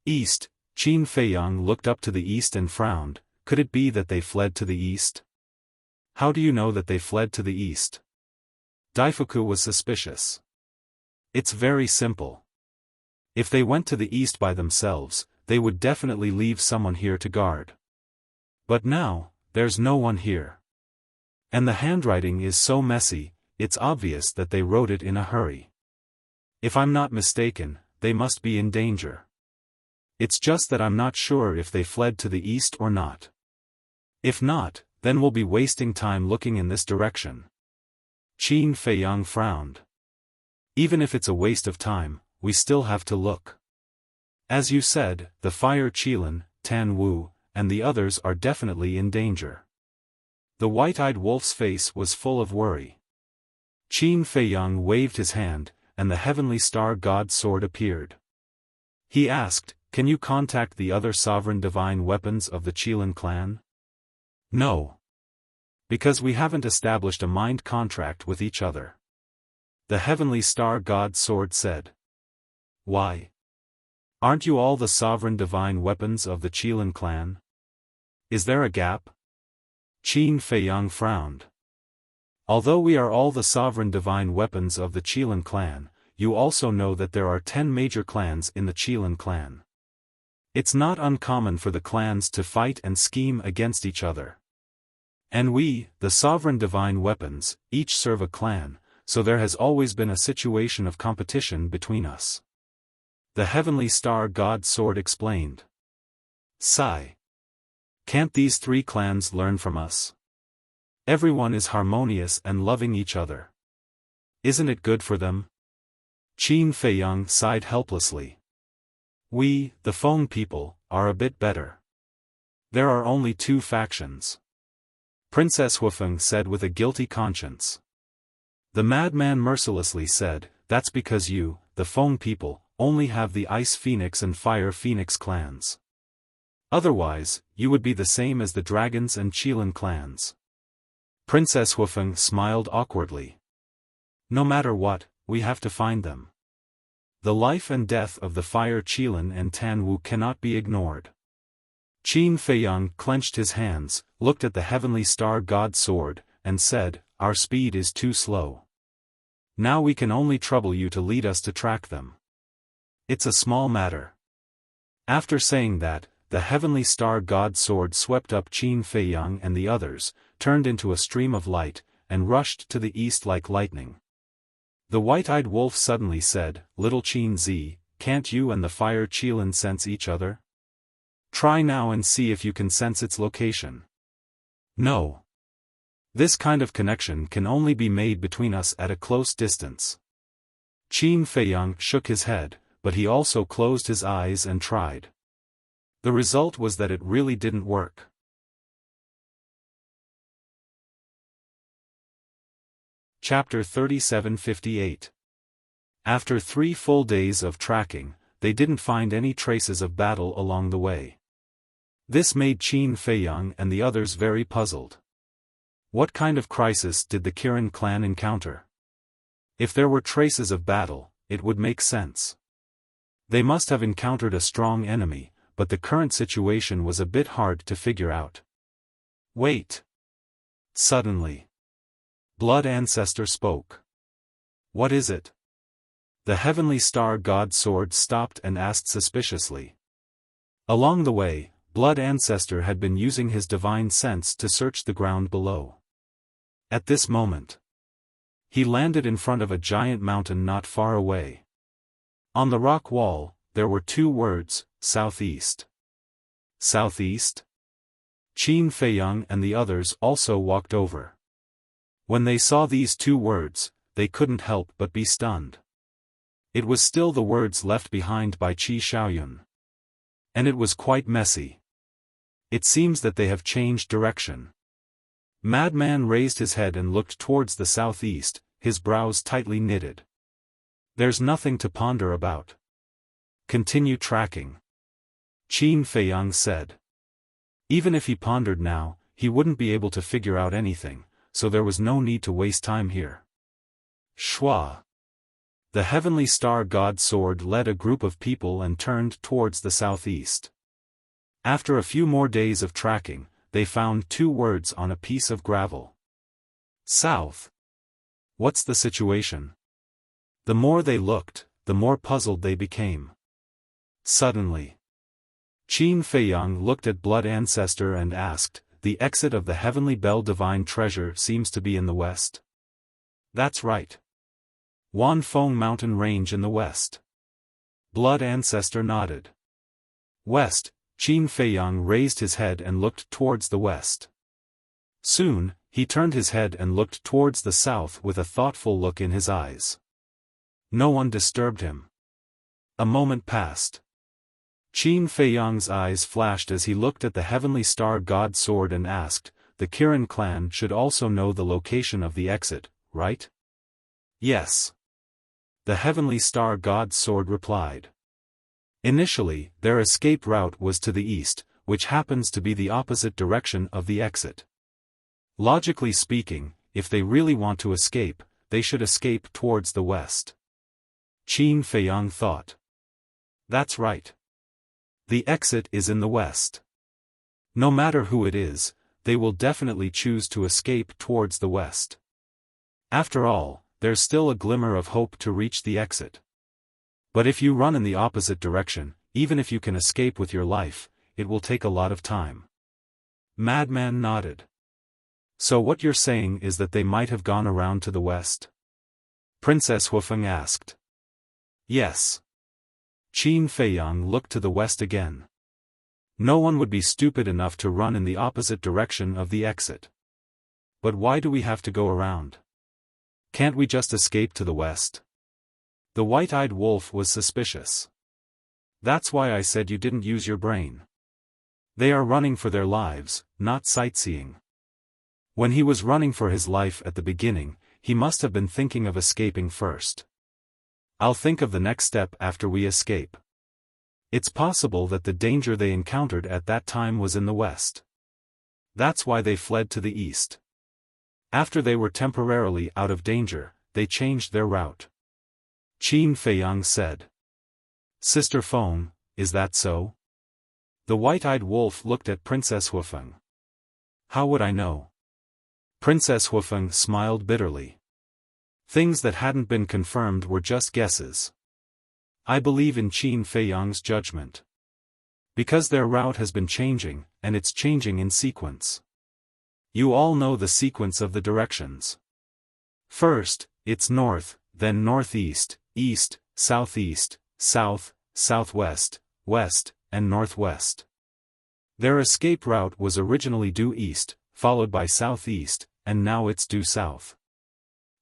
East. Qin Feiyang looked up to the east and frowned. Could it be that they fled to the east? How do you know that they fled to the east? Daifuku was suspicious. It's very simple. If they went to the east by themselves, they would definitely leave someone here to guard. But now, there's no one here. And the handwriting is so messy, it's obvious that they wrote it in a hurry. If I'm not mistaken, they must be in danger. It's just that I'm not sure if they fled to the east or not. If not, then we'll be wasting time looking in this direction. Qin Feiyang frowned. Even if it's a waste of time, we still have to look. As you said, the Fire Qilin, Tan Wu, and the others are definitely in danger. The white-eyed wolf's face was full of worry. Qin Feiyang waved his hand, and the heavenly star god sword appeared. He asked, "Can you contact the other sovereign divine weapons of the Qilin clan?" "No. Because we haven't established a mind contract with each other," the heavenly star god sword said. "Why? Aren't you all the sovereign divine weapons of the Qilin clan? Is there a gap?" Qin Feiyang frowned. "Although we are all the sovereign divine weapons of the Qilin clan, you also know that there are 10 major clans in the Qilin clan. It's not uncommon for the clans to fight and scheme against each other. And we, the sovereign divine weapons, each serve a clan, so there has always been a situation of competition between us," the heavenly star god sword explained. Sigh. Can't these 3 clans learn from us? Everyone is harmonious and loving each other. Isn't it good for them? Qin Feiyang sighed helplessly. We, the Feng people, are a bit better. There are only 2 factions, Princess Xiaofan said with a guilty conscience. The madman mercilessly said, "That's because you, the Feng people, only have the Ice Phoenix and Fire Phoenix clans. Otherwise, you would be the same as the Dragons and Qilin clans." Princess Xiaofan smiled awkwardly. "No matter what, we have to find them. The life and death of the Fire Qilin and Tan Wu cannot be ignored." Qin Feiyang clenched his hands, looked at the heavenly star god sword, and said, "Our speed is too slow. Now we can only trouble you to lead us to track them. It's a small matter." After saying that, the heavenly star god sword swept up Qin Feiyang and the others, turned into a stream of light, and rushed to the east like lightning. The white-eyed wolf suddenly said, "Little Qin Zi, can't you and the Fire Qilin sense each other? Try now and see if you can sense its location." "No. This kind of connection can only be made between us at a close distance." Qin Feiyang shook his head, but he also closed his eyes and tried. The result was that it really didn't work. Chapter 3758. After 3 full days of tracking, they didn't find any traces of battle along the way. This made Qin Feiyang and the others very puzzled. What kind of crisis did the Kirin clan encounter? If there were traces of battle, it would make sense. They must have encountered a strong enemy, but the current situation was a bit hard to figure out. Wait! Suddenly, Blood Ancestor spoke. "What is it?" The heavenly star god sword stopped and asked suspiciously. Along the way, Blood Ancestor had been using his divine sense to search the ground below. At this moment, he landed in front of a giant mountain not far away. On the rock wall, there were 2 words, "Southeast." Southeast? Qin Feiyang and the others also walked over. When they saw these 2 words, they couldn't help but be stunned. It was still the words left behind by Qi Xiaoyun. And it was quite messy. It seems that they have changed direction. Madman raised his head and looked towards the southeast, his brows tightly knitted. "There's nothing to ponder about. Continue tracking," Qin Feiyang said. Even if he pondered now, he wouldn't be able to figure out anything, so there was no need to waste time here. Shua. The heavenly star god sword led a group of people and turned towards the southeast. After a few more days of tracking, they found 2 words on a piece of gravel. South. What's the situation? The more they looked, the more puzzled they became. Suddenly, Qin Feiyang looked at Blood Ancestor and asked, "The exit of the Heavenly Bell Divine Treasure seems to be in the west?" "That's right. Wanfeng Mountain Range in the west." Blood Ancestor nodded. "West." Qin Feiyang raised his head and looked towards the west. Soon, he turned his head and looked towards the south with a thoughtful look in his eyes. No one disturbed him. A moment passed. Qin Feiyang's eyes flashed as he looked at the heavenly star god sword and asked, "The Kirin clan should also know the location of the exit, right?" "Yes." The heavenly star god sword replied. Initially, their escape route was to the east, which happens to be the opposite direction of the exit. Logically speaking, if they really want to escape, they should escape towards the west. Qin Feiyang thought. That's right. The exit is in the west. No matter who it is, they will definitely choose to escape towards the west. After all, there's still a glimmer of hope to reach the exit. But if you run in the opposite direction, even if you can escape with your life, it will take a lot of time. Madman nodded. So what you're saying is that they might have gone around to the west? Princess Huifeng asked. Yes. Qin Feiyang looked to the west again. No one would be stupid enough to run in the opposite direction of the exit. But why do we have to go around? Can't we just escape to the west? The white-eyed wolf was suspicious. That's why I said you didn't use your brain. They are running for their lives, not sightseeing. When he was running for his life at the beginning, he must have been thinking of escaping first. I'll think of the next step after we escape. It's possible that the danger they encountered at that time was in the west. That's why they fled to the east. After they were temporarily out of danger, they changed their route. Qin Feiyang said. Sister Feng, is that so? The white-eyed wolf looked at Princess Huifeng. How would I know? Princess Huifeng smiled bitterly. Things that hadn't been confirmed were just guesses. I believe in Qin Feiyang's judgment. Because their route has been changing, and it's changing in sequence. You all know the sequence of the directions. First, it's north, then northeast, east, southeast, south, southwest, west, and northwest. Their escape route was originally due east, followed by southeast, and now it's due south.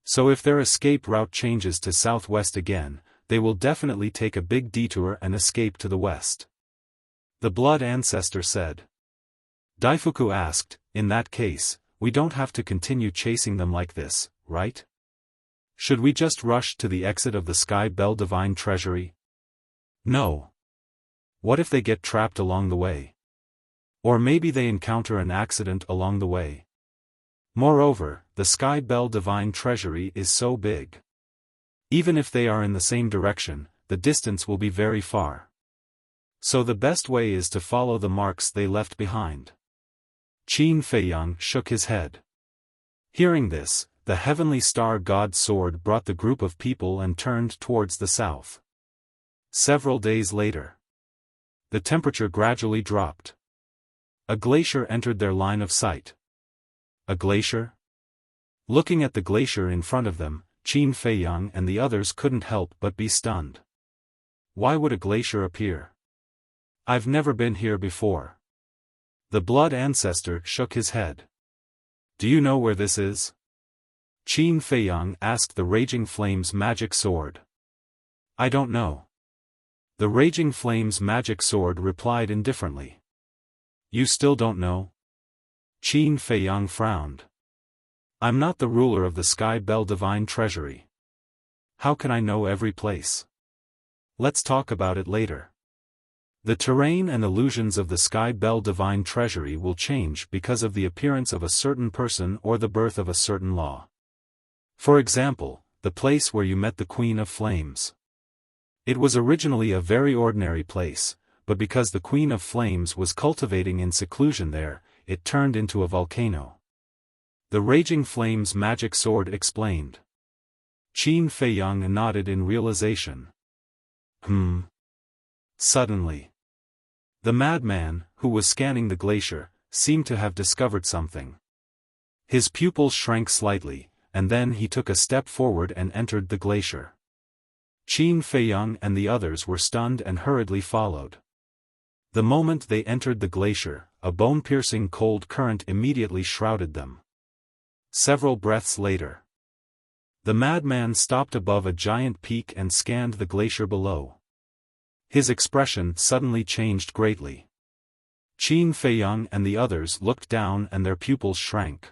So if their escape route changes to southwest again, they will definitely take a big detour and escape to the west. The blood ancestor said. Daifuku asked, in that case, we don't have to continue chasing them like this, right? Should we just rush to the exit of the Sky Bell Divine Treasury? No. What if they get trapped along the way? Or maybe they encounter an accident along the way. Moreover, the Sky Bell Divine Treasury is so big. Even if they are in the same direction, the distance will be very far. So the best way is to follow the marks they left behind. Qin Feiyang shook his head. Hearing this, the heavenly star god sword brought the group of people and turned towards the south. Several days later, the temperature gradually dropped. A glacier entered their line of sight. A glacier? Looking at the glacier in front of them, Qin Feiyang and the others couldn't help but be stunned. Why would a glacier appear? I've never been here before. The blood ancestor shook his head. Do you know where this is? Qin Feiyang asked the Raging Flame's magic sword. I don't know. The Raging Flame's magic sword replied indifferently. You still don't know? Qin Feiyang frowned. I'm not the ruler of the Sky Bell Divine Treasury. How can I know every place? Let's talk about it later. The terrain and illusions of the Sky Bell Divine Treasury will change because of the appearance of a certain person or the birth of a certain law. For example, the place where you met the Queen of Flames. It was originally a very ordinary place, but because the Queen of Flames was cultivating in seclusion there, it turned into a volcano. The Raging Flame's magic sword explained. Qin Feiyang nodded in realization. Suddenly, the madman, who was scanning the glacier, seemed to have discovered something. His pupils shrank slightly, and then he took a step forward and entered the glacier. Qin Feiyang and the others were stunned and hurriedly followed. The moment they entered the glacier, a bone-piercing cold current immediately shrouded them. Several breaths later, the madman stopped above a giant peak and scanned the glacier below. His expression suddenly changed greatly. Qin Feiyang and the others looked down and their pupils shrank.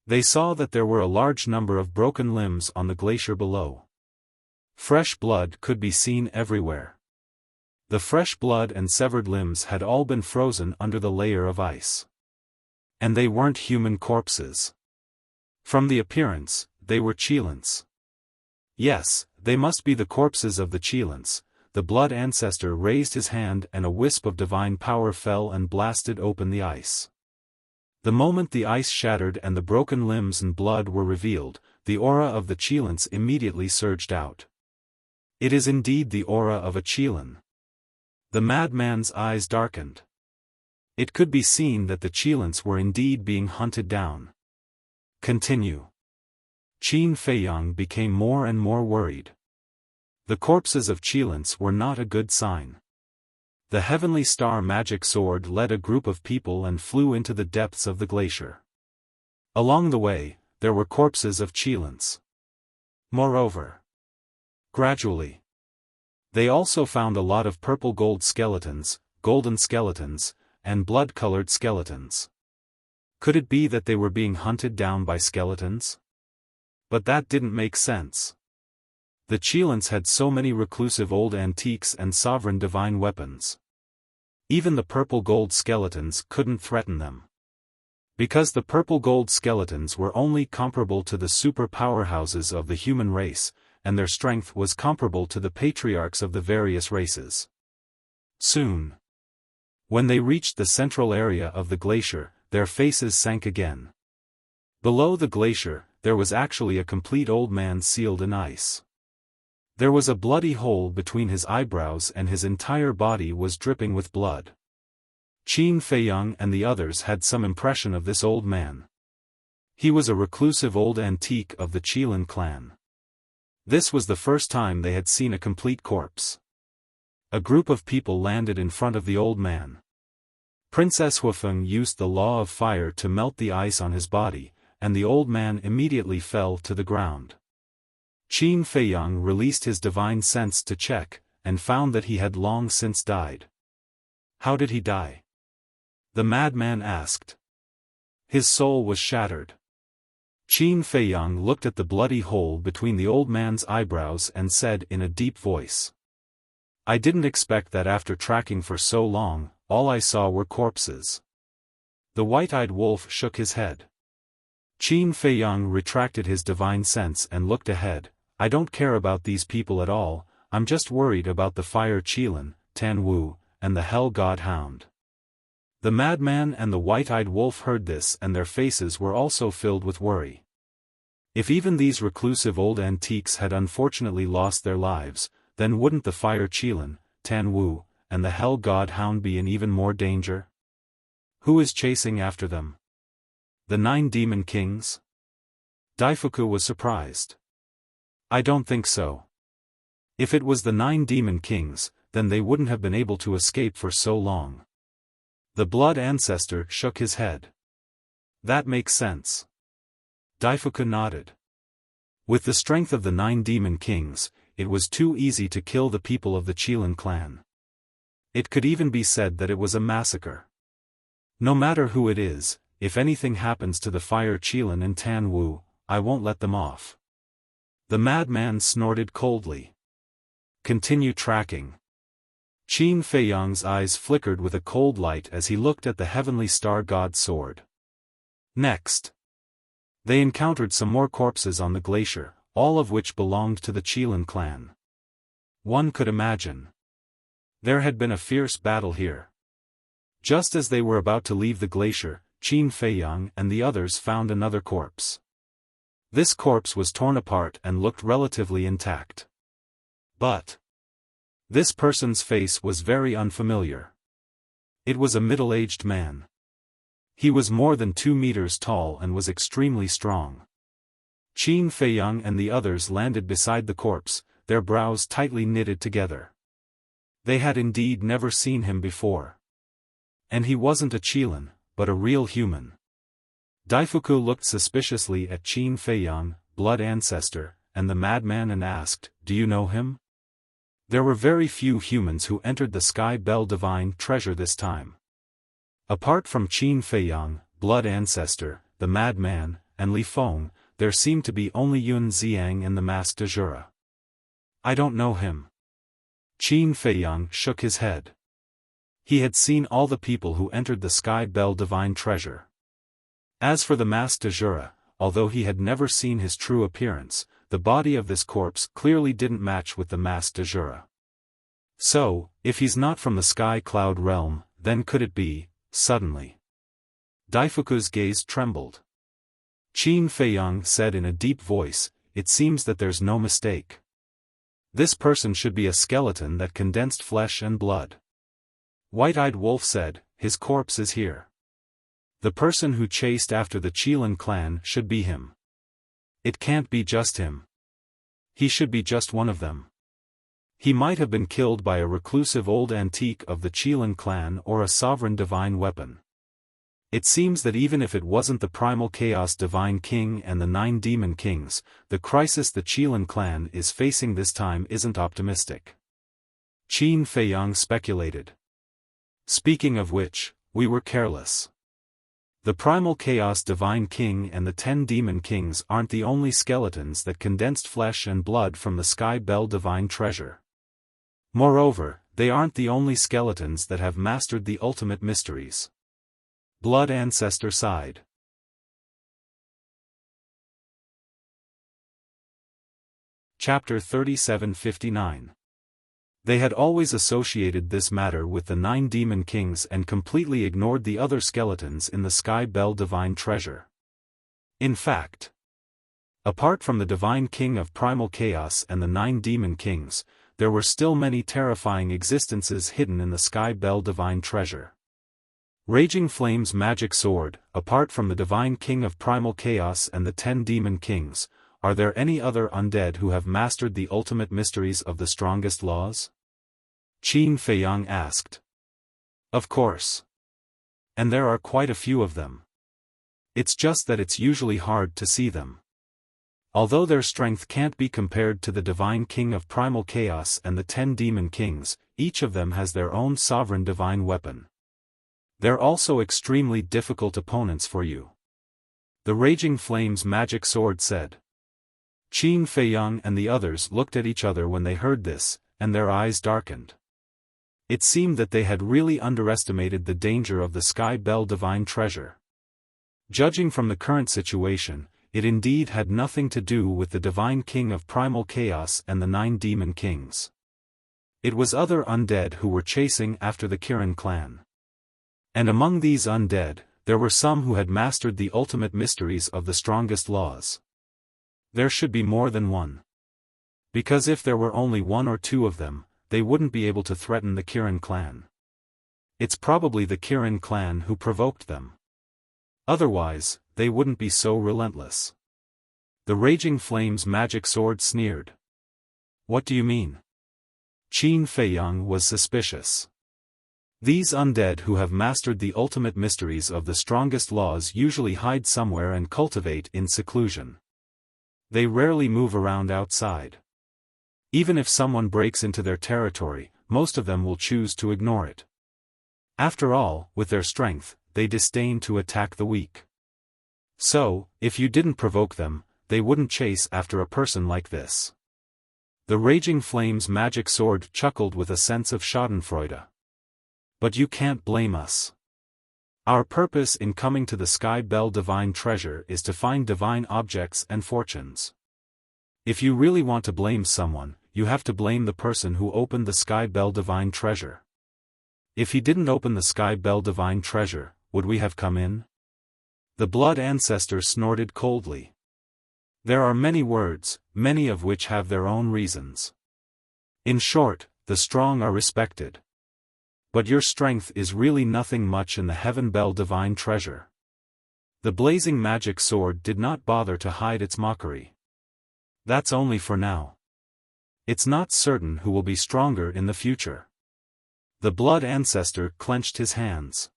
They saw that there were a large number of broken limbs on the glacier below. Fresh blood could be seen everywhere. The fresh blood and severed limbs had all been frozen under the layer of ice. And they weren't human corpses. From the appearance, they were Qilins. Yes, they must be the corpses of the Qilins. The blood ancestor raised his hand and a wisp of divine power fell and blasted open the ice. The moment the ice shattered and the broken limbs and blood were revealed, the aura of the Qilins immediately surged out. It is indeed the aura of a Qilin. The madman's eyes darkened. It could be seen that the Qilins were indeed being hunted down. Continue. Qin Feiyang became more and more worried. The corpses of Qilins were not a good sign. The heavenly star magic sword led a group of people and flew into the depths of the glacier. Along the way, there were corpses of Qilins. Moreover, gradually, they also found a lot of purple gold skeletons, golden skeletons, and blood-colored skeletons. Could it be that they were being hunted down by skeletons? But that didn't make sense. The Qilins had so many reclusive old antiques and sovereign divine weapons. Even the purple gold skeletons couldn't threaten them. Because the purple gold skeletons were only comparable to the super powerhouses of the human race, and their strength was comparable to the patriarchs of the various races. Soon, when they reached the central area of the glacier, their faces sank again. Below the glacier, there was actually a complete old man sealed in ice. There was a bloody hole between his eyebrows and his entire body was dripping with blood. Qin Feiyang and the others had some impression of this old man. He was a reclusive old antique of the Qilin clan. This was the first time they had seen a complete corpse. A group of people landed in front of the old man. Princess Xiaofan used the law of fire to melt the ice on his body, and the old man immediately fell to the ground. Qin Feiyang released his divine sense to check, and found that he had long since died. How did he die? The madman asked. His soul was shattered. Qin Feiyang looked at the bloody hole between the old man's eyebrows and said in a deep voice. I didn't expect that after tracking for so long, all I saw were corpses. The white-eyed wolf shook his head. Qin Feiyang retracted his divine sense and looked ahead. I don't care about these people at all, I'm just worried about the fire Qilin, Tan Wu, and the hell god hound. The madman and the white-eyed wolf heard this and their faces were also filled with worry. If even these reclusive old antiques had unfortunately lost their lives, then wouldn't the fire Qilin, Tan Wu, and the hell god hound be in even more danger? Who is chasing after them? The 9 demon kings? Daifuku was surprised. I don't think so. If it was the 9 demon kings, then they wouldn't have been able to escape for so long. The blood ancestor shook his head. That makes sense. Daifuku nodded. With the strength of the 9 demon kings, it was too easy to kill the people of the Qilin clan. It could even be said that it was a massacre. No matter who it is, if anything happens to the fire Qilin and Tan Wu, I won't let them off. The madman snorted coldly. Continue tracking. Qin Feiyang's eyes flickered with a cold light as he looked at the heavenly star god's sword. Next, they encountered some more corpses on the glacier, all of which belonged to the Qilin clan. One could imagine. There had been a fierce battle here. Just as they were about to leave the glacier, Qin Feiyang and the others found another corpse. This corpse was torn apart and looked relatively intact. But this person's face was very unfamiliar. It was a middle-aged man. He was more than 2 meters tall and was extremely strong. Qin Feiyang and the others landed beside the corpse, their brows tightly knitted together. They had indeed never seen him before. And he wasn't a Qilin, but a real human. Daifuku looked suspiciously at Qin Feiyang, blood ancestor, and the madman and asked, Do you know him? There were very few humans who entered the Sky Bell Divine Treasure this time. Apart from Qin Feiyang, Blood Ancestor, the Madman, and Li Feng, there seemed to be only Yun Xiang and the Masked Azura. I don't know him. Qin Feiyang shook his head. He had seen all the people who entered the Sky Bell Divine Treasure. As for the Masked Azura, although he had never seen his true appearance, the body of this corpse clearly didn't match with the Masked Azura. So, if he's not from the Sky Cloud realm, then could it be, suddenly? Daifuku's gaze trembled. Qin Feiyang said in a deep voice, "It seems that there's no mistake. This person should be a skeleton that condensed flesh and blood." White-Eyed Wolf said, "His corpse is here. The person who chased after the Qilin clan should be him. It can't be just him. He should be just one of them. He might have been killed by a reclusive old antique of the Qilin clan or a sovereign divine weapon. It seems that even if it wasn't the Primal Chaos Divine King and the 9 Demon Kings, the crisis the Qilin clan is facing this time isn't optimistic." Qin Feiyang speculated. "Speaking of which, we were careless. The Primal Chaos Divine King and the 10 Demon Kings aren't the only skeletons that condensed flesh and blood from the Sky Bell Divine Treasure. Moreover, they aren't the only skeletons that have mastered the ultimate mysteries." Blood Ancestor sighed. Chapter 3759. They had always associated this matter with the 9 Demon Kings and completely ignored the other skeletons in the Sky Bell Divine Treasure. In fact, apart from the Divine King of Primal Chaos and the 9 Demon Kings, there were still many terrifying existences hidden in the Sky Bell Divine Treasure. Raging Flame's magic sword, apart from the Divine King of Primal Chaos and the 10 Demon Kings, are there any other undead who have mastered the ultimate mysteries of the strongest laws? Qin Feiyang asked. Of course. And there are quite a few of them. It's just that it's usually hard to see them. Although their strength can't be compared to the Divine King of Primal Chaos and the 10 Demon Kings, each of them has their own sovereign divine weapon. They're also extremely difficult opponents for you. The Raging Flame's magic sword said. Qin Feiyang and the others looked at each other when they heard this, and their eyes darkened. It seemed that they had really underestimated the danger of the Sky Bell Divine Treasure. Judging from the current situation, it indeed had nothing to do with the Divine King of Primal Chaos and the 9 Demon Kings. It was other undead who were chasing after the Kirin clan. And among these undead, there were some who had mastered the ultimate mysteries of the strongest laws. There should be more than one. Because if there were only 1 or 2 of them, they wouldn't be able to threaten the Kirin clan. It's probably the Kirin clan who provoked them. Otherwise, they wouldn't be so relentless. The Raging Flame's magic sword sneered. What do you mean? Qin Feiyang was suspicious. These undead who have mastered the ultimate mysteries of the strongest laws usually hide somewhere and cultivate in seclusion. They rarely move around outside. Even if someone breaks into their territory, most of them will choose to ignore it. After all, with their strength, they disdain to attack the weak. So, if you didn't provoke them, they wouldn't chase after a person like this. The Raging Flame's magic sword chuckled with a sense of schadenfreude. But you can't blame us. Our purpose in coming to the Sky Bell Divine Treasure is to find divine objects and fortunes. If you really want to blame someone, you have to blame the person who opened the Sky Bell Divine Treasure. If he didn't open the Sky Bell Divine Treasure, would we have come in? The Blood Ancestor snorted coldly. There are many words, many of which have their own reasons. In short, the strong are respected. But your strength is really nothing much in the Heaven Bell Divine Treasure. The blazing magic sword did not bother to hide its mockery. That's only for now. It's not certain who will be stronger in the future. The Blood Ancestor clenched his hands.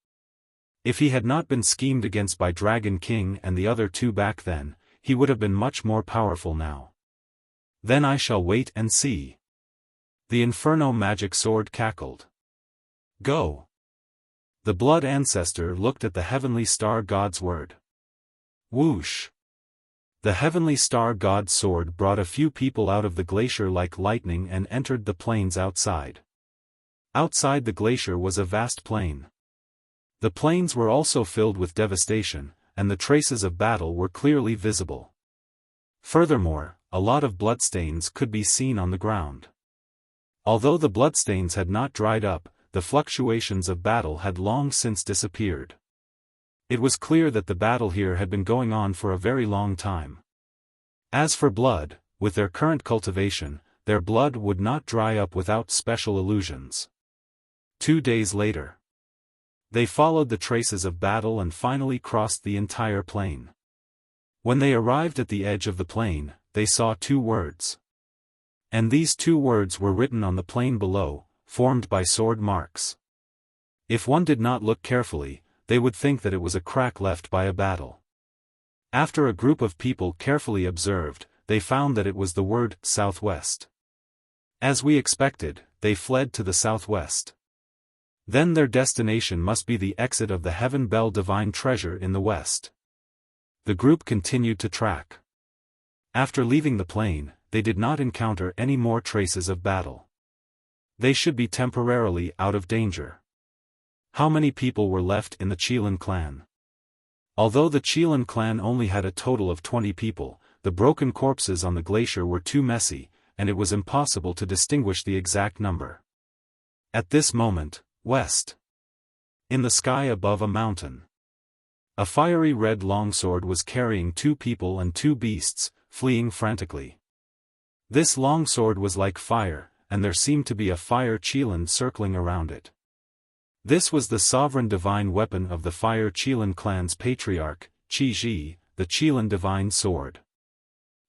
If he had not been schemed against by Dragon King and the other 2 back then, he would have been much more powerful now. Then I shall wait and see. The Inferno magic sword cackled. Go! The blood ancestor looked at the heavenly star god's word. Whoosh! The heavenly star god's sword brought a few people out of the glacier like lightning and entered the plains outside. Outside the glacier was a vast plain. The plains were also filled with devastation, and the traces of battle were clearly visible. Furthermore, a lot of bloodstains could be seen on the ground. Although the bloodstains had not dried up, the fluctuations of battle had long since disappeared. It was clear that the battle here had been going on for a very long time. As for blood, with their current cultivation, their blood would not dry up without special illusions. 2 days later, they followed the traces of battle and finally crossed the entire plain. When they arrived at the edge of the plain, they saw 2 words. And these 2 words were written on the plain below, formed by sword marks. If one did not look carefully, they would think that it was a crack left by a battle. After a group of people carefully observed, they found that it was the word southwest. As we expected, they fled to the southwest. Then their destination must be the exit of the Heaven Bell Divine Treasure in the west. The group continued to track. After leaving the plain, they did not encounter any more traces of battle. They should be temporarily out of danger. How many people were left in the Qilin clan? Although the Qilin clan only had a total of 20 people, the broken corpses on the glacier were too messy, and it was impossible to distinguish the exact number. At this moment, west, in the sky above a mountain, a fiery red longsword was carrying 2 people and 2 beasts, fleeing frantically. This longsword was like fire, and there seemed to be a fire Qilin circling around it. This was the sovereign divine weapon of the Fire Qilin clan's patriarch, Qi Ji, the Qilin divine sword.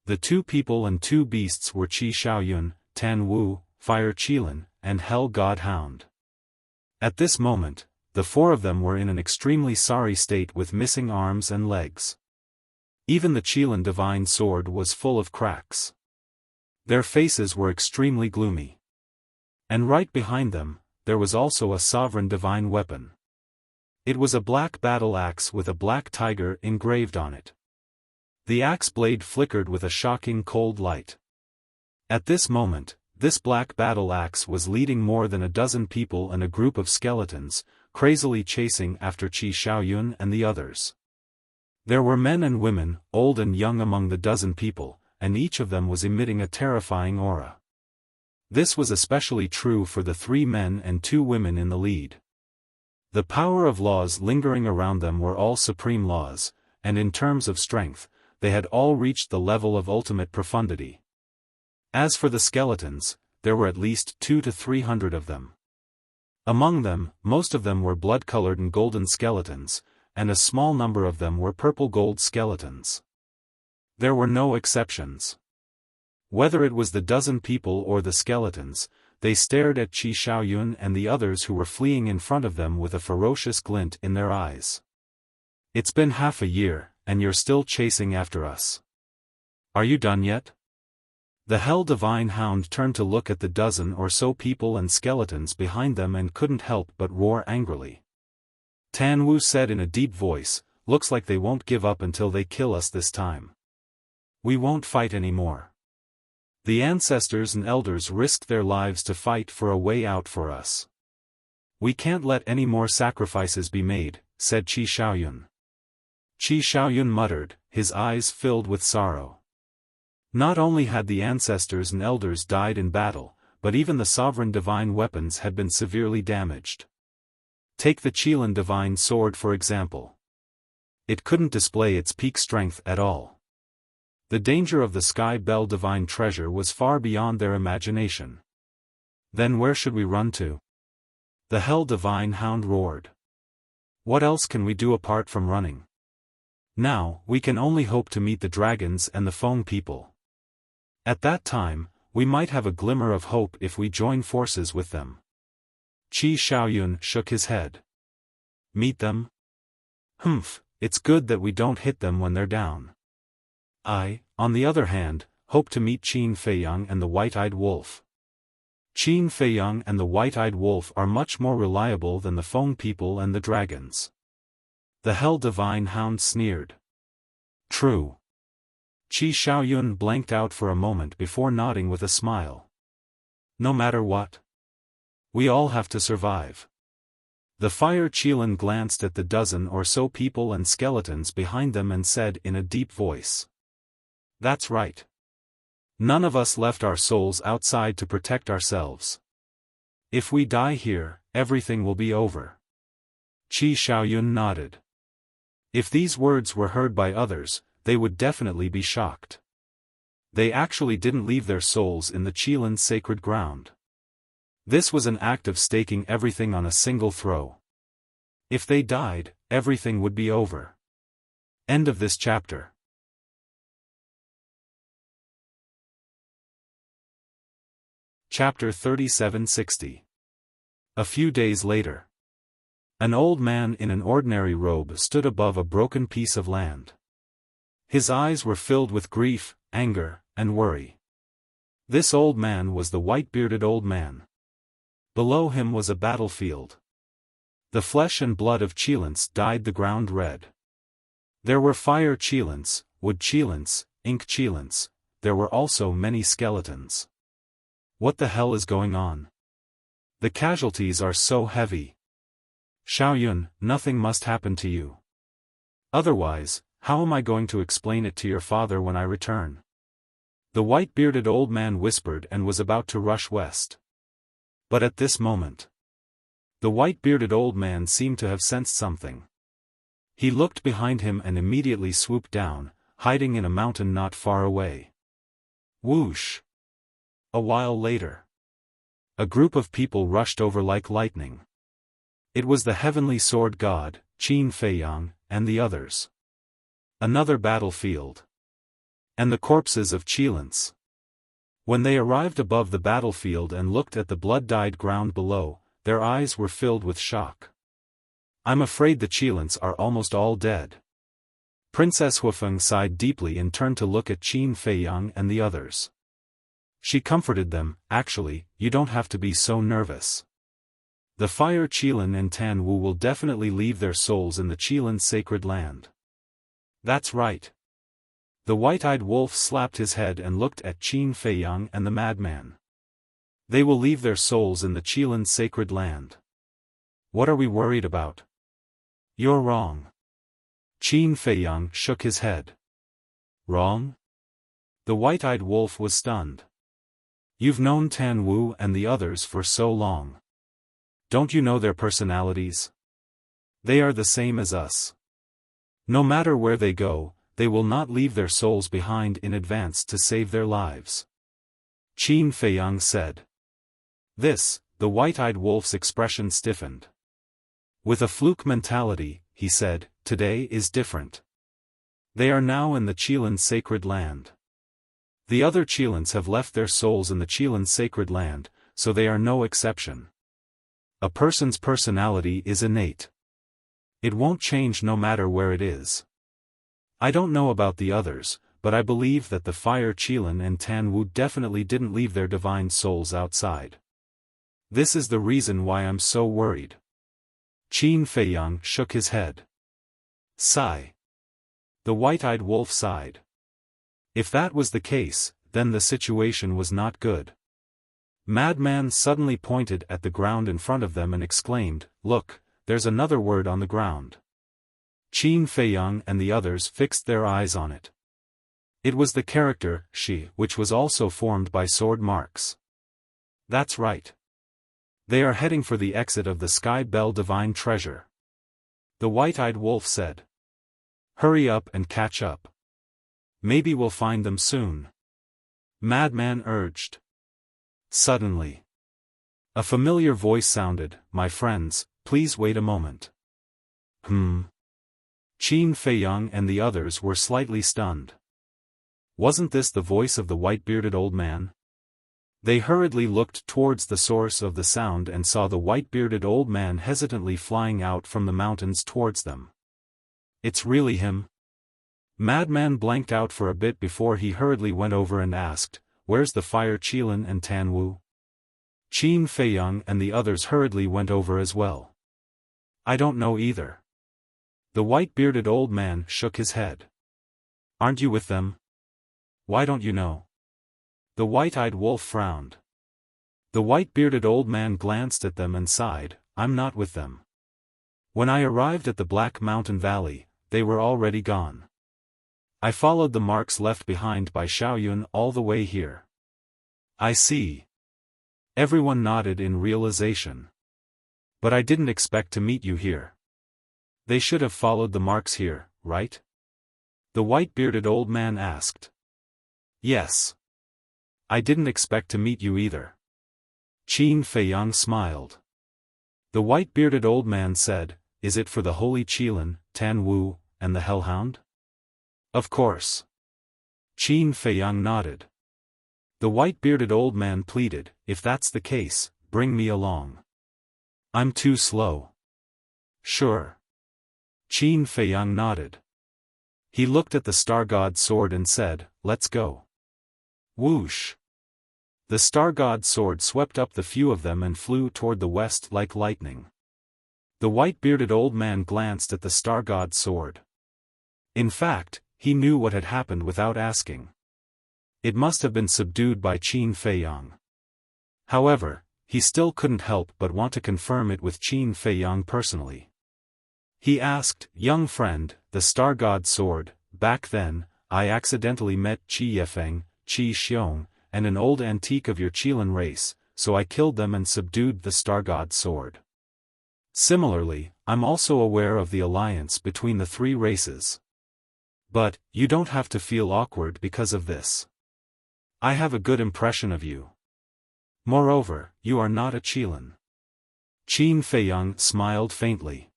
The 2 people and 2 beasts were Qi Xiaoyun, Tan Wu, Fire Qilin, and Hell God Hound. At this moment, the 4 of them were in an extremely sorry state with missing arms and legs. Even the Qilin divine sword was full of cracks. Their faces were extremely gloomy. And right behind them, there was also a sovereign divine weapon. It was a black battle axe with a black tiger engraved on it. The axe blade flickered with a shocking cold light. At this moment, this black battle axe was leading more than a dozen people and a group of skeletons, crazily chasing after Qi Xiaoyun and the others. There were men and women, old and young among the dozen people, and each of them was emitting a terrifying aura. This was especially true for the 3 men and 2 women in the lead. The power of laws lingering around them were all supreme laws, and in terms of strength, they had all reached the level of ultimate profundity. As for the skeletons, there were at least 200 to 300 of them. Among them, most of them were blood-colored and golden skeletons, and a small number of them were purple-gold skeletons. There were no exceptions. Whether it was the dozen people or the skeletons, they stared at Qi Xiaoyun and the others who were fleeing in front of them with a ferocious glint in their eyes. It's been half a year, and you're still chasing after us. Are you done yet? The Hell Divine Hound turned to look at the dozen or so people and skeletons behind them and couldn't help but roar angrily. Tan Wu said in a deep voice, "Looks like they won't give up until they kill us this time. We won't fight anymore. The ancestors and elders risked their lives to fight for a way out for us. We can't let any more sacrifices be made," said Qi Xiaoyun. Qi Xiaoyun muttered, his eyes filled with sorrow. Not only had the ancestors and elders died in battle, but even the sovereign divine weapons had been severely damaged. Take the Qilin divine sword for example. It couldn't display its peak strength at all. The danger of the Sky Bell divine treasure was far beyond their imagination. Then where should we run to? The Hell Divine Hound roared. What else can we do apart from running? Now, we can only hope to meet the dragons and the Feng people. At that time, we might have a glimmer of hope if we join forces with them. Qi Xiaoyun shook his head. Meet them? Humph, it's good that we don't hit them when they're down. I, on the other hand, hope to meet Qin Feiyang and the White-Eyed Wolf. Qin Feiyang and the white-eyed wolf are much more reliable than the Feng people and the dragons. The Hell Divine Hound sneered. True. Qi Xiaoyun blanked out for a moment before nodding with a smile. No matter what. We all have to survive. The Fire Qilin glanced at the dozen or so people and skeletons behind them and said in a deep voice. That's right. None of us left our souls outside to protect ourselves. If we die here, everything will be over. Qi Xiaoyun nodded. If these words were heard by others, they would definitely be shocked. They actually didn't leave their souls in the Qilin's sacred ground. This was an act of staking everything on a single throw. If they died, everything would be over. End of this chapter. Chapter 3760. A few days later. An old man in an ordinary robe stood above a broken piece of land. His eyes were filled with grief, anger, and worry. This old man was the white-bearded old man. Below him was a battlefield. The flesh and blood of Qilins dyed the ground red. There were fire Qilins, wood Qilins, ink Qilins. There were also many skeletons. What the hell is going on? The casualties are so heavy. Xiaoyun, nothing must happen to you. Otherwise, how am I going to explain it to your father when I return? The white-bearded old man whispered and was about to rush west. But at this moment, the white-bearded old man seemed to have sensed something. He looked behind him and immediately swooped down, hiding in a mountain not far away. Whoosh! A while later, a group of people rushed over like lightning. It was the heavenly sword god, Qin Feiyang, and the others. Another battlefield. And the corpses of Qilins. When they arrived above the battlefield and looked at the blood-dyed ground below, their eyes were filled with shock. I'm afraid the Qilins are almost all dead. Princess Huifeng sighed deeply and turned to look at Qin Feiyang and the others. She comforted them. Actually, you don't have to be so nervous. The Fire Qilin and Tan Wu will definitely leave their souls in the Qilin's sacred land. That's right. The white-eyed wolf slapped his head and looked at Qin Feiyang and the madman. They will leave their souls in the Qilin's sacred land. What are we worried about? You're wrong. Qin Feiyang shook his head. Wrong? The white-eyed wolf was stunned. You've known Tan Wu and the others for so long. Don't you know their personalities? They are the same as us. No matter where they go, they will not leave their souls behind in advance to save their lives. Qin Feiyang said. The white-eyed wolf's expression stiffened. With a fluke mentality, he said, today is different. They are now in the Qilin's sacred land. The other Qilins have left their souls in the Qilin's sacred land, so they are no exception. A person's personality is innate. It won't change no matter where it is. I don't know about the others, but I believe that the Fire Qilin and Tan Wu definitely didn't leave their divine souls outside. This is the reason why I'm so worried. Qin Feiyang shook his head. Sigh. The white-eyed wolf sighed. If that was the case, then the situation was not good. Madman suddenly pointed at the ground in front of them and exclaimed, Look, there's another word on the ground. Qin Feiyang and the others fixed their eyes on it. It was the character, Shi, which was also formed by sword marks. That's right. They are heading for the exit of the Sky Bell Divine Treasure. The white-eyed wolf said. Hurry up and catch up. Maybe we'll find them soon. Madman urged. Suddenly, a familiar voice sounded, My friends, please wait a moment. Qin Feiyang and the others were slightly stunned. Wasn't this the voice of the white-bearded old man? They hurriedly looked towards the source of the sound and saw the white-bearded old man hesitantly flying out from the mountains towards them. It's really him? Madman blanked out for a bit before he hurriedly went over and asked, Where's the Fire Qilin and Tan Wu? Qin Feiyang and the others hurriedly went over as well. I don't know either. The white-bearded old man shook his head. Aren't you with them? Why don't you know? The white-eyed wolf frowned. The white-bearded old man glanced at them and sighed, I'm not with them. When I arrived at the Black Mountain Valley, they were already gone. I followed the marks left behind by Xiaoyun all the way here. I see. Everyone nodded in realization. But I didn't expect to meet you here. They should have followed the marks here, right? The white-bearded old man asked. Yes. I didn't expect to meet you either. Qin Feiyang smiled. The white-bearded old man said, Is it for the holy Qilin, Tan Wu, and the Hellhound? Of course. Qin Feiyang nodded. The white-bearded old man pleaded, If that's the case, bring me along. I'm too slow. Sure. Qin Feiyang nodded. He looked at the Star God's sword and said, Let's go. Whoosh. The Star God's sword swept up the few of them and flew toward the west like lightning. The white-bearded old man glanced at the Star God's sword. In fact, he knew what had happened without asking. It must have been subdued by Qin Feiyang. However, he still couldn't help but want to confirm it with Qin Feiyang personally. He asked, Young friend, the Star God's sword, back then, I accidentally met Qi Yefeng, Qi Xiong, and an old antique of your Qilin race, so I killed them and subdued the Star God's sword. Similarly, I'm also aware of the alliance between the three races. But, you don't have to feel awkward because of this. I have a good impression of you. Moreover, you are not a Qilin. Qin Feiyang smiled faintly.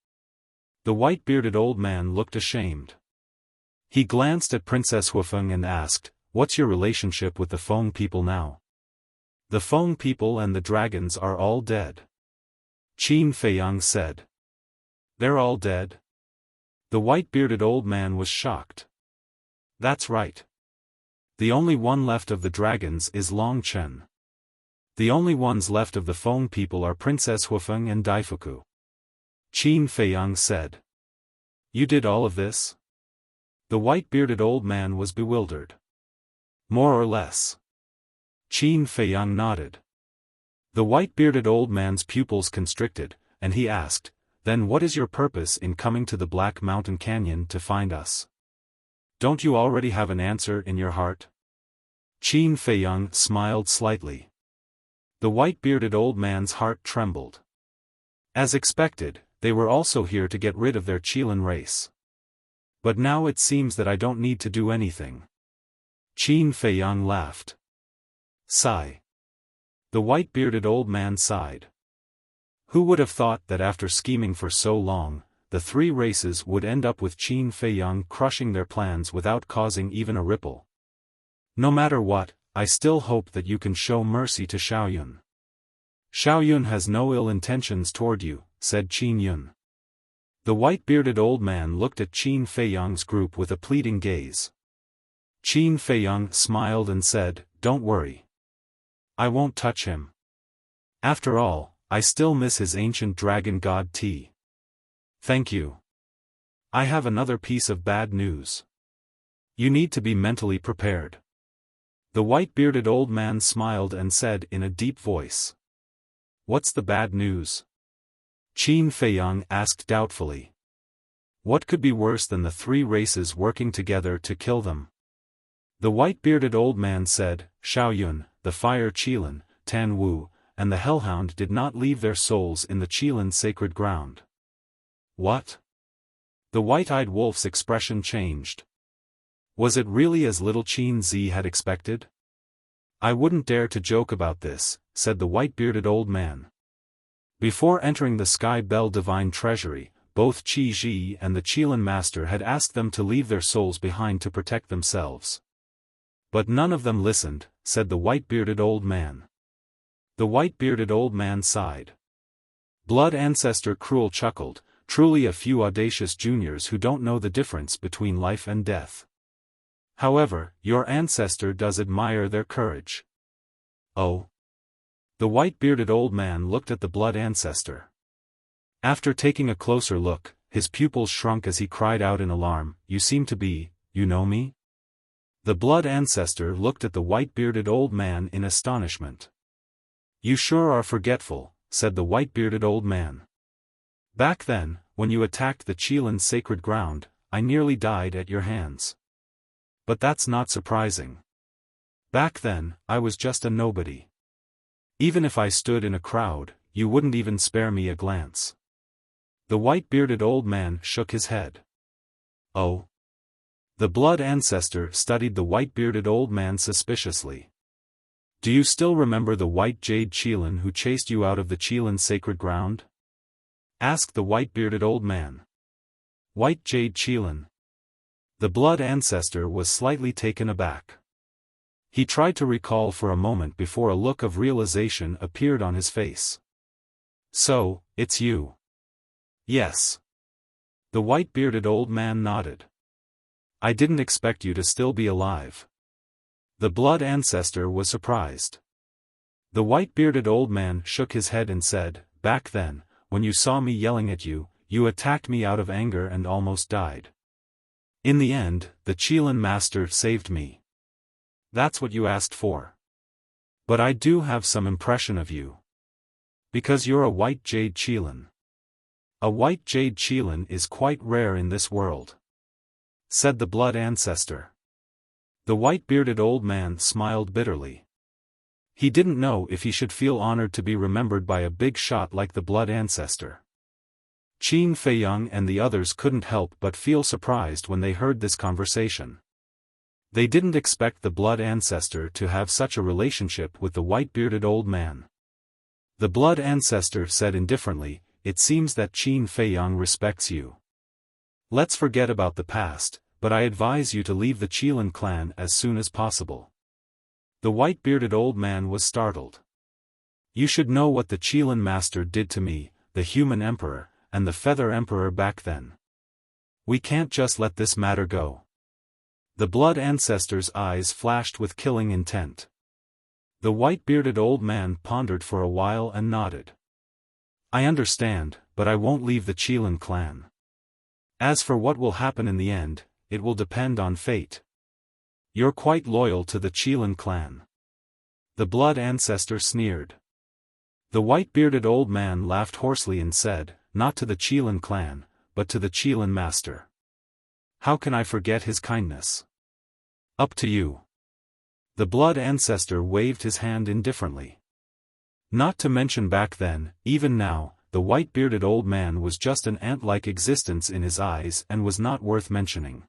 The white-bearded old man looked ashamed. He glanced at Princess Huifeng and asked, What's your relationship with the Feng people now? The Feng people and the dragons are all dead. Qin Feiyang said. They're all dead? The white-bearded old man was shocked. That's right. The only one left of the dragons is Long Chen. The only ones left of the Feng people are Princess Huifeng and Daifuku. Qin Feiyang said. You did all of this? The white-bearded old man was bewildered. More or less. Qin Feiyang nodded. The white-bearded old man's pupils constricted, and he asked, Then what is your purpose in coming to the Black Mountain Canyon to find us? Don't you already have an answer in your heart? Qin Feiyang smiled slightly. The white-bearded old man's heart trembled. As expected, they were also here to get rid of their Qilin race. But now it seems that I don't need to do anything. Qin Feiyang laughed. Sigh. The white-bearded old man sighed. Who would have thought that after scheming for so long, the three races would end up with Qin Feiyang crushing their plans without causing even a ripple? No matter what, I still hope that you can show mercy to Xiaoyun. Xiaoyun has no ill intentions toward you, said Qin Yun. The white-bearded old man looked at Qin Feiyang's group with a pleading gaze. Qin Feiyang smiled and said, Don't worry. I won't touch him. After all, I still miss his ancient dragon god Ti. Thank you. I have another piece of bad news. You need to be mentally prepared. The white-bearded old man smiled and said in a deep voice. What's the bad news? Qin Feiyang asked doubtfully. What could be worse than the three races working together to kill them? The white-bearded old man said, Xiaoyun, the Fire Qilin, Tan Wu, and the Hellhound did not leave their souls in the Qilin sacred ground. What? The white-eyed wolf's expression changed. Was it really as little Qin Zi had expected? I wouldn't dare to joke about this, said the white-bearded old man. Before entering the Sky Bell Divine Treasury, both Qi Ji and the Qilin Master had asked them to leave their souls behind to protect themselves. But none of them listened, said the white-bearded old man. The white-bearded old man sighed. Blood Ancestor Cruel chuckled, truly a few audacious juniors who don't know the difference between life and death. However, your ancestor does admire their courage. Oh. The white-bearded old man looked at the blood ancestor. After taking a closer look, his pupils shrunk as he cried out in alarm, "You seem to be, you know me?" The blood ancestor looked at the white-bearded old man in astonishment. "You sure are forgetful," said the white-bearded old man. "Back then, when you attacked the Qilin's sacred ground, I nearly died at your hands. But that's not surprising. Back then, I was just a nobody. Even if I stood in a crowd, you wouldn't even spare me a glance." The white-bearded old man shook his head. "Oh." The blood ancestor studied the white-bearded old man suspiciously. "Do you still remember the white jade Qilin who chased you out of the Qilin's sacred ground?" asked the white-bearded old man. "White jade Qilin?" The blood ancestor was slightly taken aback. He tried to recall for a moment before a look of realization appeared on his face. "So, it's you." "Yes." The white-bearded old man nodded. "I didn't expect you to still be alive." The blood ancestor was surprised. The white-bearded old man shook his head and said, "Back then, when you saw me yelling at you, you attacked me out of anger and almost died. In the end, the Qilin master saved me. That's what you asked for. But I do have some impression of you. Because you're a white jade Qilin. A white jade Qilin is quite rare in this world," said the blood ancestor. The white-bearded old man smiled bitterly. He didn't know if he should feel honored to be remembered by a big shot like the blood ancestor. Qin Feiyang and the others couldn't help but feel surprised when they heard this conversation. They didn't expect the blood ancestor to have such a relationship with the white-bearded old man. The blood ancestor said indifferently, "It seems that Qin Feiyang respects you. Let's forget about the past, but I advise you to leave the Qilin clan as soon as possible." The white-bearded old man was startled. "You should know what the Qilin master did to me, the human emperor, and the feather emperor back then. We can't just let this matter go." The blood ancestor's eyes flashed with killing intent. The white-bearded old man pondered for a while and nodded. "I understand, but I won't leave the Qilin clan. As for what will happen in the end, it will depend on fate. You're quite loyal to the Qilin clan." The blood ancestor sneered. The white-bearded old man laughed hoarsely and said, "Not to the Qilin clan, but to the Qilin master. How can I forget his kindness? Up to you." The blood ancestor waved his hand indifferently. Not to mention back then, even now, the white-bearded old man was just an ant-like existence in his eyes and was not worth mentioning.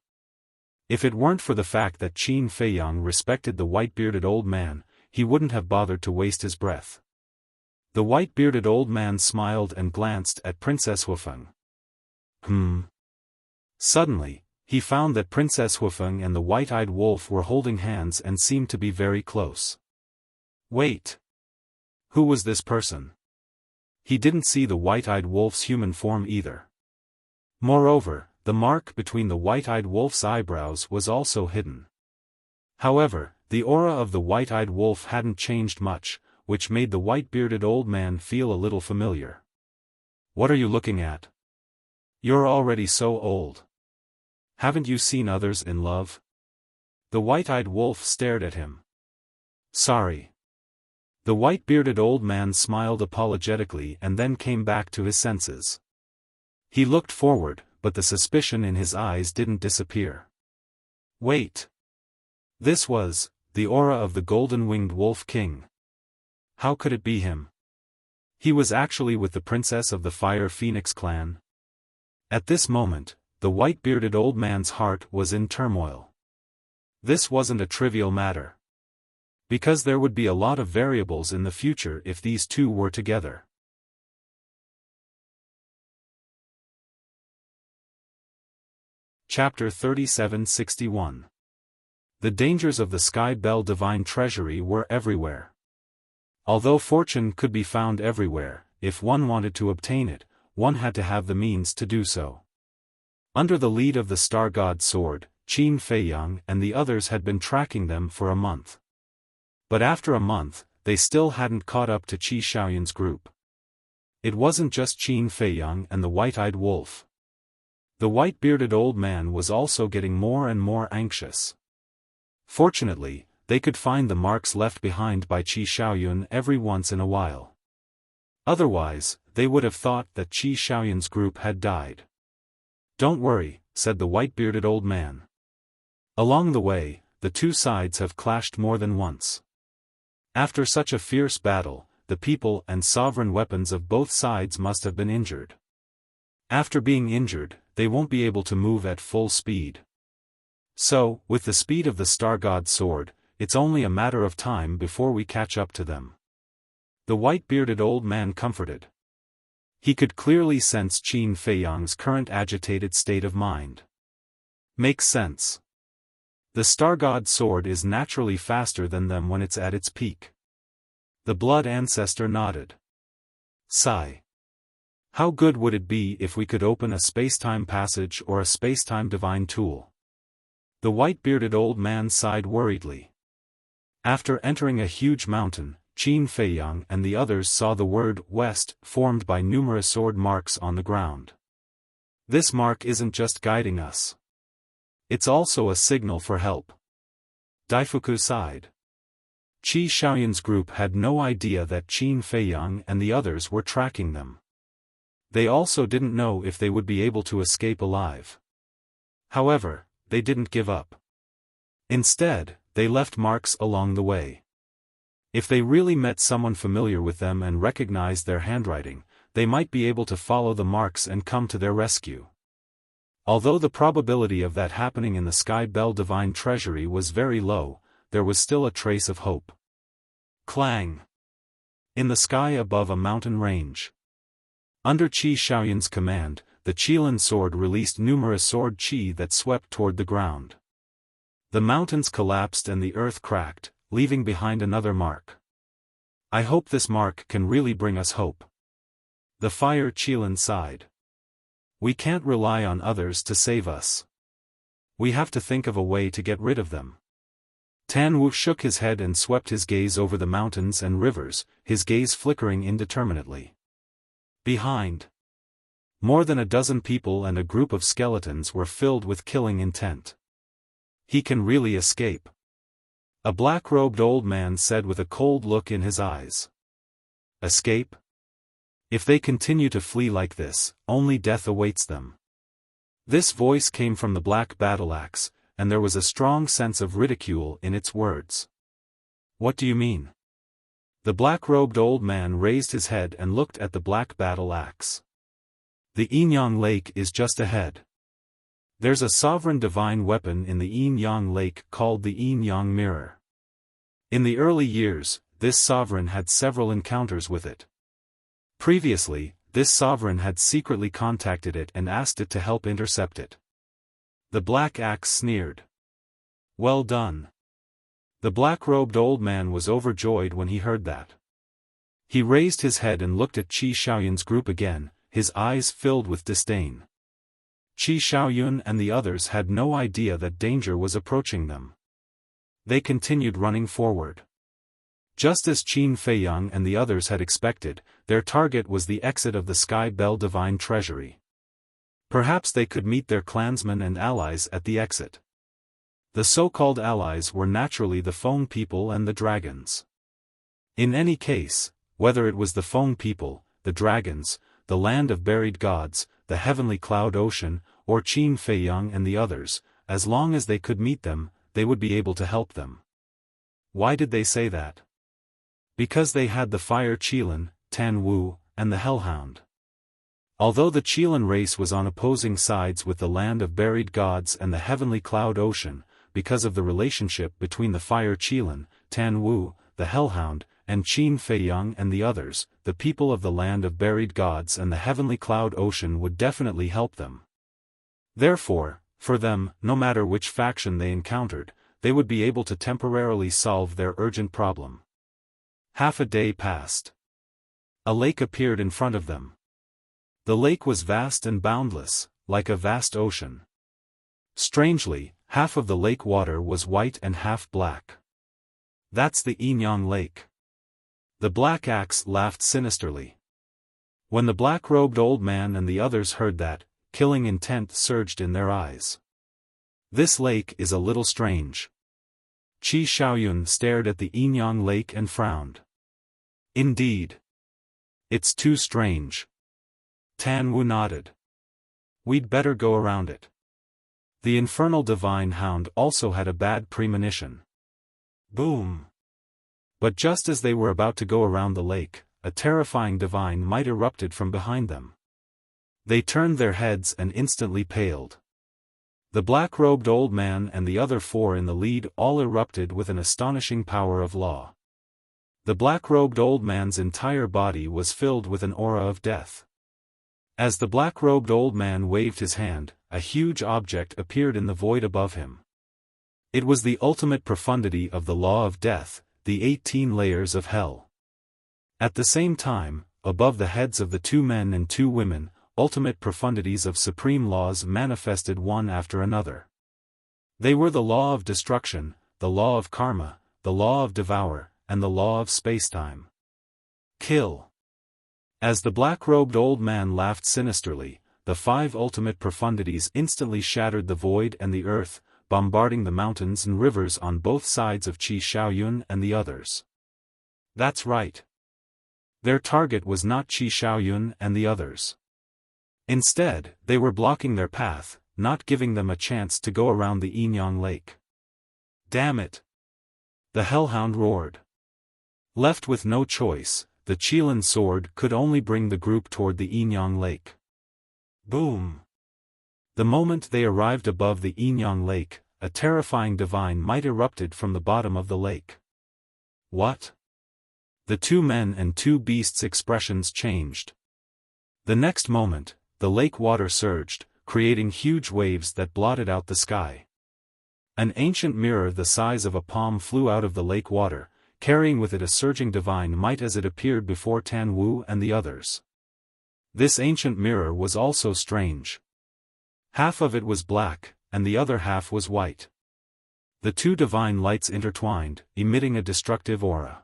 If it weren't for the fact that Qin Feiyang respected the white-bearded old man, he wouldn't have bothered to waste his breath. The white-bearded old man smiled and glanced at Princess Xiaofan. Suddenly, he found that Princess Xiaofan and the white-eyed wolf were holding hands and seemed to be very close. Wait. Who was this person? He didn't see the white-eyed wolf's human form either. Moreover, the mark between the white-eyed wolf's eyebrows was also hidden. However, the aura of the white-eyed wolf hadn't changed much, which made the white-bearded old man feel a little familiar. "What are you looking at? You're already so old. Haven't you seen others in love?" The white-eyed wolf stared at him. "Sorry." The white-bearded old man smiled apologetically and then came back to his senses. He looked forward, but the suspicion in his eyes didn't disappear. Wait. This was the aura of the golden-winged wolf king. How could it be him? He was actually with the princess of the Fire Phoenix clan. At this moment, the white-bearded old man's heart was in turmoil. This wasn't a trivial matter. Because there would be a lot of variables in the future if these two were together. Chapter 3761. The dangers of the Sky Bell Divine Treasury were everywhere. Although fortune could be found everywhere, if one wanted to obtain it, one had to have the means to do so. Under the lead of the Star God Sword, Qin Feiyang and the others had been tracking them for a month. But after a month, they still hadn't caught up to Qi Xiaoyun's group. It wasn't just Qin Feiyang and the white-eyed wolf. The white-bearded old man was also getting more and more anxious. Fortunately, they could find the marks left behind by Qi Xiaoyun every once in a while. Otherwise, they would have thought that Qi Xiaoyun's group had died. "Don't worry," said the white-bearded old man. "Along the way, the two sides have clashed more than once. After such a fierce battle, the people and sovereign weapons of both sides must have been injured. After being injured, they won't be able to move at full speed. So, with the speed of the Star God's sword, it's only a matter of time before we catch up to them." The white-bearded old man comforted. He could clearly sense Qin Feiyang's current agitated state of mind. Makes sense. The Star God's sword is naturally faster than them when it's at its peak. The blood ancestor nodded. Sigh. How good would it be if we could open a spacetime passage or a spacetime divine tool? The white-bearded old man sighed worriedly. After entering a huge mountain, Qin Feiyang and the others saw the word "West" formed by numerous sword marks on the ground. This mark isn't just guiding us. It's also a signal for help. Daifuku sighed. Qi Xiaoyun's group had no idea that Qin Feiyang and the others were tracking them. They also didn't know if they would be able to escape alive. However, they didn't give up. Instead, they left marks along the way. If they really met someone familiar with them and recognized their handwriting, they might be able to follow the marks and come to their rescue. Although the probability of that happening in the Sky Bell Divine Treasury was very low, there was still a trace of hope. Clang! In the sky above a mountain range. Under Qi Xiaoyun's command, the Qilin sword released numerous sword qi that swept toward the ground. The mountains collapsed and the earth cracked, leaving behind another mark. "I hope this mark can really bring us hope." The fire Qilin sighed. "We can't rely on others to save us. We have to think of a way to get rid of them." Tan Wu shook his head and swept his gaze over the mountains and rivers, his gaze flickering indeterminately. Behind. More than a dozen people and a group of skeletons were filled with killing intent. "He can really escape," a black-robed old man said with a cold look in his eyes. "Escape? If they continue to flee like this, only death awaits them." This voice came from the black battle-axe, and there was a strong sense of ridicule in its words. "What do you mean?" The black-robed old man raised his head and looked at the black battle-axe. "The Yin-Yang Lake is just ahead. There's a sovereign divine weapon in the Yin-Yang Lake called the Yin-Yang Mirror. In the early years, this sovereign had several encounters with it. Previously, this sovereign had secretly contacted it and asked it to help intercept it." The black axe sneered. "Well done." The black-robed old man was overjoyed when he heard that. He raised his head and looked at Qi Xiaoyun's group again, his eyes filled with disdain. Qi Xiaoyun and the others had no idea that danger was approaching them. They continued running forward. Just as Qin Feiyang and the others had expected, their target was the exit of the Sky Bell Divine Treasury. Perhaps they could meet their clansmen and allies at the exit. The so-called allies were naturally the Feng people and the dragons. In any case, whether it was the Feng people, the dragons, the land of buried gods, the heavenly cloud ocean, or Qin Feiyang and the others, as long as they could meet them, they would be able to help them. Why did they say that? Because they had the fire Qilin, Tan Wu, and the Hellhound. Although the Qilin race was on opposing sides with the land of buried gods and the heavenly cloud ocean, because of the relationship between the fire Qilin, Tan Wu, the Hellhound, and Qin Feiyang and the others, the people of the land of buried gods and the heavenly cloud ocean would definitely help them. Therefore, for them, no matter which faction they encountered, they would be able to temporarily solve their urgent problem. Half a day passed. A lake appeared in front of them. The lake was vast and boundless, like a vast ocean. Strangely, half of the lake water was white and half black. "That's the Yin-Yang Lake." The Black Axe laughed sinisterly. When the black-robed old man and the others heard that, killing intent surged in their eyes. This lake is a little strange. Qi Xiaoyun stared at the Yinyang lake and frowned. Indeed. It's too strange. Tan Wu nodded. We'd better go around it. The infernal divine hound also had a bad premonition. Boom! But just as they were about to go around the lake, a terrifying divine might erupted from behind them. They turned their heads and instantly paled. The black-robed old man and the other four in the lead all erupted with an astonishing power of law. The black-robed old man's entire body was filled with an aura of death. As the black-robed old man waved his hand, a huge object appeared in the void above him. It was the ultimate profundity of the law of death, the 18 layers of hell. At the same time, above the heads of the 2 men and 2 women, ultimate profundities of supreme laws manifested one after another. They were the law of destruction, the law of karma, the law of devour, and the law of spacetime. Kill. As the black-robed old man laughed sinisterly, the 5 ultimate profundities instantly shattered the void and the earth, bombarding the mountains and rivers on both sides of Qi Xiaoyun and the others. That's right. Their target was not Qi Xiaoyun and the others. Instead, they were blocking their path, not giving them a chance to go around the Yinyang lake. Damn it! The hellhound roared. Left with no choice, the Qilin sword could only bring the group toward the Yinyang lake. Boom! The moment they arrived above the Yinyang lake, a terrifying divine might erupted from the bottom of the lake. What? The 2 men and 2 beasts' expressions changed. The next moment, the lake water surged, creating huge waves that blotted out the sky. An ancient mirror the size of a palm flew out of the lake water, carrying with it a surging divine might as it appeared before Tan Wu and the others. This ancient mirror was also strange. Half of it was black, and the other half was white. The 2 divine lights intertwined, emitting a destructive aura.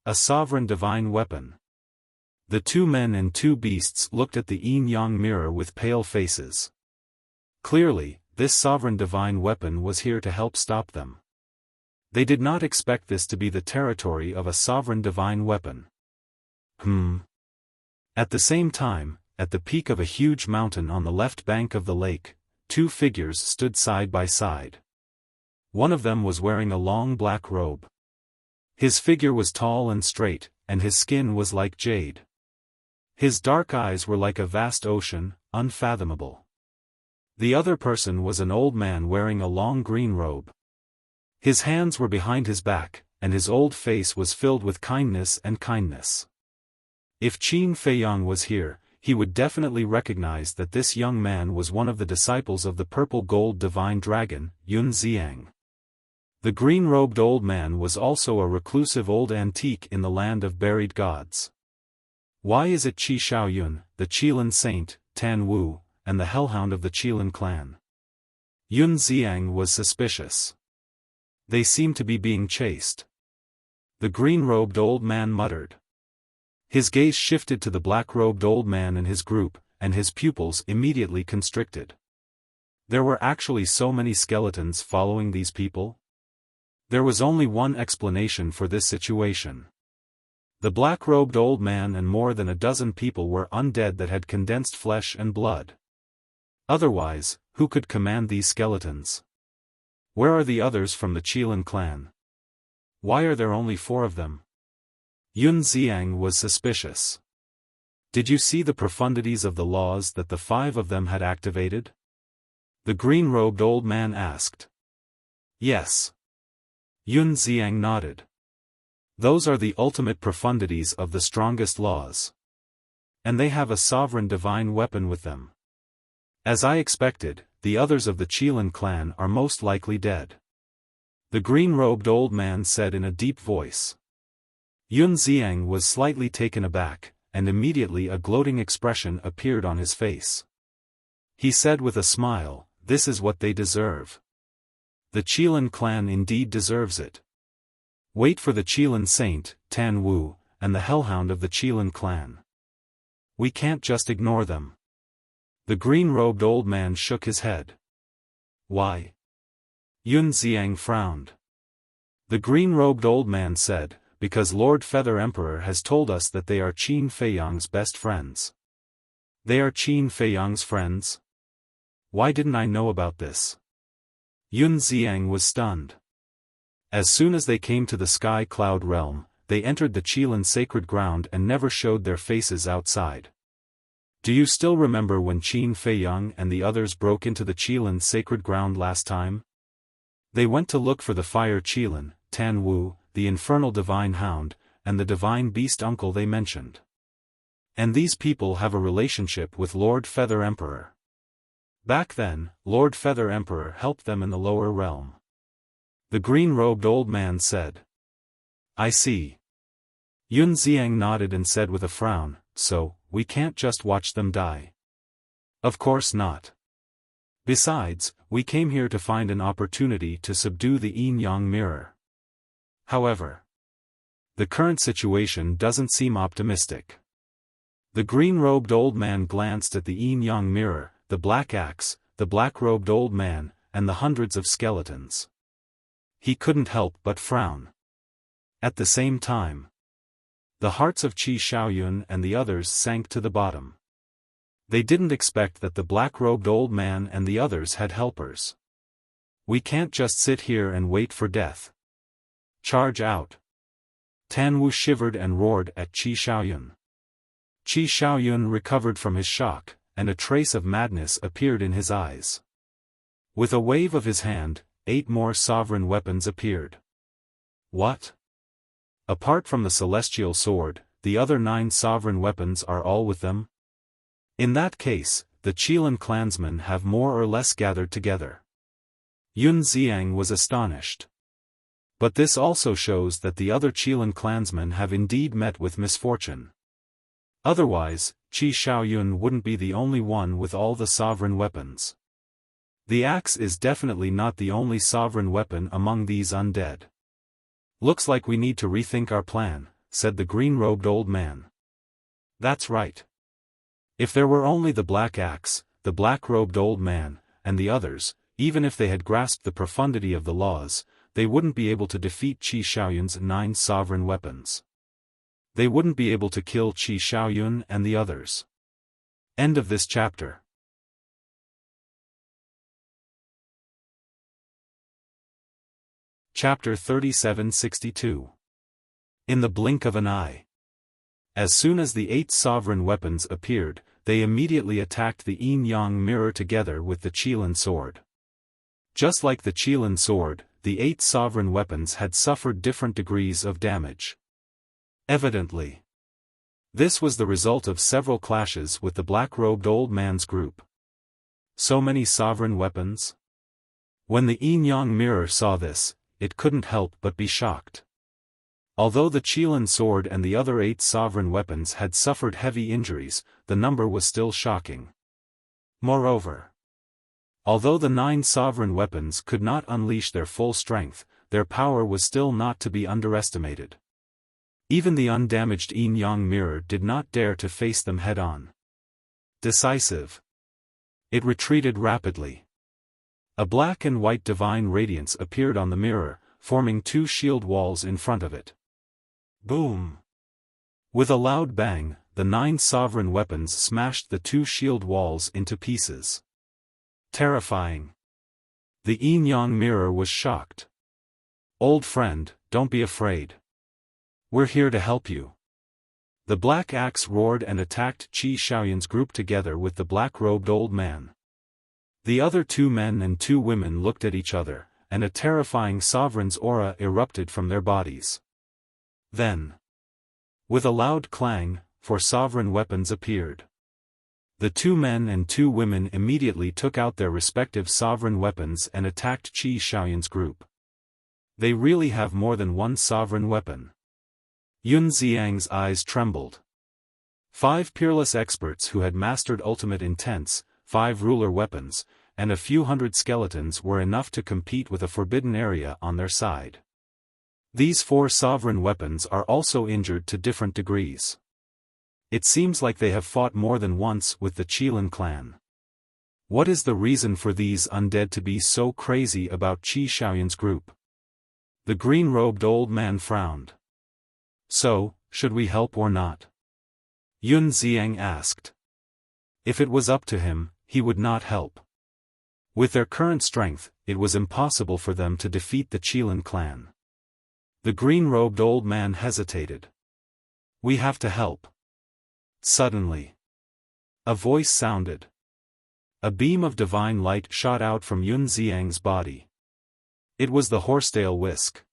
A sovereign divine weapon. The 2 men and 2 beasts looked at the yin-yang mirror with pale faces. Clearly, this sovereign divine weapon was here to help stop them. They did not expect this to be the territory of a sovereign divine weapon. At the same time, at the peak of a huge mountain on the left bank of the lake, 2 figures stood side by side. One of them was wearing a long black robe. His figure was tall and straight, and his skin was like jade. His dark eyes were like a vast ocean, unfathomable. The other person was an old man wearing a long green robe. His hands were behind his back, and his old face was filled with kindness and kindness. If Qin Feiyang was here, he would definitely recognize that this young man was one of the disciples of the purple-gold divine dragon, Yun Xiang. The green-robed old man was also a reclusive old antique in the land of buried gods. Why is it Qi Xiaoyun, the Qilin saint, Tan Wu, and the hellhound of the Qilin clan? Yun Xiang was suspicious. They seem to be being chased. The green-robed old man muttered. His gaze shifted to the black-robed old man and his group, and his pupils immediately constricted. There were actually so many skeletons following these people? There was only one explanation for this situation. The black-robed old man and more than a dozen people were undead that had condensed flesh and blood. Otherwise, who could command these skeletons? Where are the others from the Qilin clan? Why are there only 4 of them? Yun Xiang was suspicious. Did you see the profundities of the laws that the 5 of them had activated? The green-robed old man asked. Yes. Yun Xiang nodded. Those are the ultimate profundities of the strongest laws. And they have a sovereign divine weapon with them. As I expected, the others of the Qilin clan are most likely dead. The green-robed old man said in a deep voice. Yun Xiang was slightly taken aback, and immediately a gloating expression appeared on his face. He said with a smile, "This is what they deserve. The Qilin clan indeed deserves it. Wait for the Qilin Saint, Tan Wu, and the Hellhound of the Qilin clan. We can't just ignore them. The green-robed old man shook his head. Why? Yun Xiang frowned. The green-robed old man said, because Lord Feather Emperor has told us that they are Qin Feiyang's best friends. They are Qin Feiyang's friends? Why didn't I know about this? Yun Xiang was stunned. As soon as they came to the Sky Cloud realm, they entered the Qilin sacred ground and never showed their faces outside. Do you still remember when Qin Feiyang and the others broke into the Qilin sacred ground last time? They went to look for the fire Qilin, Tan Wu, the infernal divine hound, and the divine beast uncle they mentioned. And these people have a relationship with Lord Feather Emperor. Back then, Lord Feather Emperor helped them in the lower realm. The green-robed old man said. I see. Yun Xiang nodded and said with a frown, so, we can't just watch them die. Of course not. Besides, we came here to find an opportunity to subdue the Yin-Yang mirror. However, the current situation doesn't seem optimistic. The green-robed old man glanced at the Yin-Yang mirror, the black axe, the black-robed old man, and the hundreds of skeletons. He couldn't help but frown. At the same time, the hearts of Qi Xiaoyun and the others sank to the bottom. They didn't expect that the black-robed old man and the others had helpers. We can't just sit here and wait for death. Charge out. Tan Wu shivered and roared at Qi Xiaoyun. Qi Xiaoyun recovered from his shock, and a trace of madness appeared in his eyes. With a wave of his hand, 8 more sovereign weapons appeared. What? Apart from the celestial sword, the other 9 sovereign weapons are all with them? In that case, the Qilin clansmen have more or less gathered together. Yun Xiang was astonished. But this also shows that the other Qilin clansmen have indeed met with misfortune. Otherwise, Qi Xiaoyun wouldn't be the only one with all the sovereign weapons. The axe is definitely not the only sovereign weapon among these undead. Looks like we need to rethink our plan, said the green-robed old man. That's right. If there were only the black axe, the black-robed old man, and the others, even if they had grasped the profundity of the laws, they wouldn't be able to defeat Qi Xiaoyun's 9 sovereign weapons. They wouldn't be able to kill Qi Xiaoyun and the others. End of this chapter. Chapter 3762. In the blink of an eye. As soon as the 8 sovereign weapons appeared, they immediately attacked the Yin-Yang mirror together with the Qilin sword. Just like the Qilin sword, the 8 sovereign weapons had suffered different degrees of damage. Evidently, this was the result of several clashes with the black-robed old man's group. So many sovereign weapons? When the Yin-Yang mirror saw this, it couldn't help but be shocked. Although the Qilin sword and the other 8 sovereign weapons had suffered heavy injuries, the number was still shocking. Moreover, although the 9 sovereign weapons could not unleash their full strength, their power was still not to be underestimated. Even the undamaged Yin-Yang mirror did not dare to face them head-on. Decisive. It retreated rapidly. A black and white divine radiance appeared on the mirror, forming 2 shield walls in front of it. Boom! With a loud bang, the 9 sovereign weapons smashed the 2 shield walls into pieces. Terrifying. The Yin-Yang mirror was shocked. Old friend, don't be afraid. We're here to help you. The black axe roared and attacked Qi Xiaoyun's group together with the black-robed old man. The other 2 men and 2 women looked at each other, and a terrifying sovereign's aura erupted from their bodies. Then, with a loud clang, 4 sovereign weapons appeared. The 2 men and 2 women immediately took out their respective sovereign weapons and attacked Qi Xiaoyun's group. They really have more than 1 sovereign weapon. Yun Xiang's eyes trembled. 5 peerless experts who had mastered ultimate intents, 5 ruler weapons, and a few hundred skeletons were enough to compete with a forbidden area on their side. These 4 sovereign weapons are also injured to different degrees. It seems like they have fought more than once with the Qilin clan. What is the reason for these undead to be so crazy about Qi Xiaoyun's group? The green-robed old man frowned. So, should we help or not? Yun Xiang asked. If it was up to him, he would not help. With their current strength, it was impossible for them to defeat the Qilin clan. The green-robed old man hesitated. We have to help. Suddenly, a voice sounded. A beam of divine light shot out from Yun Xiang's body. It was the horsetail whisk.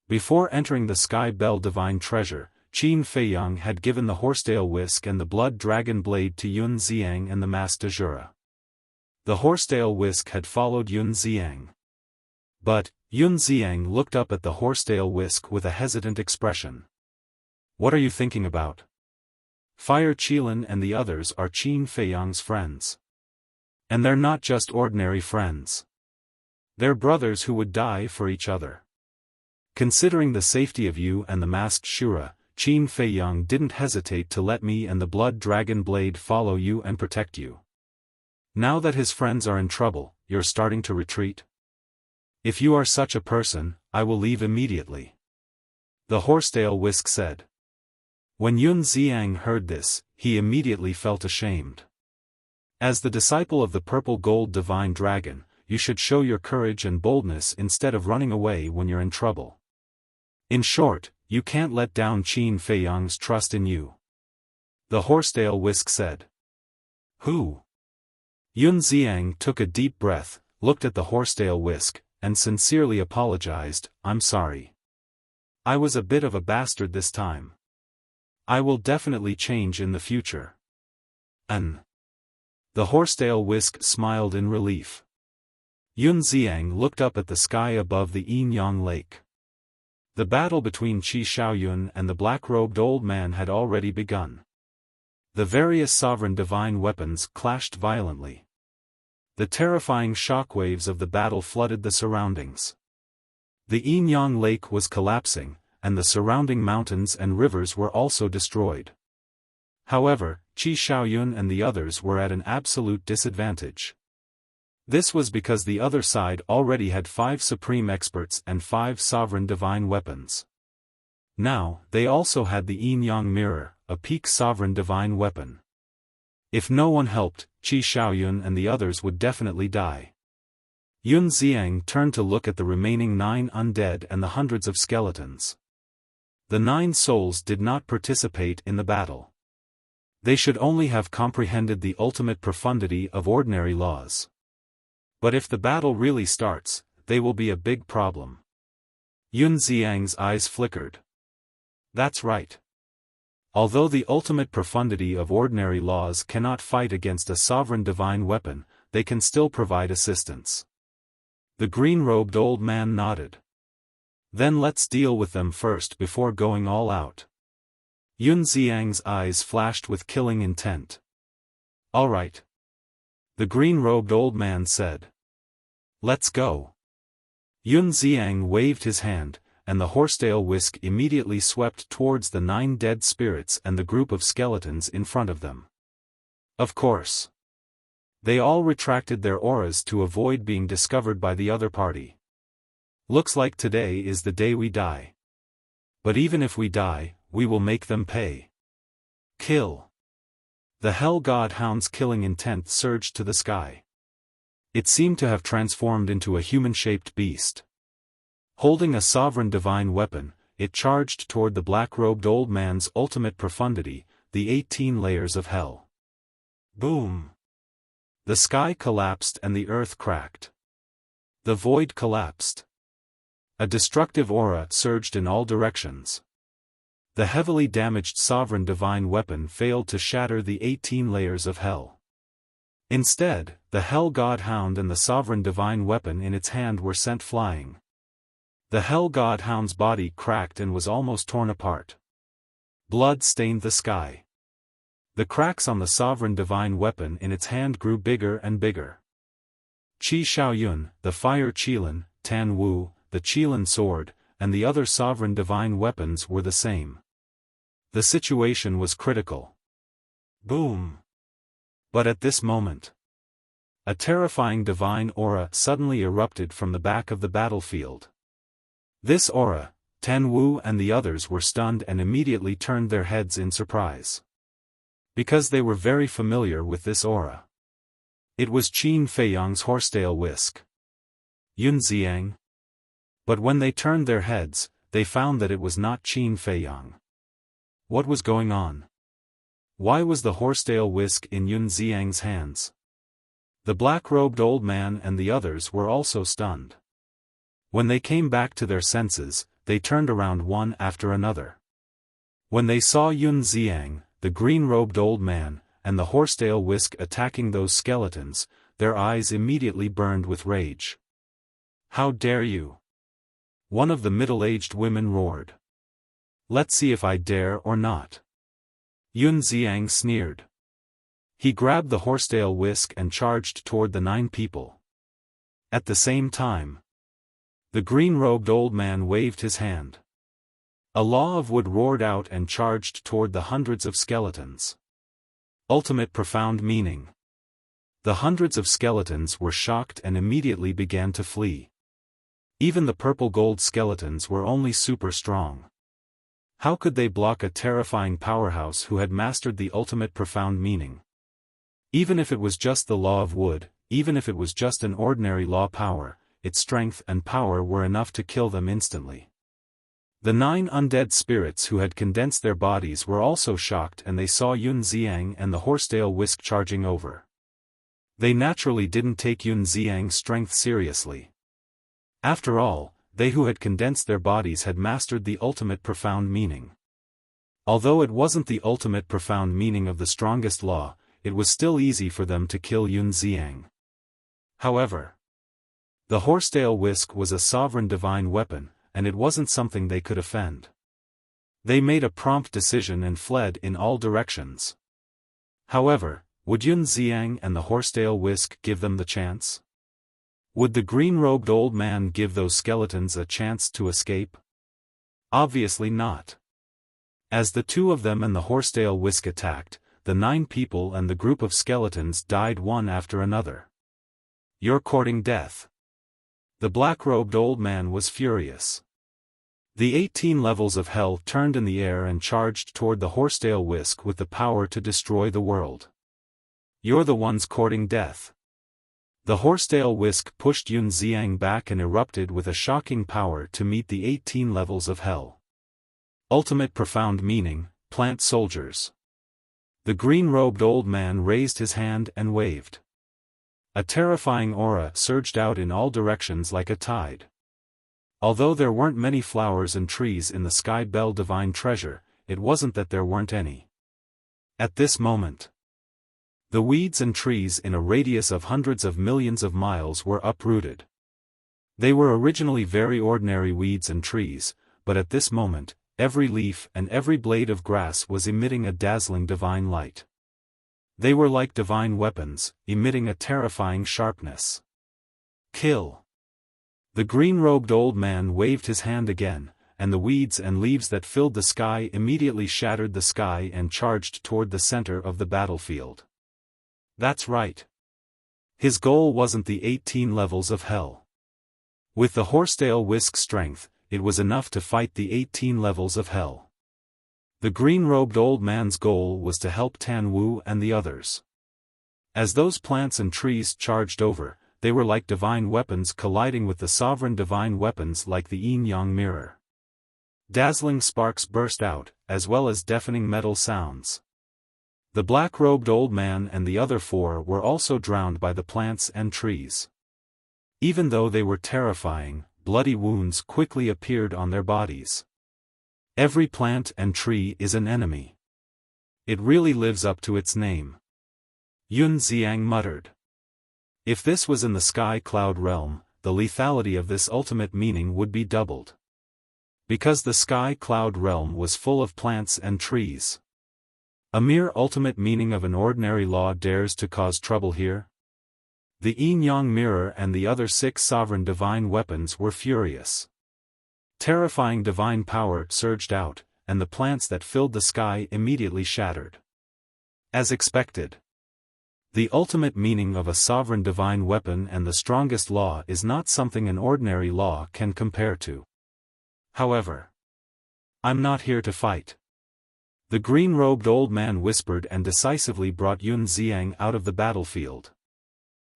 Before entering the Sky Bell divine treasure, Qin Feiyang had given the horsetail whisk and the blood dragon blade to Yun Xiang and the Mas de Jura. The horsetail whisk had followed Yun Xiang. But, Yun Xiang looked up at the horsetail whisk with a hesitant expression. What are you thinking about? Fire Qilin and the others are Qin Feiyang's friends. And they're not just ordinary friends. They're brothers who would die for each other. Considering the safety of you and the masked Shura, Qin Feiyang didn't hesitate to let me and the blood dragon blade follow you and protect you. Now that his friends are in trouble, you're starting to retreat? If you are such a person, I will leave immediately. The horsetail whisk said. When Yun Xiang heard this, he immediately felt ashamed. As the disciple of the purple gold divine dragon, you should show your courage and boldness instead of running away when you're in trouble. In short, you can't let down Qin Feiyang's trust in you. The horsetail whisk said. Who? Yun Xiang took a deep breath, looked at the horsetail whisk, and sincerely apologized. I'm sorry. I was a bit of a bastard this time. I will definitely change in the future. The horsetail whisk smiled in relief. Yun Xiang looked up at the sky above the Yin-Yang Lake. The battle between Qi Xiaoyun and the black-robed old man had already begun. The various sovereign divine weapons clashed violently. The terrifying shockwaves of the battle flooded the surroundings. The Yin-Yang Lake was collapsing, and the surrounding mountains and rivers were also destroyed. However, Qi Xiaoyun and the others were at an absolute disadvantage. This was because the other side already had 5 supreme experts and 5 sovereign divine weapons. Now, they also had the Yin-Yang Mirror, a peak sovereign divine weapon. If no one helped, Qi Xiaoyun and the others would definitely die. Yun Xiang turned to look at the remaining 9 undead and the hundreds of skeletons. The 9 souls did not participate in the battle. They should only have comprehended the ultimate profundity of ordinary laws. But if the battle really starts, they will be a big problem. Yun Xiang's eyes flickered. That's right. Although the ultimate profundity of ordinary laws cannot fight against a sovereign divine weapon, they can still provide assistance. The green-robed old man nodded. Then let's deal with them first before going all out. Yun Xiang's eyes flashed with killing intent. All right. The green-robed old man said. Let's go. Yun Xiang waved his hand, and the horsetail whisk immediately swept towards the 9 dead spirits and the group of skeletons in front of them. Of course. They all retracted their auras to avoid being discovered by the other party. Looks like today is the day we die. But even if we die, we will make them pay. Kill. The Hell God Hound's killing intent surged to the sky. It seemed to have transformed into a human-shaped beast. Holding a sovereign divine weapon, it charged toward the black-robed old man's ultimate profundity, the 18 layers of hell. Boom! The sky collapsed and the earth cracked. The void collapsed. A destructive aura surged in all directions. The heavily damaged sovereign divine weapon failed to shatter the 18 layers of hell. Instead, the Hell God Hound and the sovereign divine weapon in its hand were sent flying. The Hell God Hound's body cracked and was almost torn apart. Blood stained the sky. The cracks on the sovereign divine weapon in its hand grew bigger and bigger. Qi Xiaoyun, the fire Qilin, Tan Wu, the Qilin sword, and the other sovereign divine weapons were the same. The situation was critical. Boom! But at this moment, a terrifying divine aura suddenly erupted from the back of the battlefield. This aura, Tan Wu and the others were stunned and immediately turned their heads in surprise. Because they were very familiar with this aura. It was Qin Feiyang's horsetail whisk. Yun Xiang. But when they turned their heads, they found that it was not Qin Feiyang. What was going on? Why was the horsetail whisk in Yun Xiang's hands? The black-robed old man and the others were also stunned. When they came back to their senses, they turned around one after another. When they saw Yun Xiang, the green-robed old man, and the horsetail whisk attacking those skeletons, their eyes immediately burned with rage. "How dare you?" one of the middle-aged women roared. "Let's see if I dare or not." Yun Xiang sneered. He grabbed the horsetail whisk and charged toward the 9 people. At the same time, the green-robed old man waved his hand. A law of wood roared out and charged toward the hundreds of skeletons. Ultimate profound meaning. The hundreds of skeletons were shocked and immediately began to flee. Even the purple-gold skeletons were only super strong. How could they block a terrifying powerhouse who had mastered the ultimate profound meaning? Even if it was just the law of wood, even if it was just an ordinary law power, its strength and power were enough to kill them instantly. The 9 undead spirits who had condensed their bodies were also shocked, and they saw Yun Xiang and the horsetail whisk charging over. They naturally didn't take Yun Xiang's strength seriously. After all, they who had condensed their bodies had mastered the ultimate profound meaning. Although it wasn't the ultimate profound meaning of the strongest law, it was still easy for them to kill Yun Xiang. However, the horsetail whisk was a sovereign divine weapon, and it wasn't something they could offend. They made a prompt decision and fled in all directions. However, would Yun Xiang and the horsetail whisk give them the chance? Would the green-robed old man give those skeletons a chance to escape? Obviously not. As the 2 of them and the horsetail whisk attacked, the 9 people and the group of skeletons died one after another. "You're courting death." The black-robed old man was furious. The 18 levels of hell turned in the air and charged toward the horsetail whisk with the power to destroy the world. "You're the ones courting death." The horsetail whisk pushed Yun Xiang back and erupted with a shocking power to meet the 18 levels of hell. Ultimate profound meaning, plant soldiers. The green-robed old man raised his hand and waved. A terrifying aura surged out in all directions like a tide. Although there weren't many flowers and trees in the Sky Bell Divine Treasure, it wasn't that there weren't any. At this moment, the weeds and trees in a radius of hundreds of millions of miles were uprooted. They were originally very ordinary weeds and trees, but at this moment, every leaf and every blade of grass was emitting a dazzling divine light. They were like divine weapons, emitting a terrifying sharpness. "Kill!" The green-robed old man waved his hand again, and the weeds and leaves that filled the sky immediately shattered the sky and charged toward the center of the battlefield. That's right. His goal wasn't the 18 levels of hell. With the horsetail whisk's strength, it was enough to fight the 18 levels of hell. The green-robed old man's goal was to help Tan Wu and the others. As those plants and trees charged over, they were like divine weapons colliding with the sovereign divine weapons like the yin-yang mirror. Dazzling sparks burst out, as well as deafening metal sounds. The black-robed old man and the other 4 were also drowned by the plants and trees. Even though they were terrifying, bloody wounds quickly appeared on their bodies. Every plant and tree is an enemy. It really lives up to its name. Yun Xiang muttered. If this was in the sky cloud realm, the lethality of this ultimate meaning would be doubled. Because the sky cloud realm was full of plants and trees. A mere ultimate meaning of an ordinary law dares to cause trouble here? The yin-yang mirror and the other 6 sovereign divine weapons were furious. Terrifying divine power surged out, and the plants that filled the sky immediately shattered. As expected. The ultimate meaning of a sovereign divine weapon and the strongest law is not something an ordinary law can compare to. However, I'm not here to fight. The green-robed old man whispered and decisively brought Yun Xiang out of the battlefield.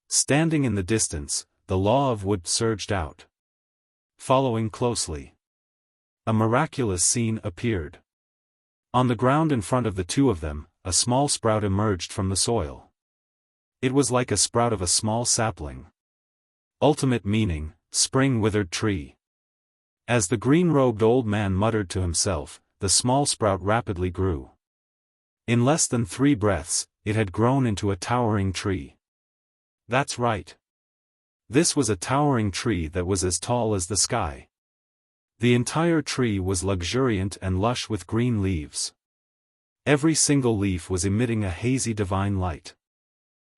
Standing in the distance, the law of wood surged out. Following closely, a miraculous scene appeared. On the ground in front of the two of them, a small sprout emerged from the soil. It was like a sprout of a small sapling. Ultimate meaning, spring-withered tree. As the green-robed old man muttered to himself, the small sprout rapidly grew. In less than 3 breaths, it had grown into a towering tree. That's right. This was a towering tree that was as tall as the sky. The entire tree was luxuriant and lush with green leaves. Every single leaf was emitting a hazy divine light.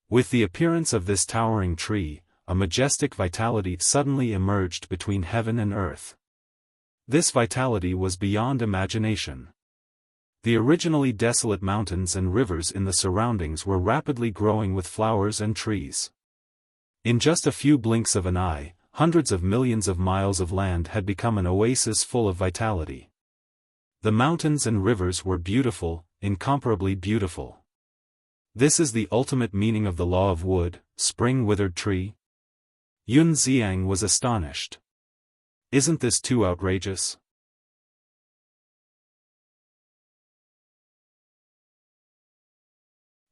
With the appearance of this towering tree, a majestic vitality suddenly emerged between heaven and earth. This vitality was beyond imagination. The originally desolate mountains and rivers in the surroundings were rapidly growing with flowers and trees. In just a few blinks of an eye, hundreds of millions of miles of land had become an oasis full of vitality. The mountains and rivers were beautiful, incomparably beautiful. This is the ultimate meaning of the law of wood, spring-withered tree? Yun Xiang was astonished. Isn't this too outrageous?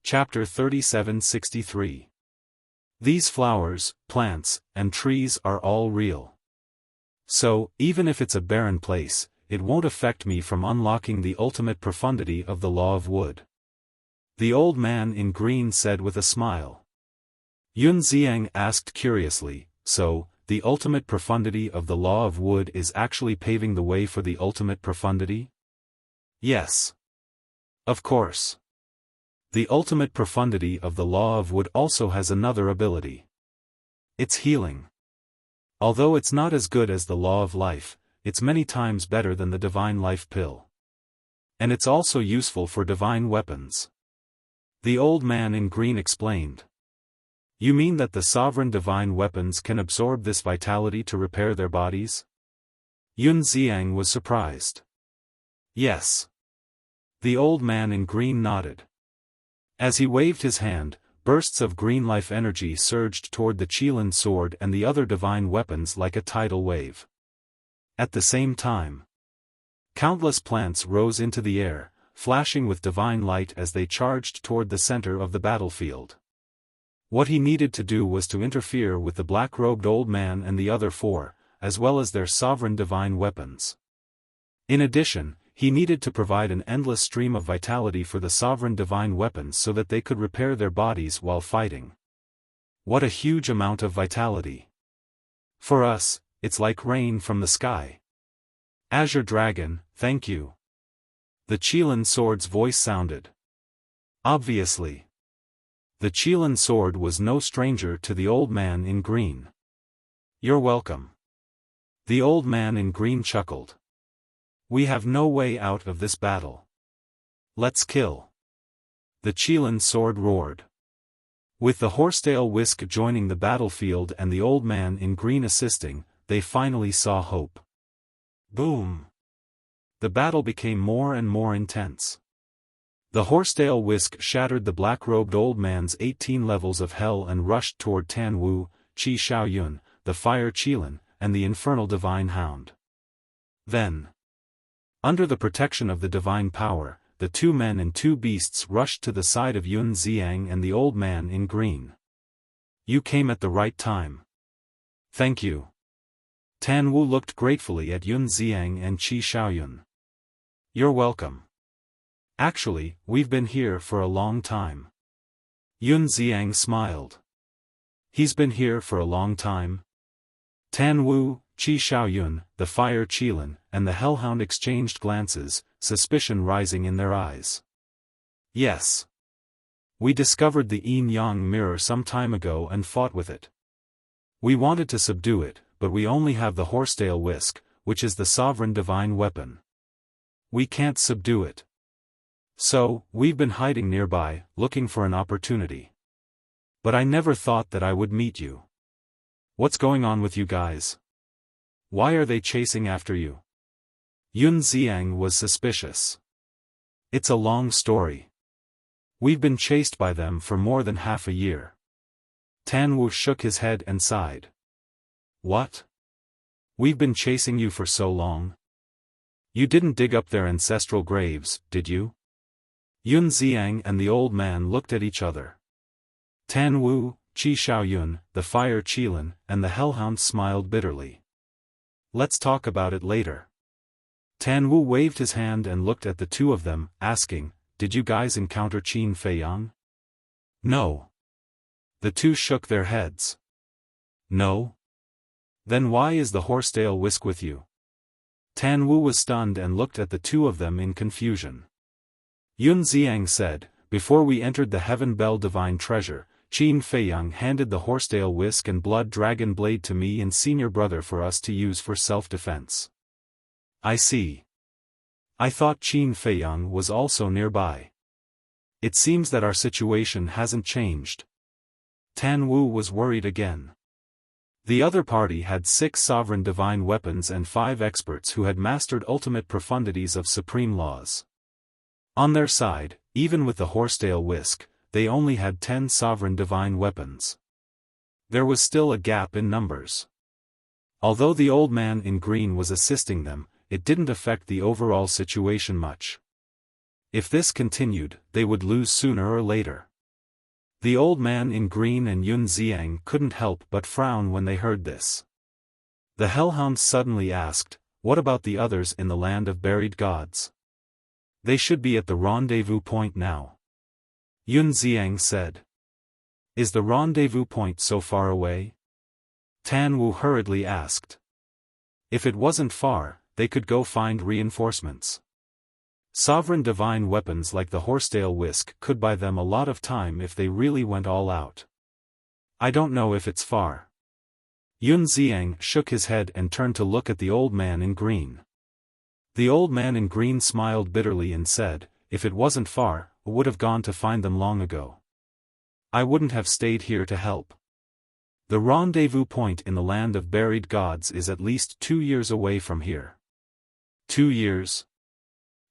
Chapter 3763. These flowers, plants, and trees are all real. So, even if it's a barren place, it won't affect me from unlocking the ultimate profundity of the law of wood. The old man in green said with a smile. Yun Xiang asked curiously, so, the ultimate profundity of the law of wood is actually paving the way for the ultimate profundity? Yes. Of course. The ultimate profundity of the law of wood also has another ability. It's healing. Although it's not as good as the law of life, it's many times better than the divine life pill. And it's also useful for divine weapons. The old man in green explained. You mean that the sovereign divine weapons can absorb this vitality to repair their bodies? Yun Xiang was surprised. Yes. The old man in green nodded. As he waved his hand, bursts of green life energy surged toward the Qilin sword and the other divine weapons like a tidal wave. At the same time, countless plants rose into the air, flashing with divine light as they charged toward the center of the battlefield. What he needed to do was to interfere with the black-robed old man and the other 4, as well as their sovereign divine weapons. In addition, he needed to provide an endless stream of vitality for the sovereign divine weapons so that they could repair their bodies while fighting. What a huge amount of vitality. For us, it's like rain from the sky. Azure Dragon, thank you. The Qilin sword's voice sounded. Obviously. The Qilin sword was no stranger to the old man in green. You're welcome. The old man in green chuckled. We have no way out of this battle. Let's kill. The Qilin sword roared. With the horsetail whisk joining the battlefield and the old man in green assisting, they finally saw hope. Boom! The battle became more and more intense. The horsetail whisk shattered the black-robed old man's 18 levels of hell and rushed toward Tan Wu, Qi Xiaoyun, the fire Qilin, and the infernal divine hound. Then, under the protection of the divine power, the 2 men and 2 beasts rushed to the side of Yun Xiang and the old man in green. You came at the right time. Thank you. Tan Wu looked gratefully at Yun Xiang and Qi Xiaoyun. You're welcome. Actually, we've been here for a long time. Yun Xiang smiled. He's been here for a long time? Tan Wu, Qi Xiaoyun, the fire Qilin, and the hellhound exchanged glances, suspicion rising in their eyes. Yes. We discovered the yin-yang mirror some time ago and fought with it. We wanted to subdue it, but we only have the horsetail whisk, which is the sovereign divine weapon. We can't subdue it. So, we've been hiding nearby, looking for an opportunity. But I never thought that I would meet you. What's going on with you guys? Why are they chasing after you? Yun Xiang was suspicious. It's a long story. We've been chased by them for more than half a year. Tan Wu shook his head and sighed. What? We've been chasing you for so long? You didn't dig up their ancestral graves, did you? Yun Xiang and the old man looked at each other. Tan Wu, Qi Xiaoyun, the fire Qilin, and the hellhound smiled bitterly. Let's talk about it later. Tan Wu waved his hand and looked at the two of them, asking, Did you guys encounter Qin Feiyang? No. The two shook their heads. No? Then why is the Horsetail Whisk with you? Tan Wu was stunned and looked at the two of them in confusion. Yun Xiang said, Before we entered the Heaven Bell Divine Treasure, Qin Feiyang handed the Horsetail Whisk and Blood Dragon Blade to me and senior brother for us to use for self-defense. I see. I thought Qin Feiyang was also nearby. It seems that our situation hasn't changed. Tan Wu was worried again. The other party had 6 sovereign divine weapons and 5 experts who had mastered ultimate profundities of supreme laws. On their side, even with the Horsetail Whisk, they only had 10 sovereign divine weapons. There was still a gap in numbers. Although the old man in green was assisting them, it didn't affect the overall situation much. If this continued, they would lose sooner or later. The old man in green and Yun Xiang couldn't help but frown when they heard this. The hellhound suddenly asked, What about the others in the land of buried gods? They should be at the rendezvous point now. Yun Xiang said. Is the rendezvous point so far away? Tan Wu hurriedly asked. If it wasn't far, they could go find reinforcements. Sovereign divine weapons like the Horsetail Whisk could buy them a lot of time if they really went all out. I don't know if it's far. Yun Xiang shook his head and turned to look at the old man in green. The old man in green smiled bitterly and said, If it wasn't far, I would have gone to find them long ago. I wouldn't have stayed here to help. The rendezvous point in the land of buried gods is at least 2 years away from here. 2 years?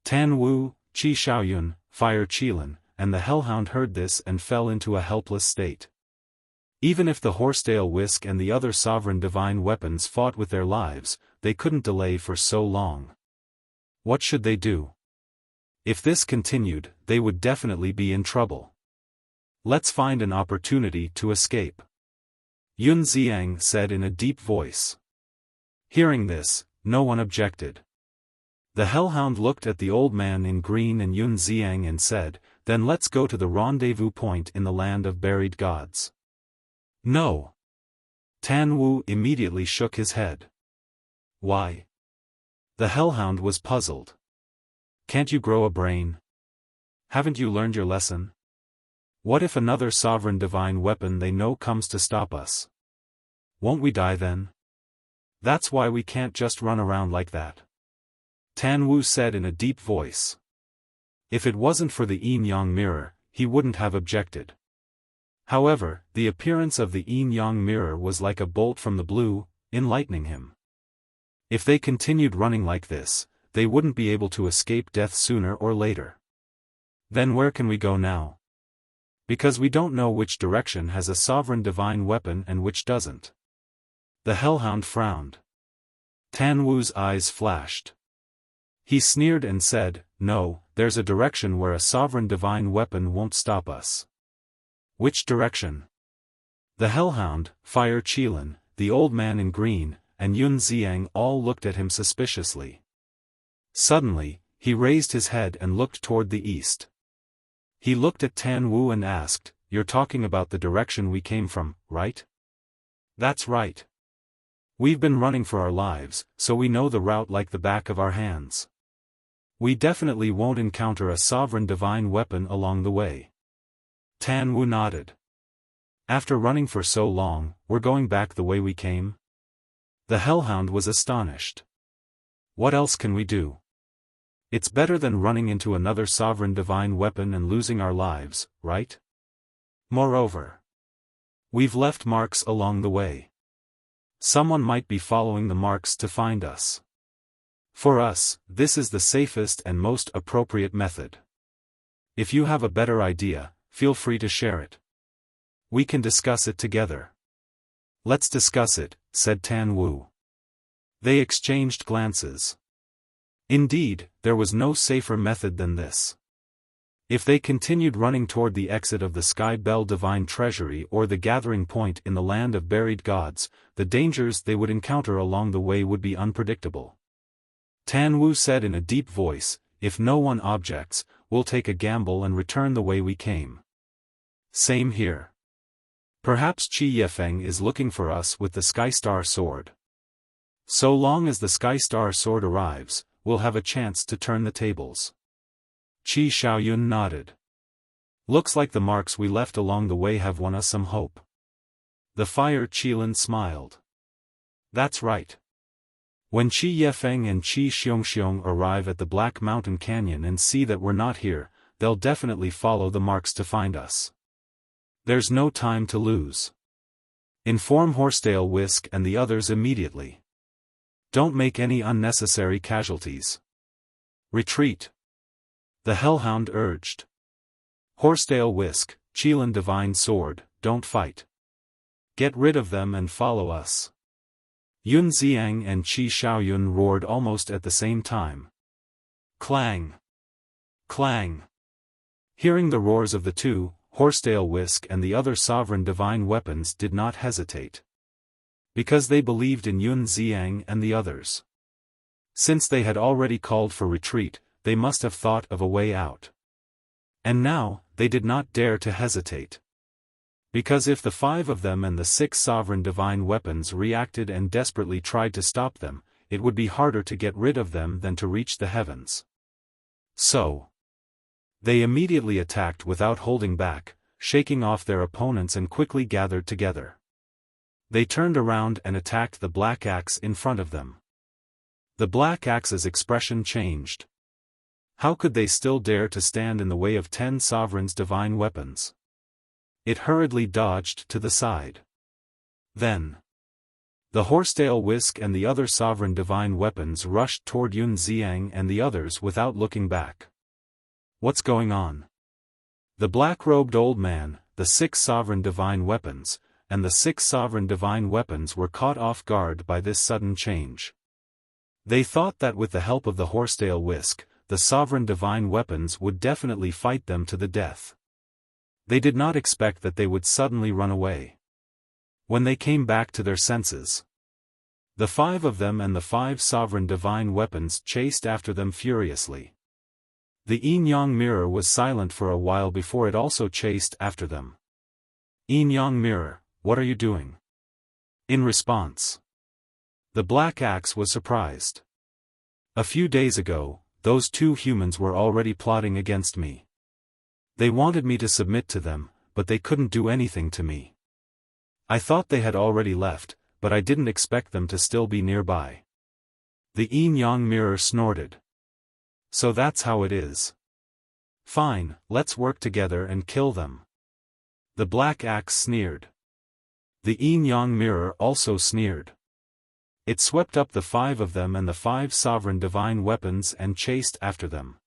Tan Wu, Qi Xiaoyun, Fire Qilin, and the hellhound heard this and fell into a helpless state. Even if the Horsetail Whisk and the other sovereign divine weapons fought with their lives, they couldn't delay for so long. What should they do? If this continued, they would definitely be in trouble. Let's find an opportunity to escape. Yun Xiang said in a deep voice. Hearing this, no one objected. The hellhound looked at the old man in green and Yun Xiang and said, Then let's go to the rendezvous point in the land of buried gods. No. Tan Wu immediately shook his head. Why? The hellhound was puzzled. Can't you grow a brain? Haven't you learned your lesson? What if another sovereign divine weapon they know comes to stop us? Won't we die then? That's why we can't just run around like that. Tan Wu said in a deep voice. If it wasn't for the yin-yang mirror, he wouldn't have objected. However, the appearance of the yin-yang mirror was like a bolt from the blue, enlightening him. If they continued running like this, they wouldn't be able to escape death sooner or later. Then where can we go now? Because we don't know which direction has a sovereign divine weapon and which doesn't. The hellhound frowned. Tan Wu's eyes flashed. He sneered and said, No, there's a direction where a sovereign divine weapon won't stop us. Which direction? The hellhound, Fire Qilin, the old man in green, and Yun Xiang all looked at him suspiciously. Suddenly, he raised his head and looked toward the east. He looked at Tan Wu and asked, You're talking about the direction we came from, right? That's right. We've been running for our lives, so we know the route like the back of our hands. We definitely won't encounter a sovereign divine weapon along the way. Tan Wu nodded. After running for so long, we're going back the way we came? The hellhound was astonished. What else can we do? It's better than running into another sovereign divine weapon and losing our lives, right? Moreover, we've left marks along the way. Someone might be following the marks to find us. For us, this is the safest and most appropriate method. If you have a better idea, feel free to share it. We can discuss it together. Let's discuss it, said Tan Wu. They exchanged glances. Indeed, there was no safer method than this. If they continued running toward the exit of the Sky Bell Divine Treasury or the gathering point in the land of buried gods, the dangers they would encounter along the way would be unpredictable. Tan Wu said in a deep voice, "If no one objects, we'll take a gamble and return the way we came." Same here. Perhaps Qi Yefeng is looking for us with the Sky Star Sword. So long as the Sky Star Sword arrives, we'll have a chance to turn the tables. Qi Xiaoyun nodded. Looks like the marks we left along the way have won us some hope. The Fire Qilin smiled. That's right. When Qi Yefeng and Qi Xiongxiong arrive at the Black Mountain Canyon and see that we're not here, they'll definitely follow the marks to find us. There's no time to lose. Inform Horsetail Whisk and the others immediately. Don't make any unnecessary casualties. Retreat. The Hellhound urged. Horsetail Whisk, Qilin Divine Sword, don't fight. Get rid of them and follow us. Yun Xiang and Qi Xiaoyun roared almost at the same time. Clang! Clang! Hearing the roars of the two, Horsetail Whisk and the other sovereign divine weapons did not hesitate. Because they believed in Yun Xiang and the others. Since they had already called for retreat, they must have thought of a way out. And now, they did not dare to hesitate. Because if the 5 of them and the 6 sovereign divine weapons reacted and desperately tried to stop them, it would be harder to get rid of them than to reach the heavens. So, they immediately attacked without holding back, shaking off their opponents and quickly gathered together. They turned around and attacked the Black Axe in front of them. The Black Axe's expression changed. How could they still dare to stand in the way of 10 sovereigns' divine weapons? It hurriedly dodged to the side. Then, the Horsetail Whisk and the other sovereign divine weapons rushed toward Yun Xiang and the others without looking back. What's going on? The black-robed old man, the 6 sovereign divine weapons, and the 6 sovereign divine weapons were caught off guard by this sudden change. They thought that with the help of the Horsetail Whisk, the sovereign divine weapons would definitely fight them to the death. They did not expect that they would suddenly run away. When they came back to their senses, the 5 of them and the 5 sovereign divine weapons chased after them furiously. The Yin Yang Mirror was silent for a while before it also chased after them. Yin Yang Mirror, what are you doing? In response, the Black Axe was surprised. A few days ago, those 2 humans were already plotting against me. They wanted me to submit to them, but they couldn't do anything to me. I thought they had already left, but I didn't expect them to still be nearby. The Yin Yang Mirror snorted. So that's how it is. Fine, let's work together and kill them. The Black Axe sneered. The Yin Yang Mirror also sneered. It swept up the 5 of them and the 5 sovereign divine weapons and chased after them.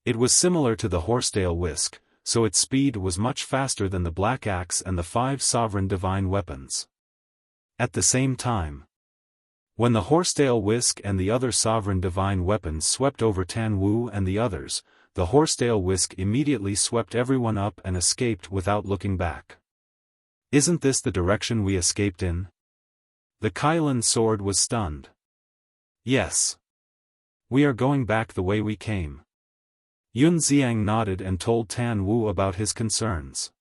It was similar to the Horsetail Whisk, so its speed was much faster than the Black Axe and the 5 sovereign divine weapons. At the same time, when the Horsetail Whisk and the other sovereign divine weapons swept over Tan Wu and the others, the Horsetail Whisk immediately swept everyone up and escaped without looking back. Isn't this the direction we escaped in? The Qilin Sword was stunned. Yes. We are going back the way we came. Yun Xiang nodded and told Tan Wu about his concerns.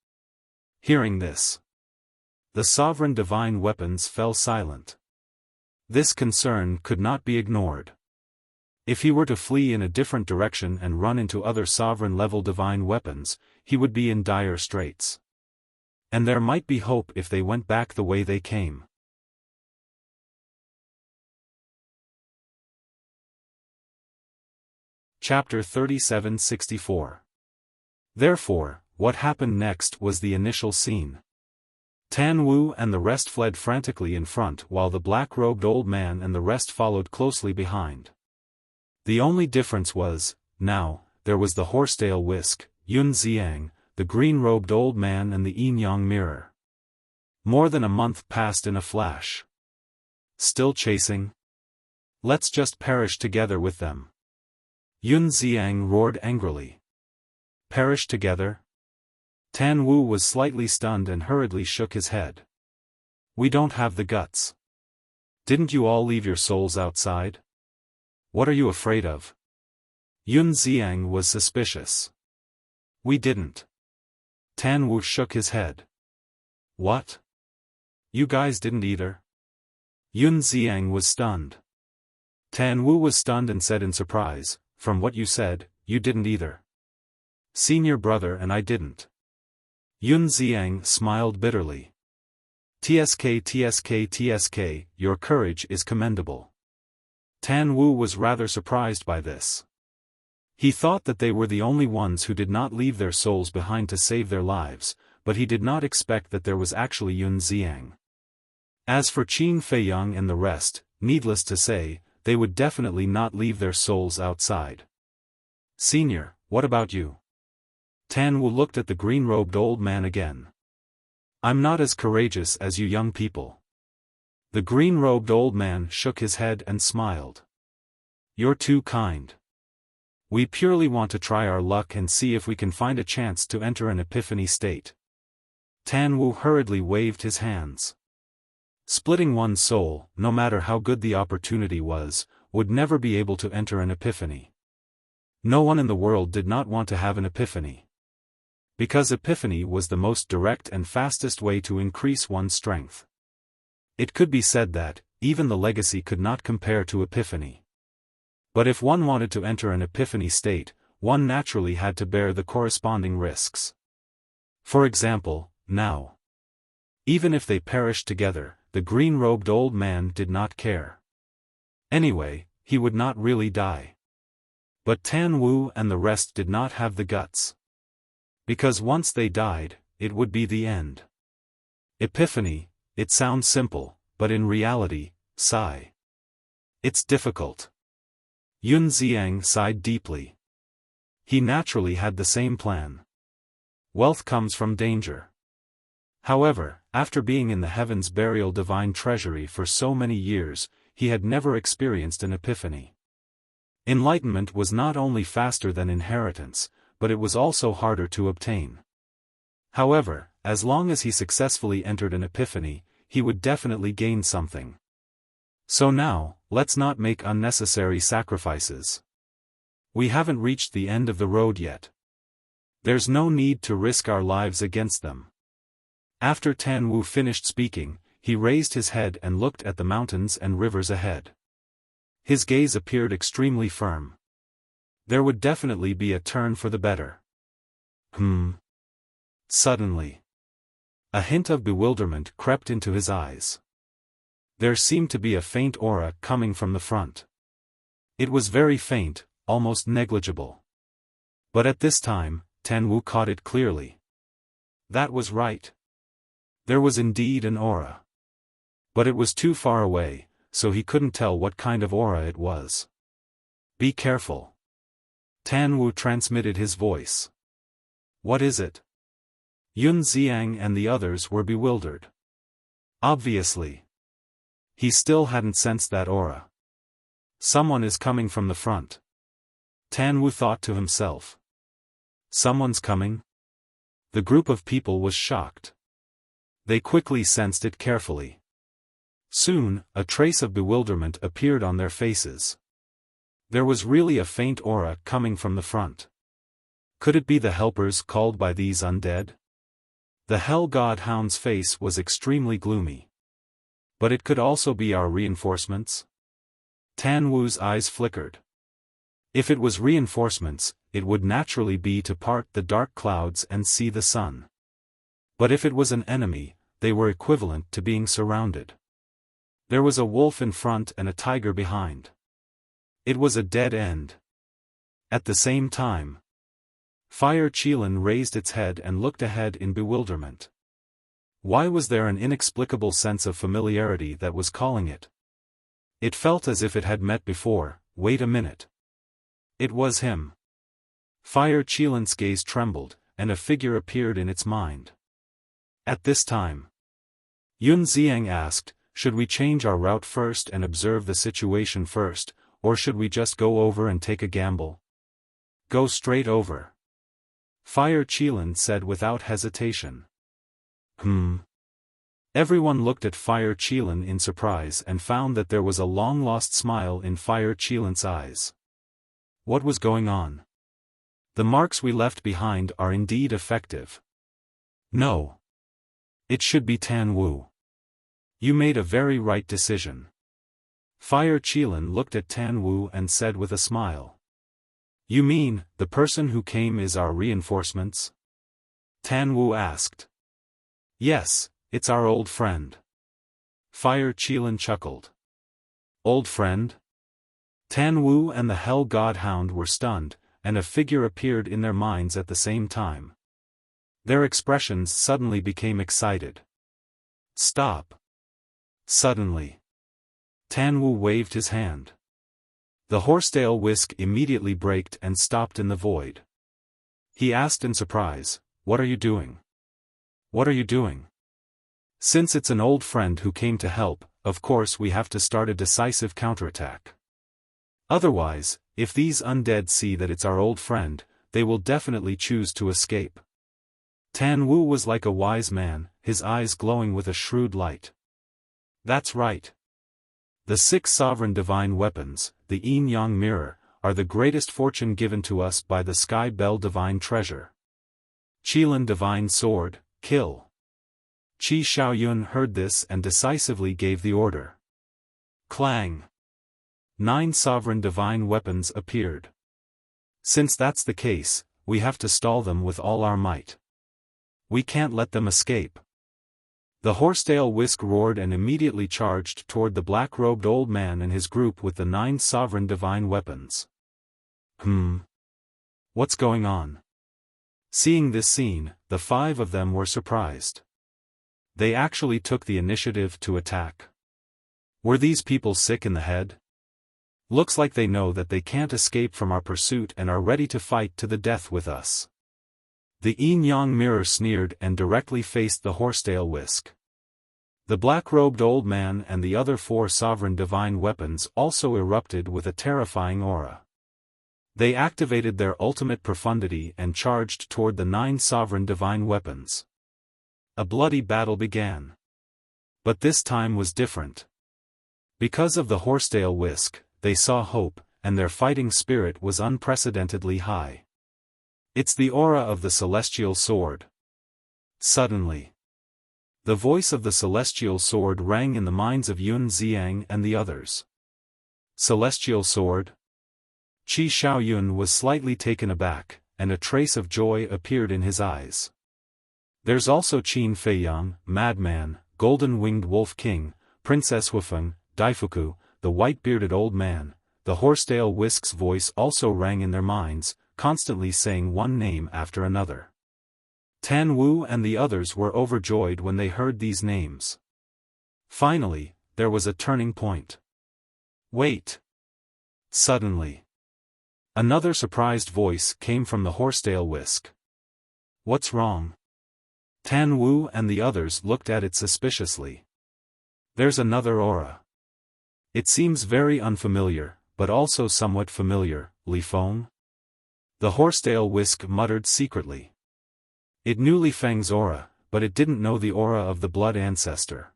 Hearing this, the sovereign divine weapons fell silent. This concern could not be ignored. If he were to flee in a different direction and run into other sovereign-level divine weapons, he would be in dire straits. And there might be hope if they went back the way they came. Chapter 3764. Therefore, what happened next was the initial scene. Tan Wu and the rest fled frantically in front while the black-robed old man and the rest followed closely behind. The only difference was, now, there was the horsetail whisk, Yun Xiang, the green-robed old man and the yin-yang mirror. More than a month passed in a flash. Still chasing? Let's just perish together with them. Yun Xiang roared angrily. Perish together? Tan Wu was slightly stunned and hurriedly shook his head. We don't have the guts. Didn't you all leave your souls outside? What are you afraid of? Yun Xiang was suspicious. We didn't. Tan Wu shook his head. What? You guys didn't either? Yun Xiang was stunned. Tan Wu was stunned and said in surprise, from what you said, you didn't either. Senior brother and I didn't. Yun Xiang smiled bitterly. TSK, your courage is commendable. Tan Wu was rather surprised by this. He thought that they were the only ones who did not leave their souls behind to save their lives, but he did not expect that there was actually Yun Xiang. As for Qin Feiyang and the rest, needless to say, they would definitely not leave their souls outside. Senior, what about you? Tan Wu looked at the green-robed old man again. I'm not as courageous as you young people. The green-robed old man shook his head and smiled. You're too kind. We purely want to try our luck and see if we can find a chance to enter an epiphany state. Tan Wu hurriedly waved his hands. Splitting one's soul, no matter how good the opportunity was, would never be able to enter an epiphany. No one in the world did not want to have an epiphany. Because epiphany was the most direct and fastest way to increase one's strength. It could be said that, even the legacy could not compare to epiphany. But if one wanted to enter an epiphany state, one naturally had to bear the corresponding risks. For example, now. Even if they perished together, the green-robed old man did not care. Anyway, he would not really die. But Tan Wu and the rest did not have the guts. Because once they died, it would be the end. Epiphany, it sounds simple, but in reality, sigh. It's difficult. Yun Xiang sighed deeply. He naturally had the same plan. Wealth comes from danger. However, after being in the heavens burial divine treasury for so many years, he had never experienced an epiphany. Enlightenment was not only faster than inheritance, but it was also harder to obtain. However, as long as he successfully entered an epiphany, he would definitely gain something. So now, let's not make unnecessary sacrifices. We haven't reached the end of the road yet. There's no need to risk our lives against them. After Tan Wu finished speaking, he raised his head and looked at the mountains and rivers ahead. His gaze appeared extremely firm. There would definitely be a turn for the better. Suddenly, a hint of bewilderment crept into his eyes. There seemed to be a faint aura coming from the front. It was very faint, almost negligible. But at this time, Tan Wu caught it clearly. That was right. There was indeed an aura. But it was too far away, so he couldn't tell what kind of aura it was. Be careful. Tan Wu transmitted his voice. What is it? Yun Xiang and the others were bewildered. Obviously. He still hadn't sensed that aura. Someone is coming from the front. Tan Wu thought to himself. Someone's coming? The group of people was shocked. They quickly sensed it carefully. Soon, a trace of bewilderment appeared on their faces. There was really a faint aura coming from the front. Could it be the helpers called by these undead? The Hell God Hound's face was extremely gloomy. But it could also be our reinforcements? Tan Wu's eyes flickered. If it was reinforcements, it would naturally be to part the dark clouds and see the sun. But if it was an enemy, they were equivalent to being surrounded. There was a wolf in front and a tiger behind. It was a dead end. At the same time, Fire Qilin raised its head and looked ahead in bewilderment. Why was there an inexplicable sense of familiarity that was calling it? It felt as if it had met before. Wait a minute. It was him. Fire Qilin's gaze trembled, and a figure appeared in its mind. At this time, Yun Xiang asked, should we change our route first and observe the situation first, or should we just go over and take a gamble? Go straight over. Fire Qilin said without hesitation. Everyone looked at Fire Qilin in surprise and found that there was a long-lost smile in Fire Qilin's eyes. What was going on? The marks we left behind are indeed effective. No. It should be Tan Wu. You made a very right decision. Fire Qilin looked at Tan Wu and said with a smile. You mean, the person who came is our reinforcements? Tan Wu asked. Yes, it's our old friend. Fire Qilin chuckled. Old friend? Tan Wu and the Hell God Hound were stunned, and a figure appeared in their minds at the same time. Their expressions suddenly became excited. Stop. Suddenly, Tan Wu waved his hand. The horsetail whisk immediately braked and stopped in the void. He asked in surprise, what are you doing? What are you doing? Since it's an old friend who came to help, of course we have to start a decisive counterattack. Otherwise, if these undead see that it's our old friend, they will definitely choose to escape. Tan Wu was like a wise man, his eyes glowing with a shrewd light. That's right. The 6 sovereign divine weapons, the Yin-Yang mirror, are the greatest fortune given to us by the Sky Bell divine treasure. Qilin divine sword, kill. Qi Xiaoyun heard this and decisively gave the order. Clang. 9 sovereign divine weapons appeared. Since that's the case, we have to stall them with all our might. We can't let them escape. The horsetail whisk roared and immediately charged toward the black-robed old man and his group with the 9 sovereign divine weapons. What's going on? Seeing this scene, the 5 of them were surprised. They actually took the initiative to attack. Were these people sick in the head? Looks like they know that they can't escape from our pursuit and are ready to fight to the death with us. The Yin-Yang mirror sneered and directly faced the horsetail whisk. The black-robed old man and the other 4 sovereign divine weapons also erupted with a terrifying aura. They activated their ultimate profundity and charged toward the 9 sovereign divine weapons. A bloody battle began. But this time was different. Because of the horsetail whisk, they saw hope, and their fighting spirit was unprecedentedly high. It's the aura of the celestial sword. Suddenly, the voice of the celestial sword rang in the minds of Yun Xiang and the others. Celestial sword? Qi Xiaoyun was slightly taken aback, and a trace of joy appeared in his eyes. There's also Qin Feiyang, Madman, Golden-Winged Wolf King, Princess Huifeng, Daifuku, the white-bearded old man. The horsetail whisk's voice also rang in their minds, constantly saying one name after another. Tan Wu and the others were overjoyed when they heard these names. Finally, there was a turning point. Wait! Suddenly, another surprised voice came from the horsetail whisk. What's wrong? Tan Wu and the others looked at it suspiciously. There's another aura. It seems very unfamiliar, but also somewhat familiar, Li Feng? The horsetail whisk muttered secretly. It knew Li Feng's aura, but it didn't know the aura of the blood ancestor.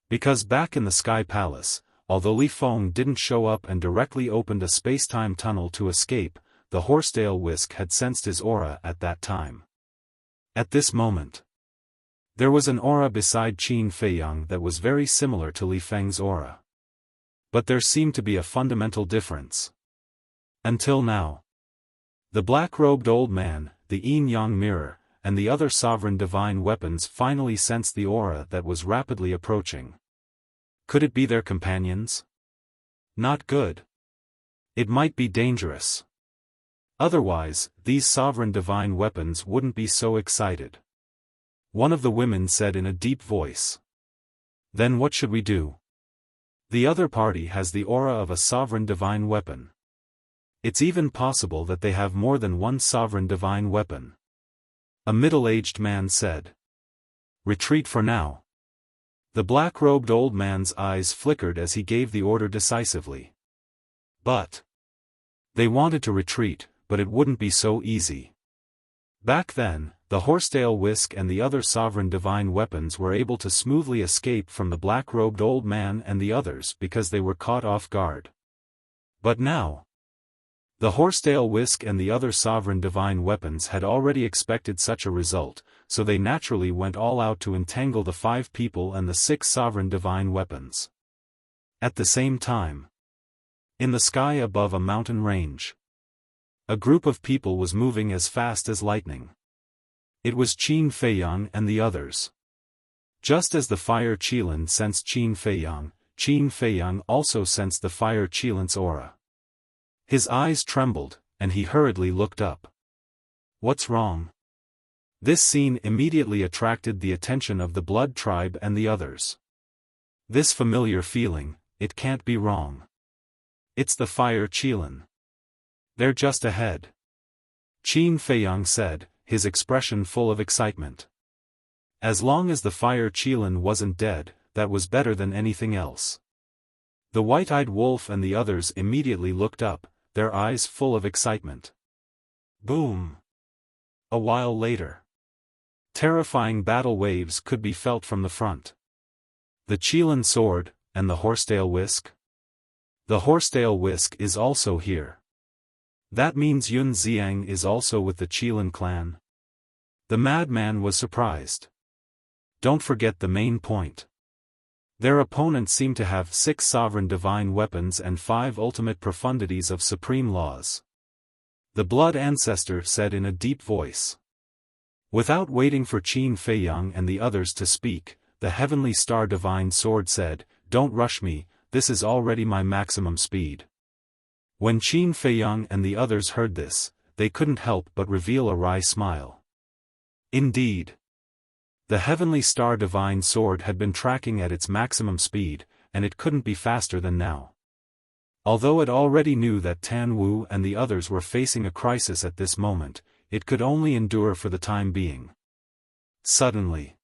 Because back in the Sky Palace, although Li Feng didn't show up and directly opened a space-time tunnel to escape, the horsetail whisk had sensed his aura at that time. At this moment, there was an aura beside Qin Feiyang that was very similar to Li Feng's aura. But there seemed to be a fundamental difference. Until now, the black-robed old man, the Yin-Yang mirror, and the other sovereign divine weapons finally sensed the aura that was rapidly approaching. Could it be their companions? Not good. It might be dangerous. Otherwise, these sovereign divine weapons wouldn't be so excited. One of the women said in a deep voice. Then what should we do? The other party has the aura of a sovereign divine weapon. It's even possible that they have more than one sovereign divine weapon. A middle-aged man said. Retreat for now. The black-robed old man's eyes flickered as he gave the order decisively. But they wanted to retreat, but it wouldn't be so easy. Back then, the horsetail whisk and the other sovereign divine weapons were able to smoothly escape from the black-robed old man and the others because they were caught off guard. But now, the horsetail whisk and the other sovereign divine weapons had already expected such a result, so they naturally went all out to entangle the 5 people and the 6 sovereign divine weapons. At the same time, in the sky above a mountain range, a group of people was moving as fast as lightning. It was Qin Feiyang and the others. Just as the fire Qilin sensed Qin Feiyang also sensed the fire Qilin's aura. His eyes trembled, and he hurriedly looked up. What's wrong? This scene immediately attracted the attention of the Blood Tribe and the others. This familiar feeling, it can't be wrong. It's the fire Qilin. They're just ahead. Qin Feiyang said, his expression full of excitement. As long as the fire Qilin wasn't dead, that was better than anything else. The white-eyed wolf and the others immediately looked up, their eyes full of excitement. Boom! A while later, terrifying battle waves could be felt from the front. The Qilin sword, and the horsetail whisk? The horsetail whisk is also here. That means Yun Xiang is also with the Qilin clan? The madman was surprised. Don't forget the main point. Their opponents seem to have 6 sovereign divine weapons and 5 ultimate profundities of supreme laws. The blood ancestor said in a deep voice. Without waiting for Qin Feiyang and the others to speak, the heavenly star divine sword said, Don't rush me, this is already my maximum speed. When Qin Feiyang and the others heard this, they couldn't help but reveal a wry smile. Indeed, the heavenly star divine sword had been tracking at its maximum speed, and it couldn't be faster than now. Although it already knew that Tan Wu and the others were facing a crisis at this moment, it could only endure for the time being. Suddenly,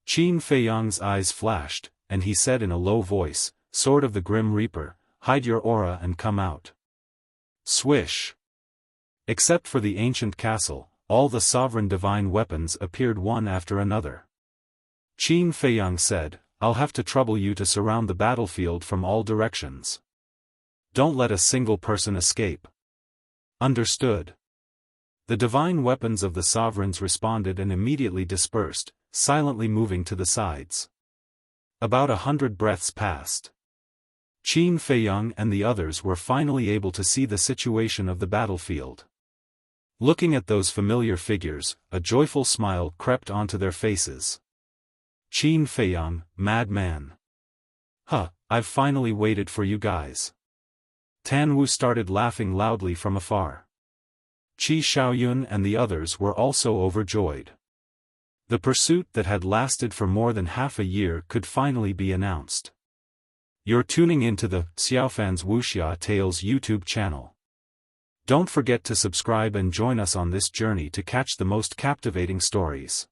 Qin Feiyang's eyes flashed, and he said in a low voice, Sword of the Grim Reaper, hide your aura and come out. Swish! Except for the ancient castle, all the sovereign divine weapons appeared one after another. Qin Feiyang said, I'll have to trouble you to surround the battlefield from all directions. Don't let a single person escape. Understood. The divine weapons of the sovereigns responded and immediately dispersed, silently moving to the sides. About 100 breaths passed. Qin Feiyang and the others were finally able to see the situation of the battlefield. Looking at those familiar figures, a joyful smile crept onto their faces. Qin Feiyang, madman. I've finally waited for you guys. Tan Wu started laughing loudly from afar. Qi Xiaoyun and the others were also overjoyed. The pursuit that had lasted for more than half a year could finally be announced. You're tuning into the Xiaofan's Wuxia Tales YouTube channel. Don't forget to subscribe and join us on this journey to catch the most captivating stories.